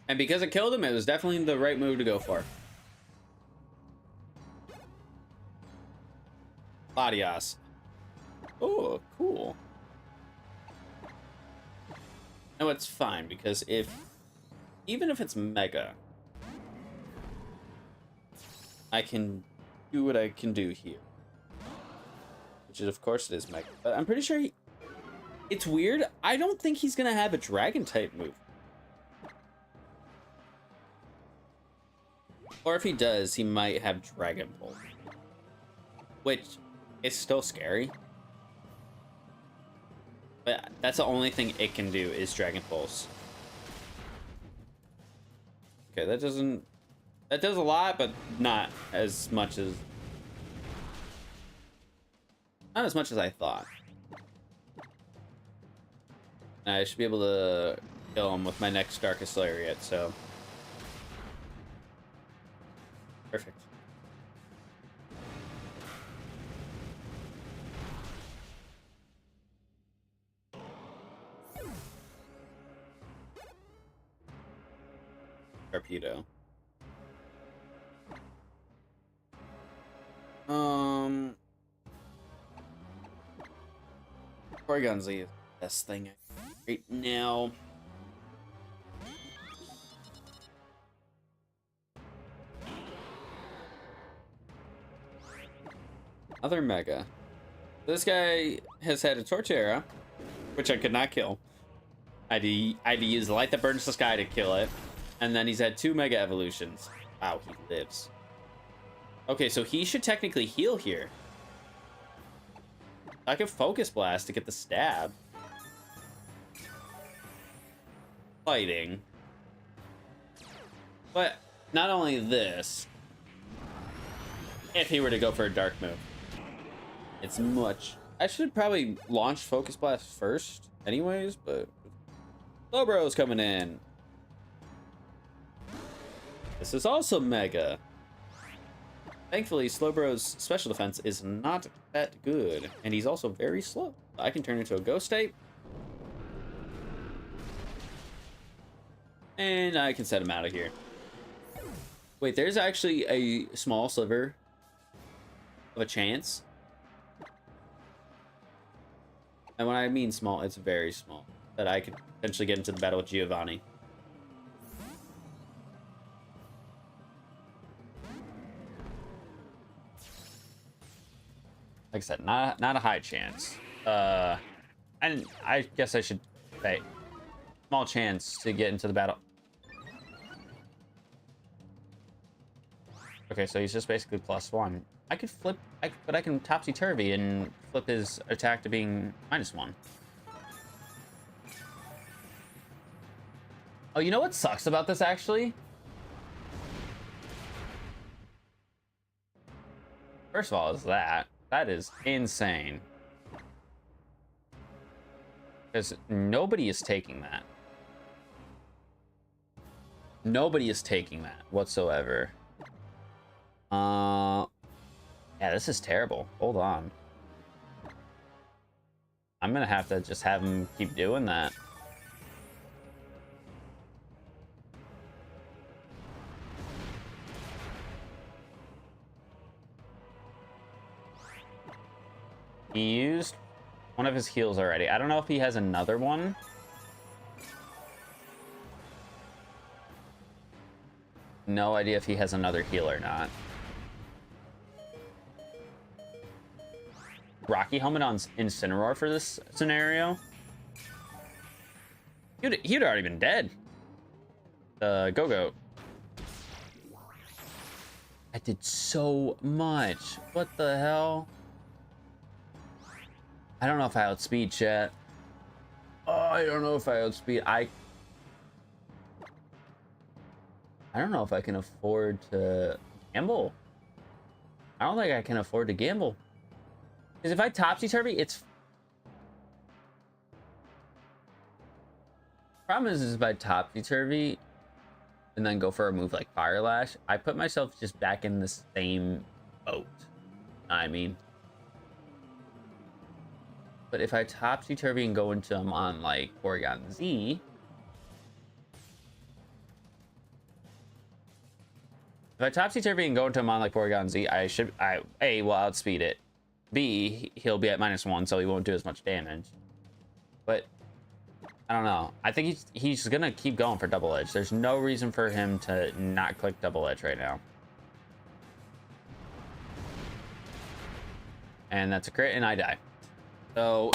And because it killed him, it was definitely the right move to go for. Latias. Oh, cool. No, it's fine, because even if it's Mega, I can do what I can do here. Which is, of course, it is Mega. But I'm pretty sure it's weird. I don't think he's going to have a Dragon-type move. Or if he does, he might have Dragon Bolt, which is still scary. But that's the only thing it can do is Dragon Pulse. Okay, that does a lot, but not as much as I thought. I should be able to kill him with my next Darkest Lariat, so perfect. Torpedo. Porygon's the best thing right now. Other Mega. This guy has had a Torterra, which I could not kill. I had to use Light That Burns the Sky to kill it. And then he's had 2 Mega Evolutions. Wow, he lives. Okay, so he should technically heal here. I could Focus Blast to get the stab. Fighting. But not only this, if he were to go for a dark move, it's much. I should probably launch Focus Blast first anyways, but Slowbro's coming in. This is also Mega. Thankfully, Slowbro's special defense is not that good, and he's also very slow. I can turn into a Ghost type, and I can set him out of here. Wait, there's actually a small sliver of a chance. And when I mean small, it's very small, that I could potentially get into the battle with Giovanni. Like I said, not a high chance. And I guess I should say small chance to get into the battle. Okay, so he's just basically +1. I could flip, but I can topsy-turvy and flip his attack to being -1. Oh, you know what sucks about this, actually? First of all, is that is insane. Because nobody is taking that. Nobody is taking that whatsoever. Yeah, this is terrible. Hold on. I'm gonna have to just have him keep doing that. He used one of his heals already. I don't know if he has another one. No idea if he has another heal or not. Rocky Helmet on Incineroar for this scenario. He'd already been dead. Go-Go. I did so much. What the hell? I don't know if I outspeed chat. Oh, I don't know if I outspeed. I don't know if I can afford to gamble. I don't think I can afford to gamble. Because if I topsy-turvy, it's... Problem is if I topsy-turvy and then go for a move like Fire Lash, I put myself just back in the same boat. I mean... But if I topsy-turvy and go into him on, like, Porygon Z... If I topsy-turvy and go into him on, like, Porygon Z, A, will outspeed it. B, he'll be at -1, so he won't do as much damage. But, I don't know. I think he's gonna keep going for Double Edge. There's no reason for him to not click Double Edge right now. And that's a crit, and I die. So,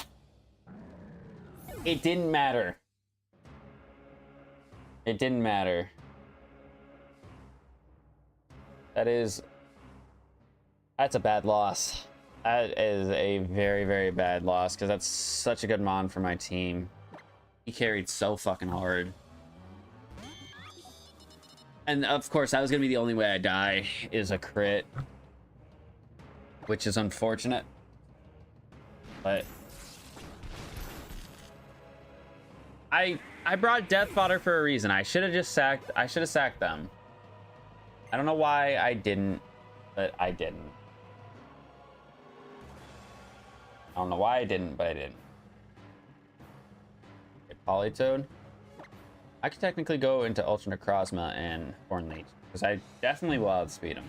it didn't matter. It didn't matter. That's a bad loss. That is a very, very bad loss because that's such a good mon for my team. He carried so fucking hard. And of course, that was gonna be the only way I die is a crit, which is unfortunate. But I brought Death Fodder for a reason. I should have sacked them. I don't know why I didn't, but I didn't. I don't know why I didn't, but I didn't. Okay, Polytoad. I could technically go into Ultra Necrozma and Horn Leech, because I definitely will outspeed him.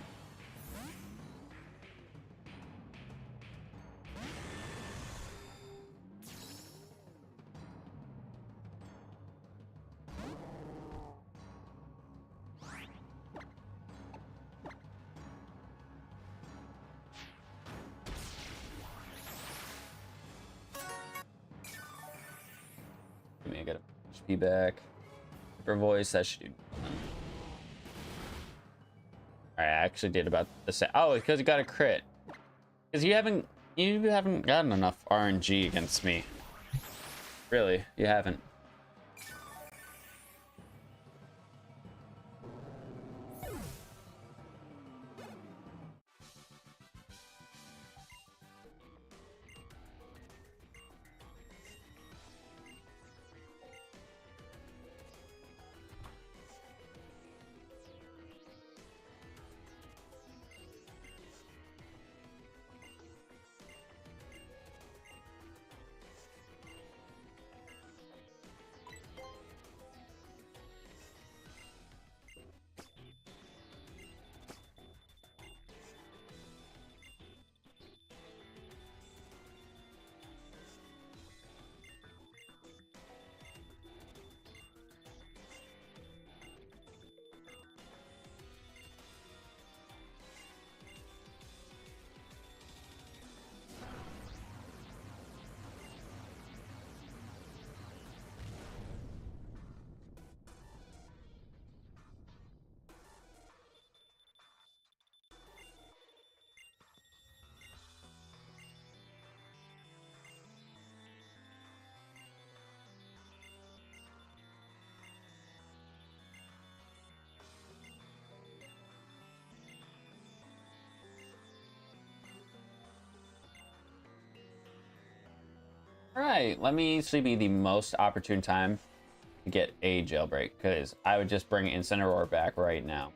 Let me get a HP back. For voice, that should do. I actually did about the same. Oh, because you got a crit. Because you haven't gotten enough RNG against me. Really, you haven't. All right, let me see be the most opportune time to get a jailbreak, because I would just bring Incineroar back right now.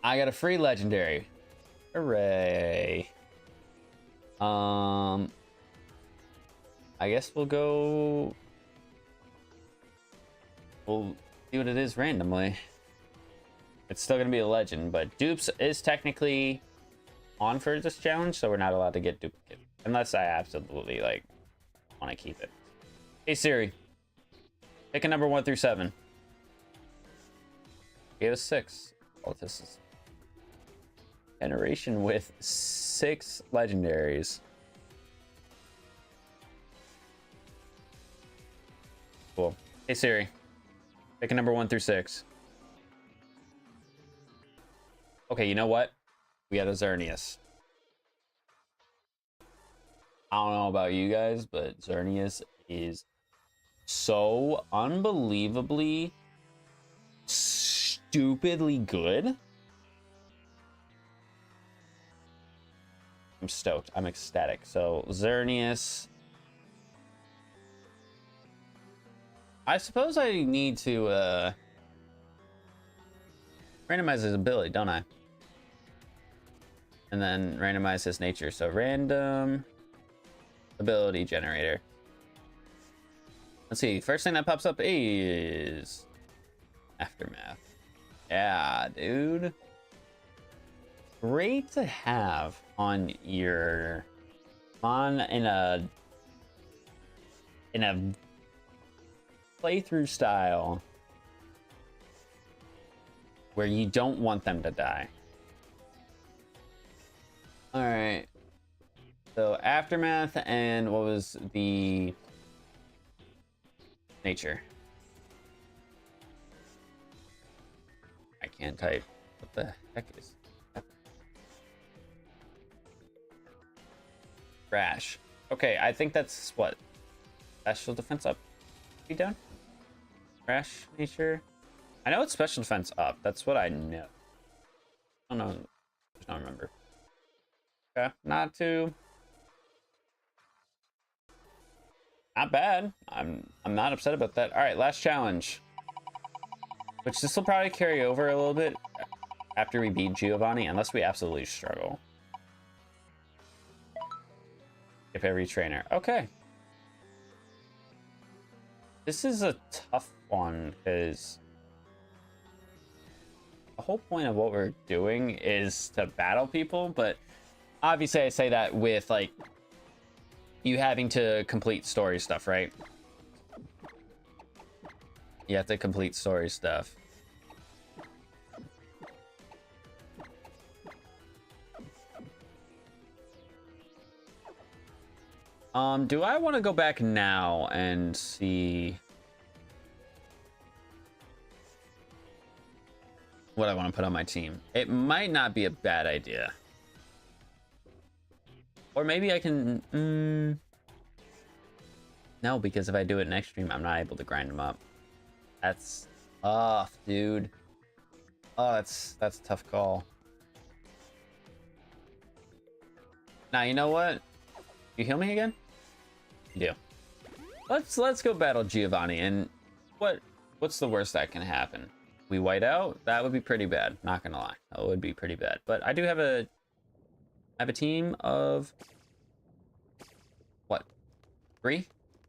I got a free legendary. Hooray. I guess we'll see what it is randomly. It's still gonna be a legend, but dupes is technically on for this challenge, so we're not allowed to get duplicate unless I absolutely like want to keep it. Hey Siri, pick a number 1 through 7. Gave us 6. Well, this is generation with 6 legendaries. Cool. Hey Siri, pick a number 1 through 6. Okay, you know what? We got a Xerneas. I don't know about you guys, but Xerneas is so unbelievably, stupidly good. I'm stoked. I'm ecstatic. So Xerneas. I suppose I need to randomize his ability, don't I? And then randomize his nature. So random ability generator. Let's see. First thing that pops up is Aftermath. Yeah, dude. Great to have on your in a playthrough style where you don't want them to die. All right. So Aftermath, and what was the Nature. I can't type. What the heck is that? Crash. Okay, I think that's what? Special defense up? Be done? Crash nature? I know it's special defense up. That's what I know. I don't know. I don't remember. Okay, not bad. I'm not upset about that. All right, last challenge. Which this will probably carry over a little bit after we beat Giovanni, unless we absolutely struggle. If every trainer. Okay. This is a tough one because the whole point of what we're doing is to battle people, but obviously I say that with like you having to complete story stuff, right? You have to complete story stuff. Do I want to go back now and see what I want to put on my team? It might not be a bad idea. Or maybe I can... No, because if I do it next stream, I'm not able to grind them up. That's tough, dude. Oh, that's a tough call. Now, you know what? You heal me again? You do. Let's go battle Giovanni, and what's the worst that can happen? We white out? That would be pretty bad. Not gonna lie, that would be pretty bad. But I do have a team of what? 3?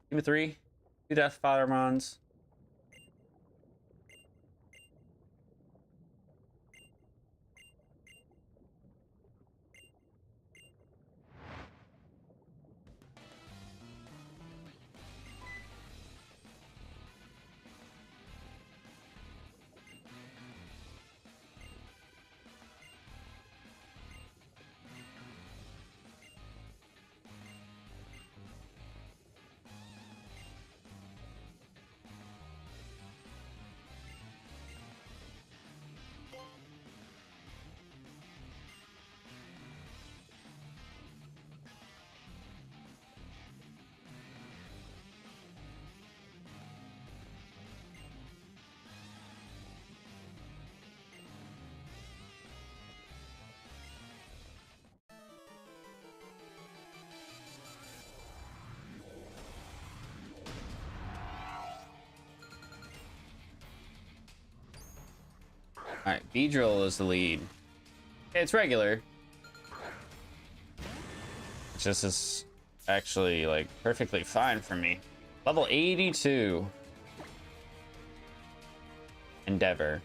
Team of 3. 2 Death Fathermons. All right, Beedrill is the lead. It's regular. This is actually like perfectly fine for me. Level 82. Endeavor.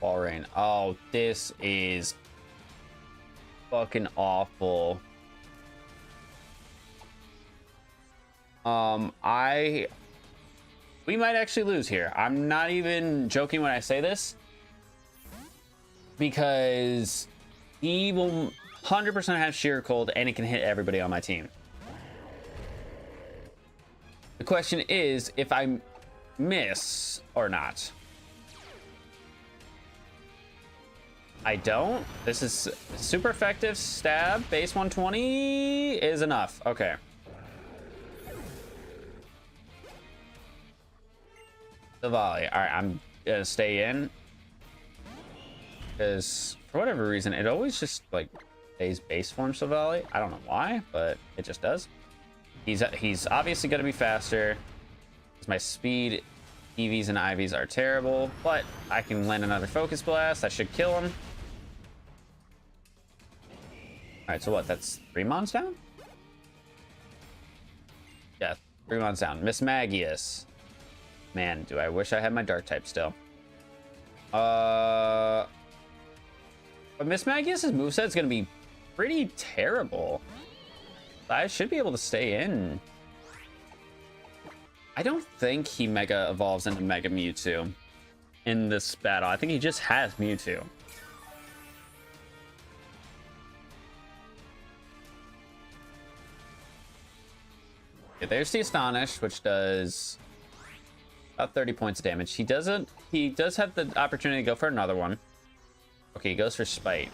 Ball rain. Oh, this is fucking awful. We might actually lose here. I'm not even joking when I say this, because he will 100% have sheer cold and it can hit everybody on my team. The question is if I miss or not. I don't. This is super effective. Stab, base 120 is enough. Okay. The volley. All right, I'm gonna stay in because for whatever reason, it always just like stays base form Savali. I don't know why, but it just does. He's obviously gonna be faster. My speed, EVs and IVs are terrible, but I can land another focus blast. That should kill him. All right, so what? That's 3 mons down? Yeah, 3 mons down. Miss Magius. Man, do I wish I had my dark type still. But Miss Magius's moveset is gonna be pretty terrible. I should be able to stay in. I don't think he Mega Evolves into Mega Mewtwo in this battle. I think he just has Mewtwo. Okay, there's the Astonish, which does about 30 points of damage. He does have the opportunity to go for another one. Okay, he goes for Spite.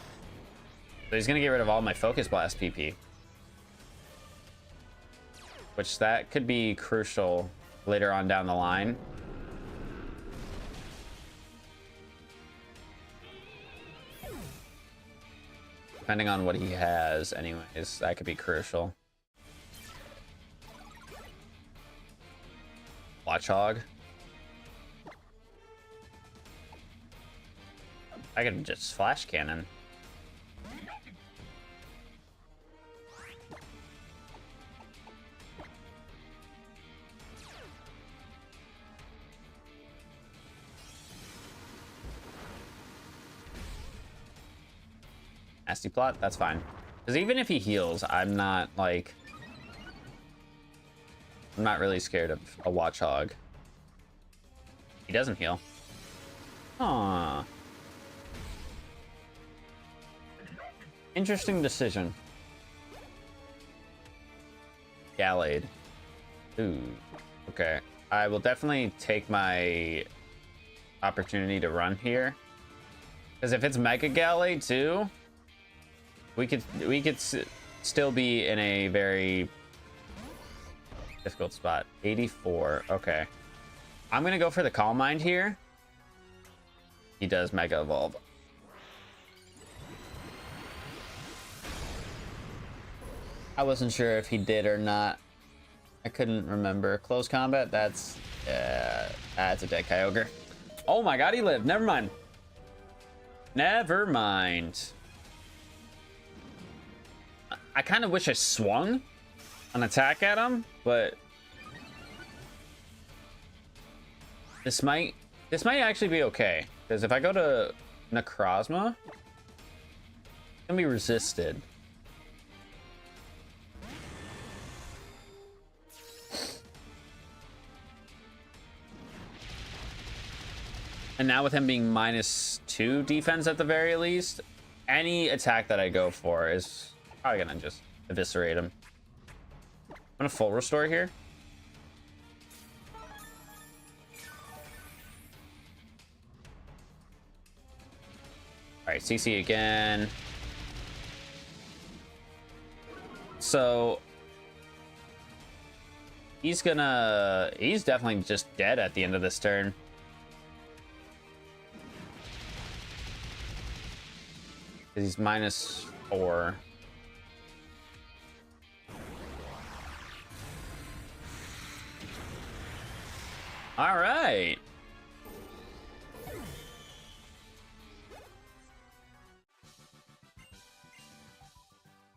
So he's gonna get rid of all my Focus Blast PP. Which that could be crucial later on down the line. Depending on what he has, anyways, that could be crucial. Watchhog. I could just Flash Cannon. Nasty Plot, that's fine. Because even if he heals, I'm not really scared of a Watchhog. He doesn't heal. Aww. Interesting decision. Gallade. Ooh. Okay. I will definitely take my opportunity to run here. Because if it's Mega Gallade too, we could still be in a very difficult spot. 84. Okay. I'm gonna go for the Calm Mind here. He does Mega Evolve. I wasn't sure if he did or not. I couldn't remember. Close combat, that's a dead Kyogre. Oh my god, he lived. Never mind. Never mind. I kind of wish I swung an attack at him, but this might actually be okay. Because if I go to Necrozma, it's gonna be resisted. And now with him being -2 defense at the very least, any attack that I go for is probably gonna just eviscerate him. I'm gonna full restore here. Alright, CC again. So he's definitely just dead at the end of this turn. He's -4. All right.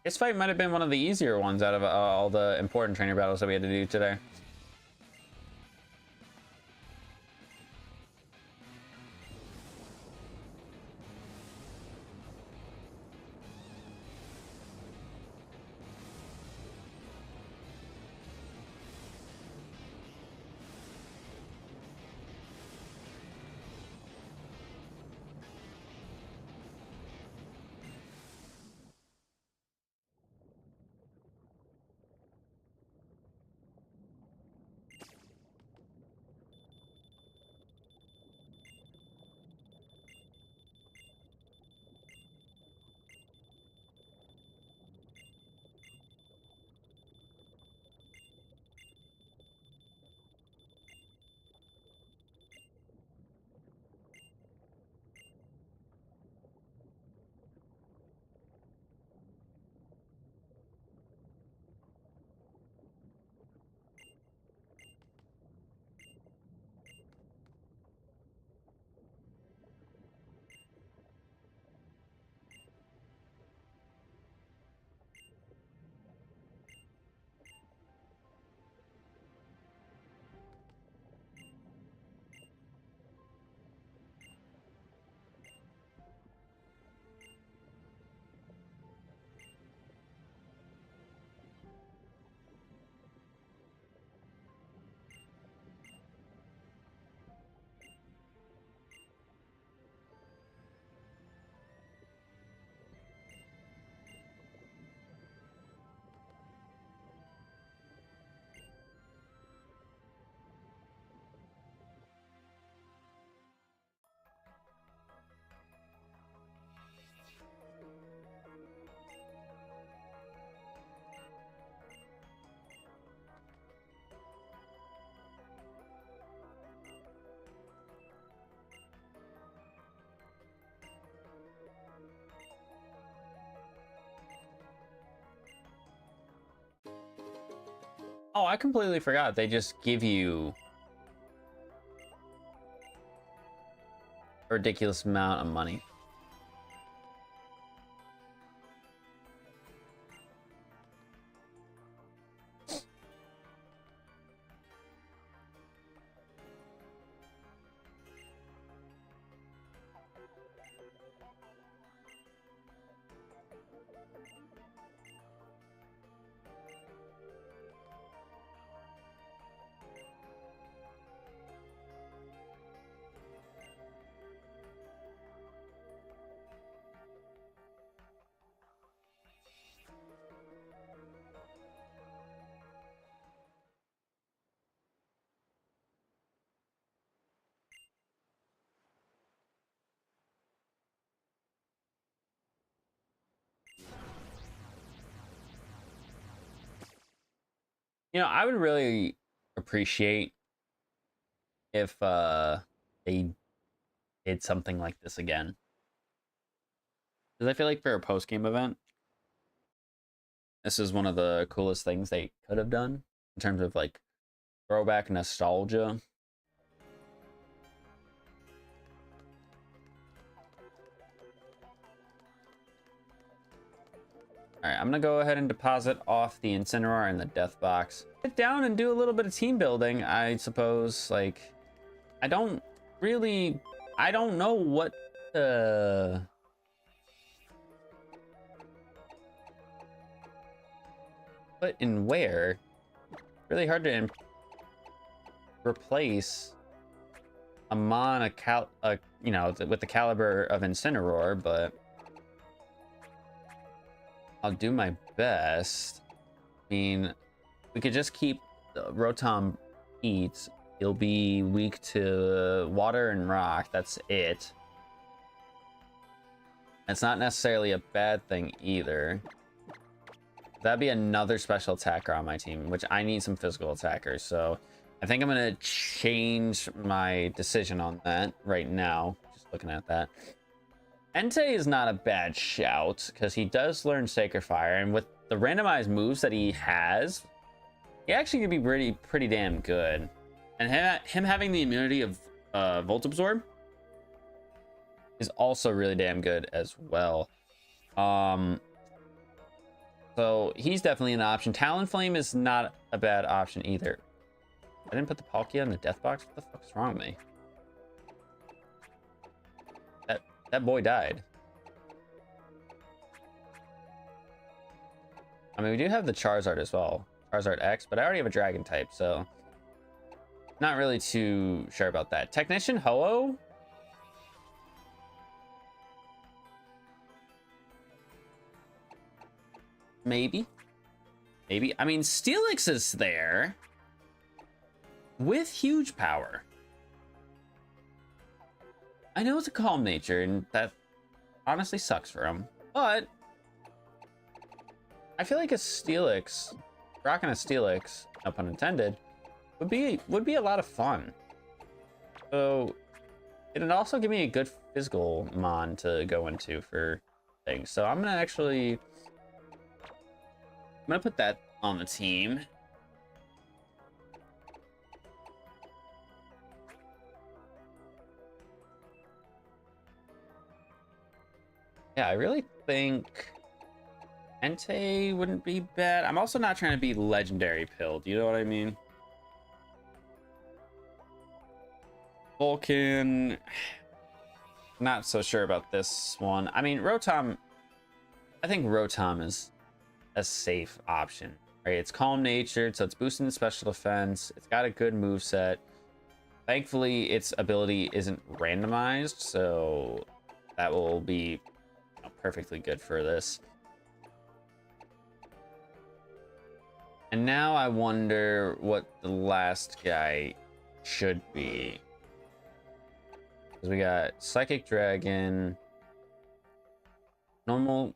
This fight might have been one of the easier ones out of all the important trainer battles that we had to do today. Oh, I completely forgot. They just give you a ridiculous amount of money. You know, I would really appreciate if they did something like this again. Because I feel like for a post-game event, this is one of the coolest things they could have done in terms of like throwback nostalgia. All right, I'm gonna go ahead and deposit off the Incineroar in the death box. Sit down and do a little bit of team building, I suppose. Like, I don't know what to put in where. Really hard to replace a you know, with the caliber of Incineroar, but I'll do my best. I mean, we could just keep Rotom Heat. He'll be weak to water and rock. That's it. It's not necessarily a bad thing either. That'd be another special attacker on my team, which I need some physical attackers. So I think I'm going to change my decision on that right now. Just looking at that. Entei is not a bad shout because he does learn Sacred Fire, and with the randomized moves that he has, he actually could be pretty damn good. And him having the immunity of Volt Absorb is also really damn good as well. So he's definitely an option. Talonflame is not a bad option either. I didn't put the Palkia in the death box. What the fuck is wrong with me? That boy died. I mean, we do have the Charizard as well. Charizard X, but I already have a Dragon type, so not really too sure about that. Technician Ho-Oh? Maybe. Maybe. I mean, Steelix is there with huge power. I know it's a calm nature, and that honestly sucks for him, but I feel like a Steelix, rocking a Steelix, no pun intended, would be a lot of fun. So it'd also give me a good physical mon to go into for things. So I'm gonna put that on the team. Yeah, I really think Entei wouldn't be bad. I'm also not trying to be legendary pilled, you know what I mean? Vulcan, not so sure about this one. I mean, Rotom, I think Rotom is a safe option, right? It's calm natured, so it's boosting the special defense. It's got a good move set. Thankfully, its ability isn't randomized, so that will be perfectly good for this. And now I wonder what the last guy should be. Because we got Psychic Dragon, normal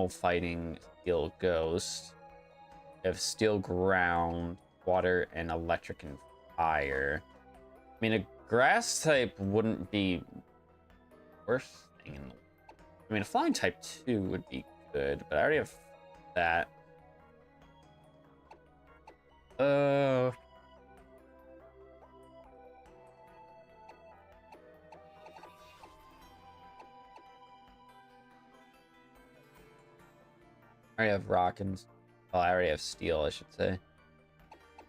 fighting, Steel Ghost. We have Steel Ground, Water, and Electric and Fire. I mean, a Grass type wouldn't be worst thing in the... I mean, a Flying type 2 would be good, but I already have that. Uh, I already have rock and... Oh, I already have steel, I should say.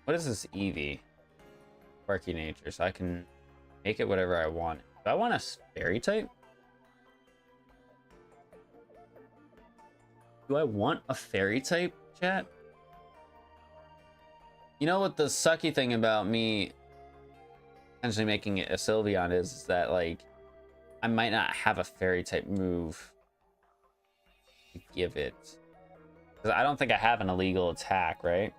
What is this Eevee? Quirky nature, so I can make it whatever I want. Do I want a fairy type? Do I want a fairy type, chat? You know what the sucky thing about me potentially making it a Sylveon is that, like, I might not have a fairy type move to give it. Because I don't think I have an illegal attack, right?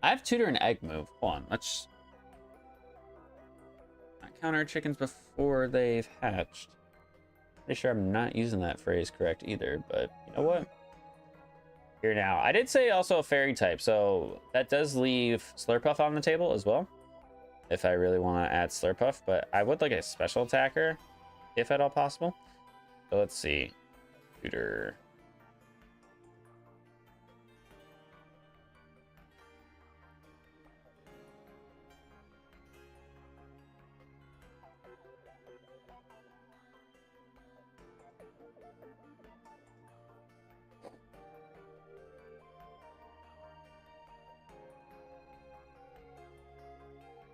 I have tutor and egg move. Hold on, let's not count our chickens before they've hatched. Pretty sure I'm not using that phrase correct either, but you know what? Here now. I did say also a fairy type, so that does leave Slurpuff on the table as well. If I really want to add Slurpuff, but I would like a special attacker, if at all possible. So let's see. Tutor.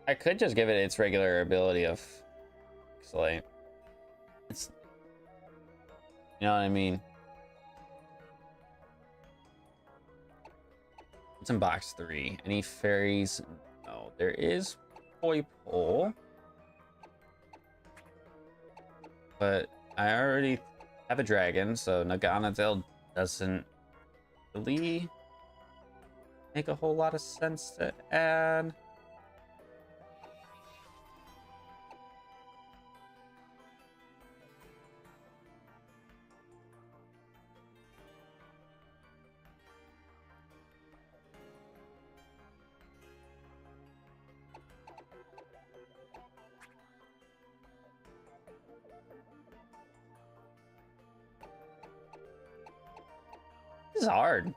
I could just give it its regular ability of Slay. It's, you know what I mean? It's in box 3. Any fairies? No, there is Poipole. But I already have a dragon, so Naganadel doesn't really make a whole lot of sense to add. This is hard.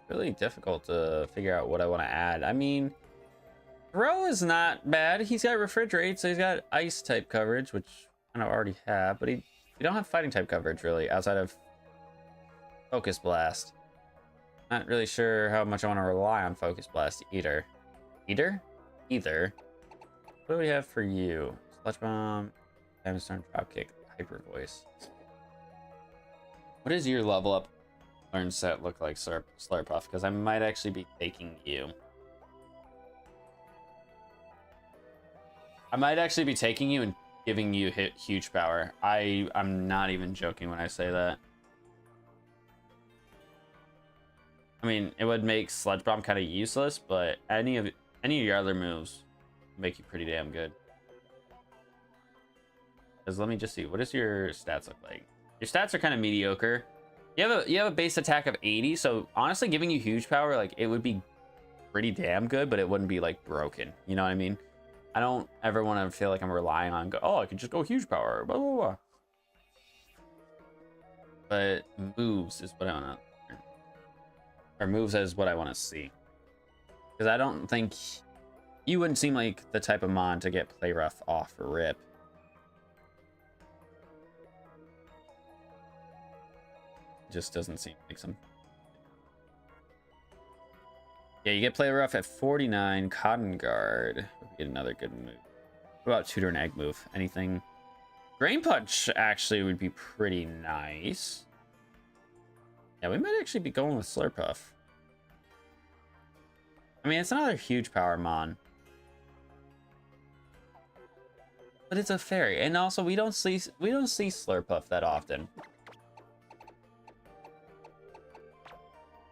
Really difficult to figure out what I want to add. I mean, Throw is not bad. He's got Refrigerate, so he's got Ice type coverage, which I kind of already have, but we don't have Fighting type coverage really outside of Focus Blast. Not really sure how much I want to rely on Focus Blast either. Either. What do we have for you? Sludge Bomb, Damage Storm, Dropkick, Hyper Voice. What does your level up learn set look like, Slurpuff? Because I might actually be taking you. I might actually be taking you and giving you huge power. I'm not even joking when I say that. I mean, it would make Sludge Bomb kind of useless, but any of your other moves make you pretty damn good. Because let me just see, what does your stats look like? Your stats are kind of mediocre. You have a base attack of 80, so honestly, giving you huge power, like, it would be pretty damn good, but it wouldn't be like broken. You know what I mean? I don't ever want to feel like I'm relying on, I could just go huge power, blah, blah, blah. But moves is what I want to, or moves is what I want to see. Because I don't think, you wouldn't seem like the type of mon to get Play Rough off rip. Just doesn't seem like some. Yeah, you get Play Rough at 49. Cotton Guard would be another good move. What about Tutor and Egg move? Anything? Drain Punch actually would be pretty nice. Yeah, we might actually be going with Slurpuff. I mean, it's another huge power mon. But it's a fairy, and also we don't see Slurpuff that often.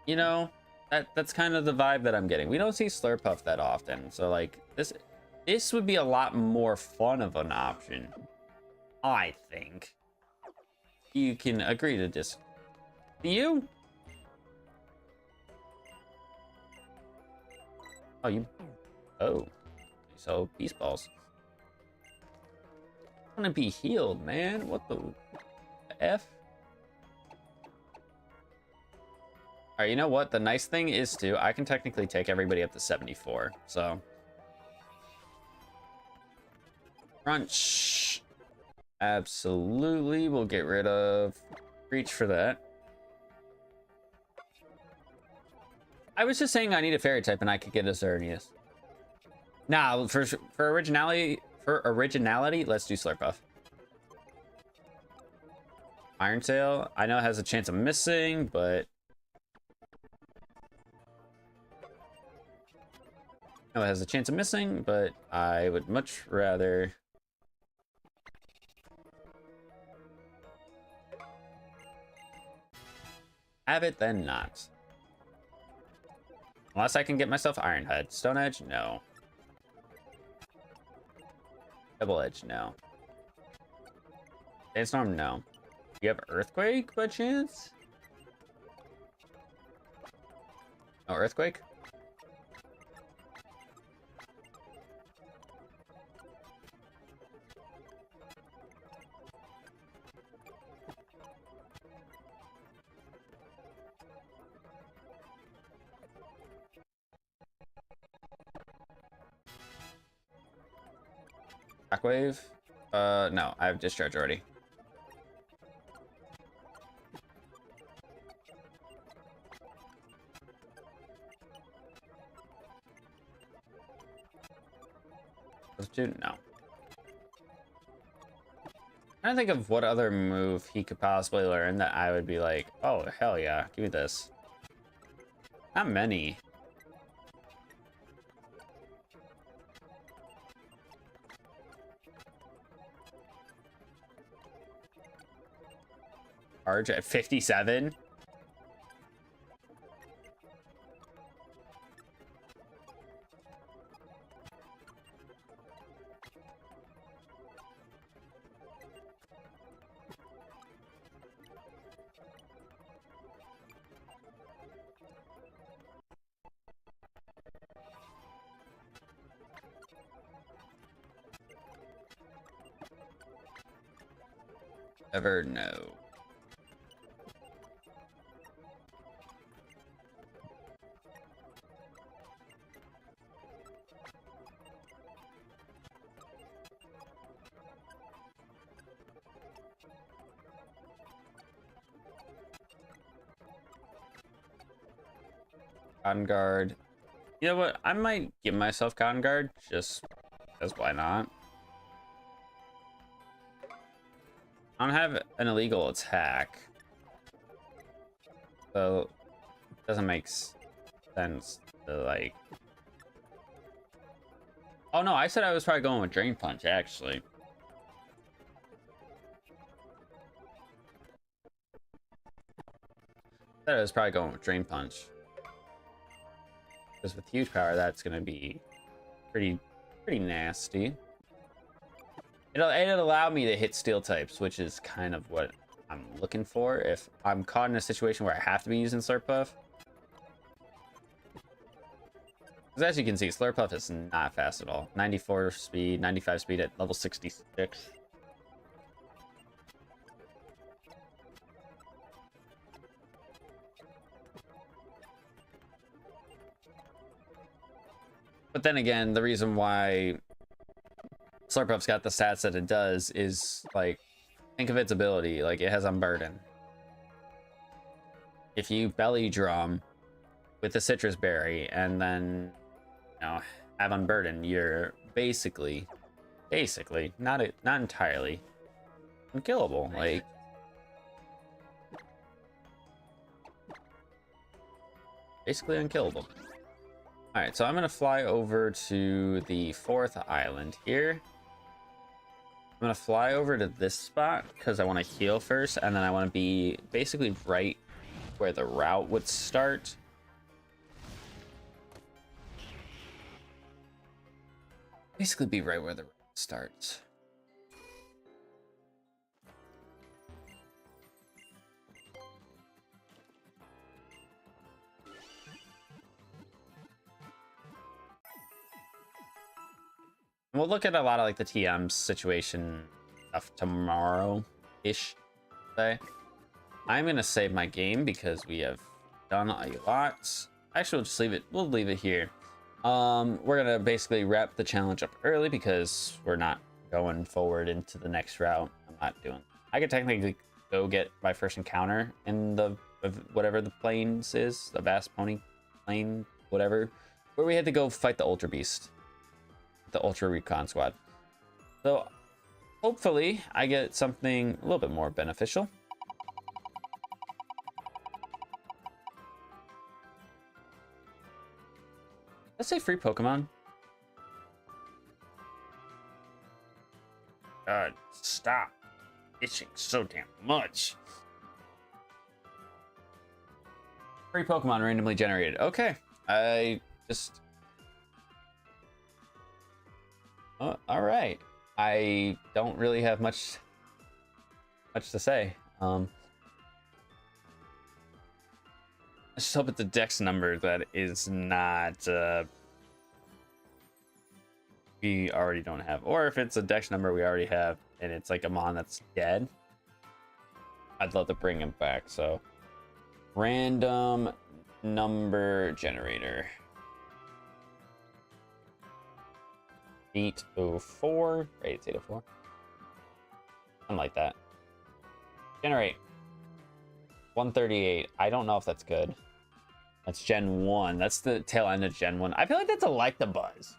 You know, that's kind of the vibe that I'm getting. We don't see Slurpuff that often, so like this would be a lot more fun of an option, I think. You can agree to disagree. Do you? Oh, you. Oh, so Beast Balls. I want to be healed, man. What the F? right, you know what? The nice thing is too, I can technically take everybody up to 74. So crunch. Absolutely, we'll get rid of reach for that. I was just saying I need a fairy type and I could get a Xerneas. Nah, for originality, let's do Slurpuff. Iron Tail, I know it has a chance of missing, but I would much rather have it than not. Unless I can get myself Iron Head. Stone Edge, no. Double Edge, no. Sandstorm, no. You have Earthquake by chance? No Earthquake? Shockwave? No, I have Discharge already. Substitute? No. I'm trying to think of what other move he could possibly learn that I would be like, oh, hell yeah, give me this. Not many. Charge at 57? Ever no. Cotton Guard. You know what? I might give myself Cotton Guard just because why not? I don't have an illegal attack, so it doesn't make sense to like. Oh no, I said I was probably going with Drain Punch actually. I said I was probably going with Drain Punch. Because with huge power, that's gonna be pretty nasty. It'll allow me to hit steel types, which is kind of what I'm looking for if I'm caught in a situation where I have to be using Slurpuff. Because as you can see, Slurpuff is not fast at all. 94 speed, 95 speed at level 66. But then again, the reason why Slurpuff's got the stats that it does is, like, think of its ability. Like, it has Unburden. If you Belly Drum with the Citrus Berry and then, you know, have Unburden, you're basically, not entirely, unkillable. Like, basically unkillable. Alright, so I'm going to fly over to the 4th island here. I'm going to fly over to this spot because I want to heal first, and then I want to be basically right where the route would start. Basically be right where the route starts. We'll look at a lot of like the TM situation stuff tomorrow-ish. Say, I'm gonna save my game because we have done a lot. Actually, we'll just leave it. We'll leave it here. We're gonna basically wrap the challenge up early because we're not going forward into the next route. I'm not doing. I could technically go get my first encounter in the whatever the plains is, the vast pony plain, whatever, where we had to go fight the Ultra Beast, the Ultra Recon Squad. So hopefully I get something a little bit more beneficial. Let's say free Pokemon. God, stop itching so damn much. Free Pokemon randomly generated. Okay, I just... Oh, all right. I don't really have much to say. I just hope it's a dex number that is not we already don't have, or if it's a dex number we already have and it's like a mon that's dead, I'd love to bring him back. So random number generator 804, right? It's 804, something like that. Generate 138. I don't know if that's good. That's Gen 1. That's the tail end of Gen 1. I feel like that's a Electabuzz.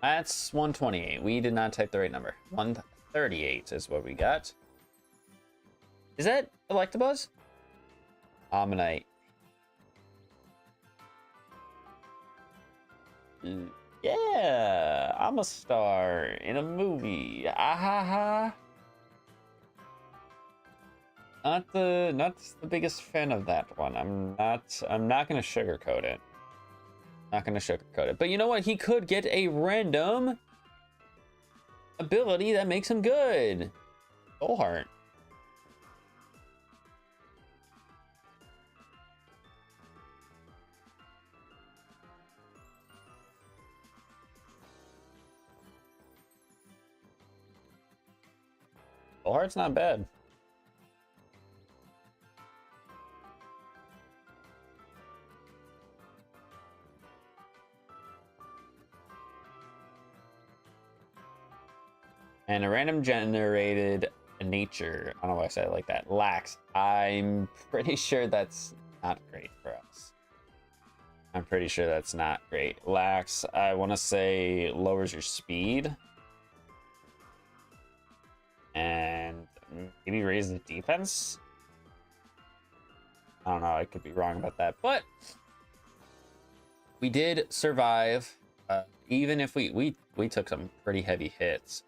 That's 128. We did not type the right number. 138 is what we got. Is that Electabuzz? Ammonite. Yeah, I'm a star in a movie. Ahaha. Not the biggest fan of that one. I'm not gonna sugarcoat it. Not gonna sugarcoat it. But you know what? He could get a random ability that makes him good. Soul Heart. Soul Heart's not bad. And a random generated nature. I don't know why I said it like that. Lax. I'm pretty sure that's not great for us. I'm pretty sure that's not great. Lax, I want to say lowers your speed. And maybe raises the defense. I don't know. I could be wrong about that. But we did survive. Even if we took some pretty heavy hits.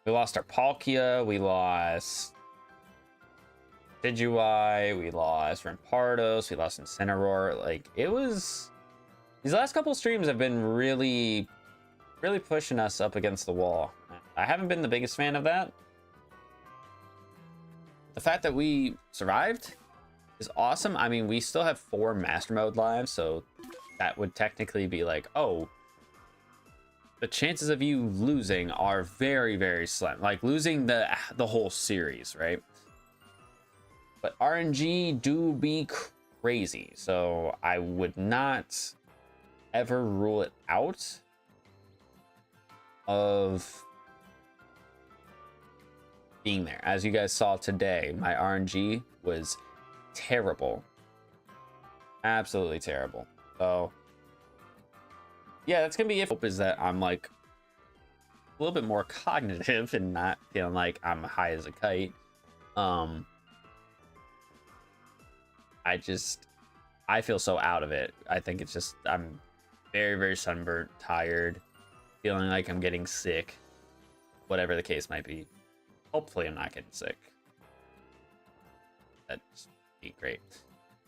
We lost our Palkia, we lost Decidueye, we lost Rampardos, we lost Incineroar. Like, it was... These last couple streams have been really pushing us up against the wall. I haven't been the biggest fan of that. The fact that we survived is awesome. I mean, we still have 4 Master Mode lives, so that would technically be like, oh, the chances of you losing are very slim, like losing the whole series, right? But RNG do be crazy, so I would not ever rule it out of being there. As you guys saw today, my RNG was terrible, absolutely terrible. So yeah, that's gonna be if hope is that I'm like a little bit more cognitive and not feeling like I'm high as a kite. I feel so out of it. I think it's just I'm very sunburnt, tired, feeling like I'm getting sick, whatever the case might be. Hopefully I'm not getting sick. That'd be great.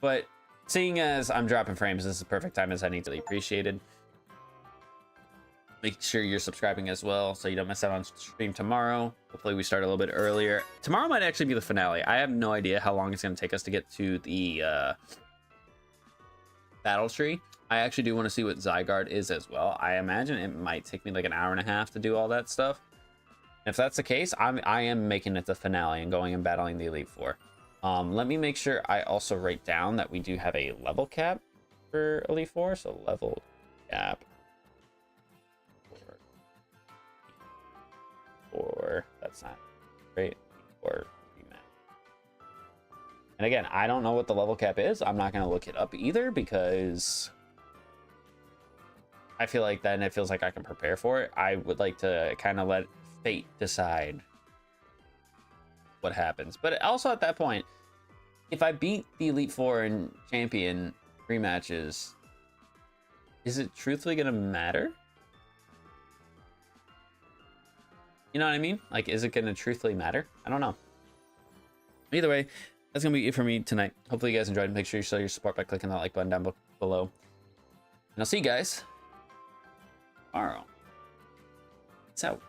But seeing as I'm dropping frames, this is the perfect time as I need to be appreciated. Make sure you're subscribing as well so you don't miss out on stream tomorrow. Hopefully we start a little bit earlier. Tomorrow might actually be the finale. I have no idea how long it's going to take us to get to the battle tree. I actually do want to see what Zygarde is as well. I imagine it might take me like an hour and a half to do all that stuff. If that's the case, I am making it the finale and going and battling the Elite Four. Let me make sure I also write down that we do have a level cap for Elite Four. So level cap for that's not great. Or and again, I don't know what the level cap is. I'm not going to look it up either because I feel like then it feels like I can prepare for it. I would like to kind of let fate decide what happens. But also at that point, if I beat the Elite Four and Champion rematches, is it truthfully going to matter? You know what I mean? Like, is it going to truthfully matter? I don't know. Either way, that's going to be it for me tonight. Hopefully you guys enjoyed. Make sure you show your support by clicking that like button down below. And I'll see you guys tomorrow. Peace out.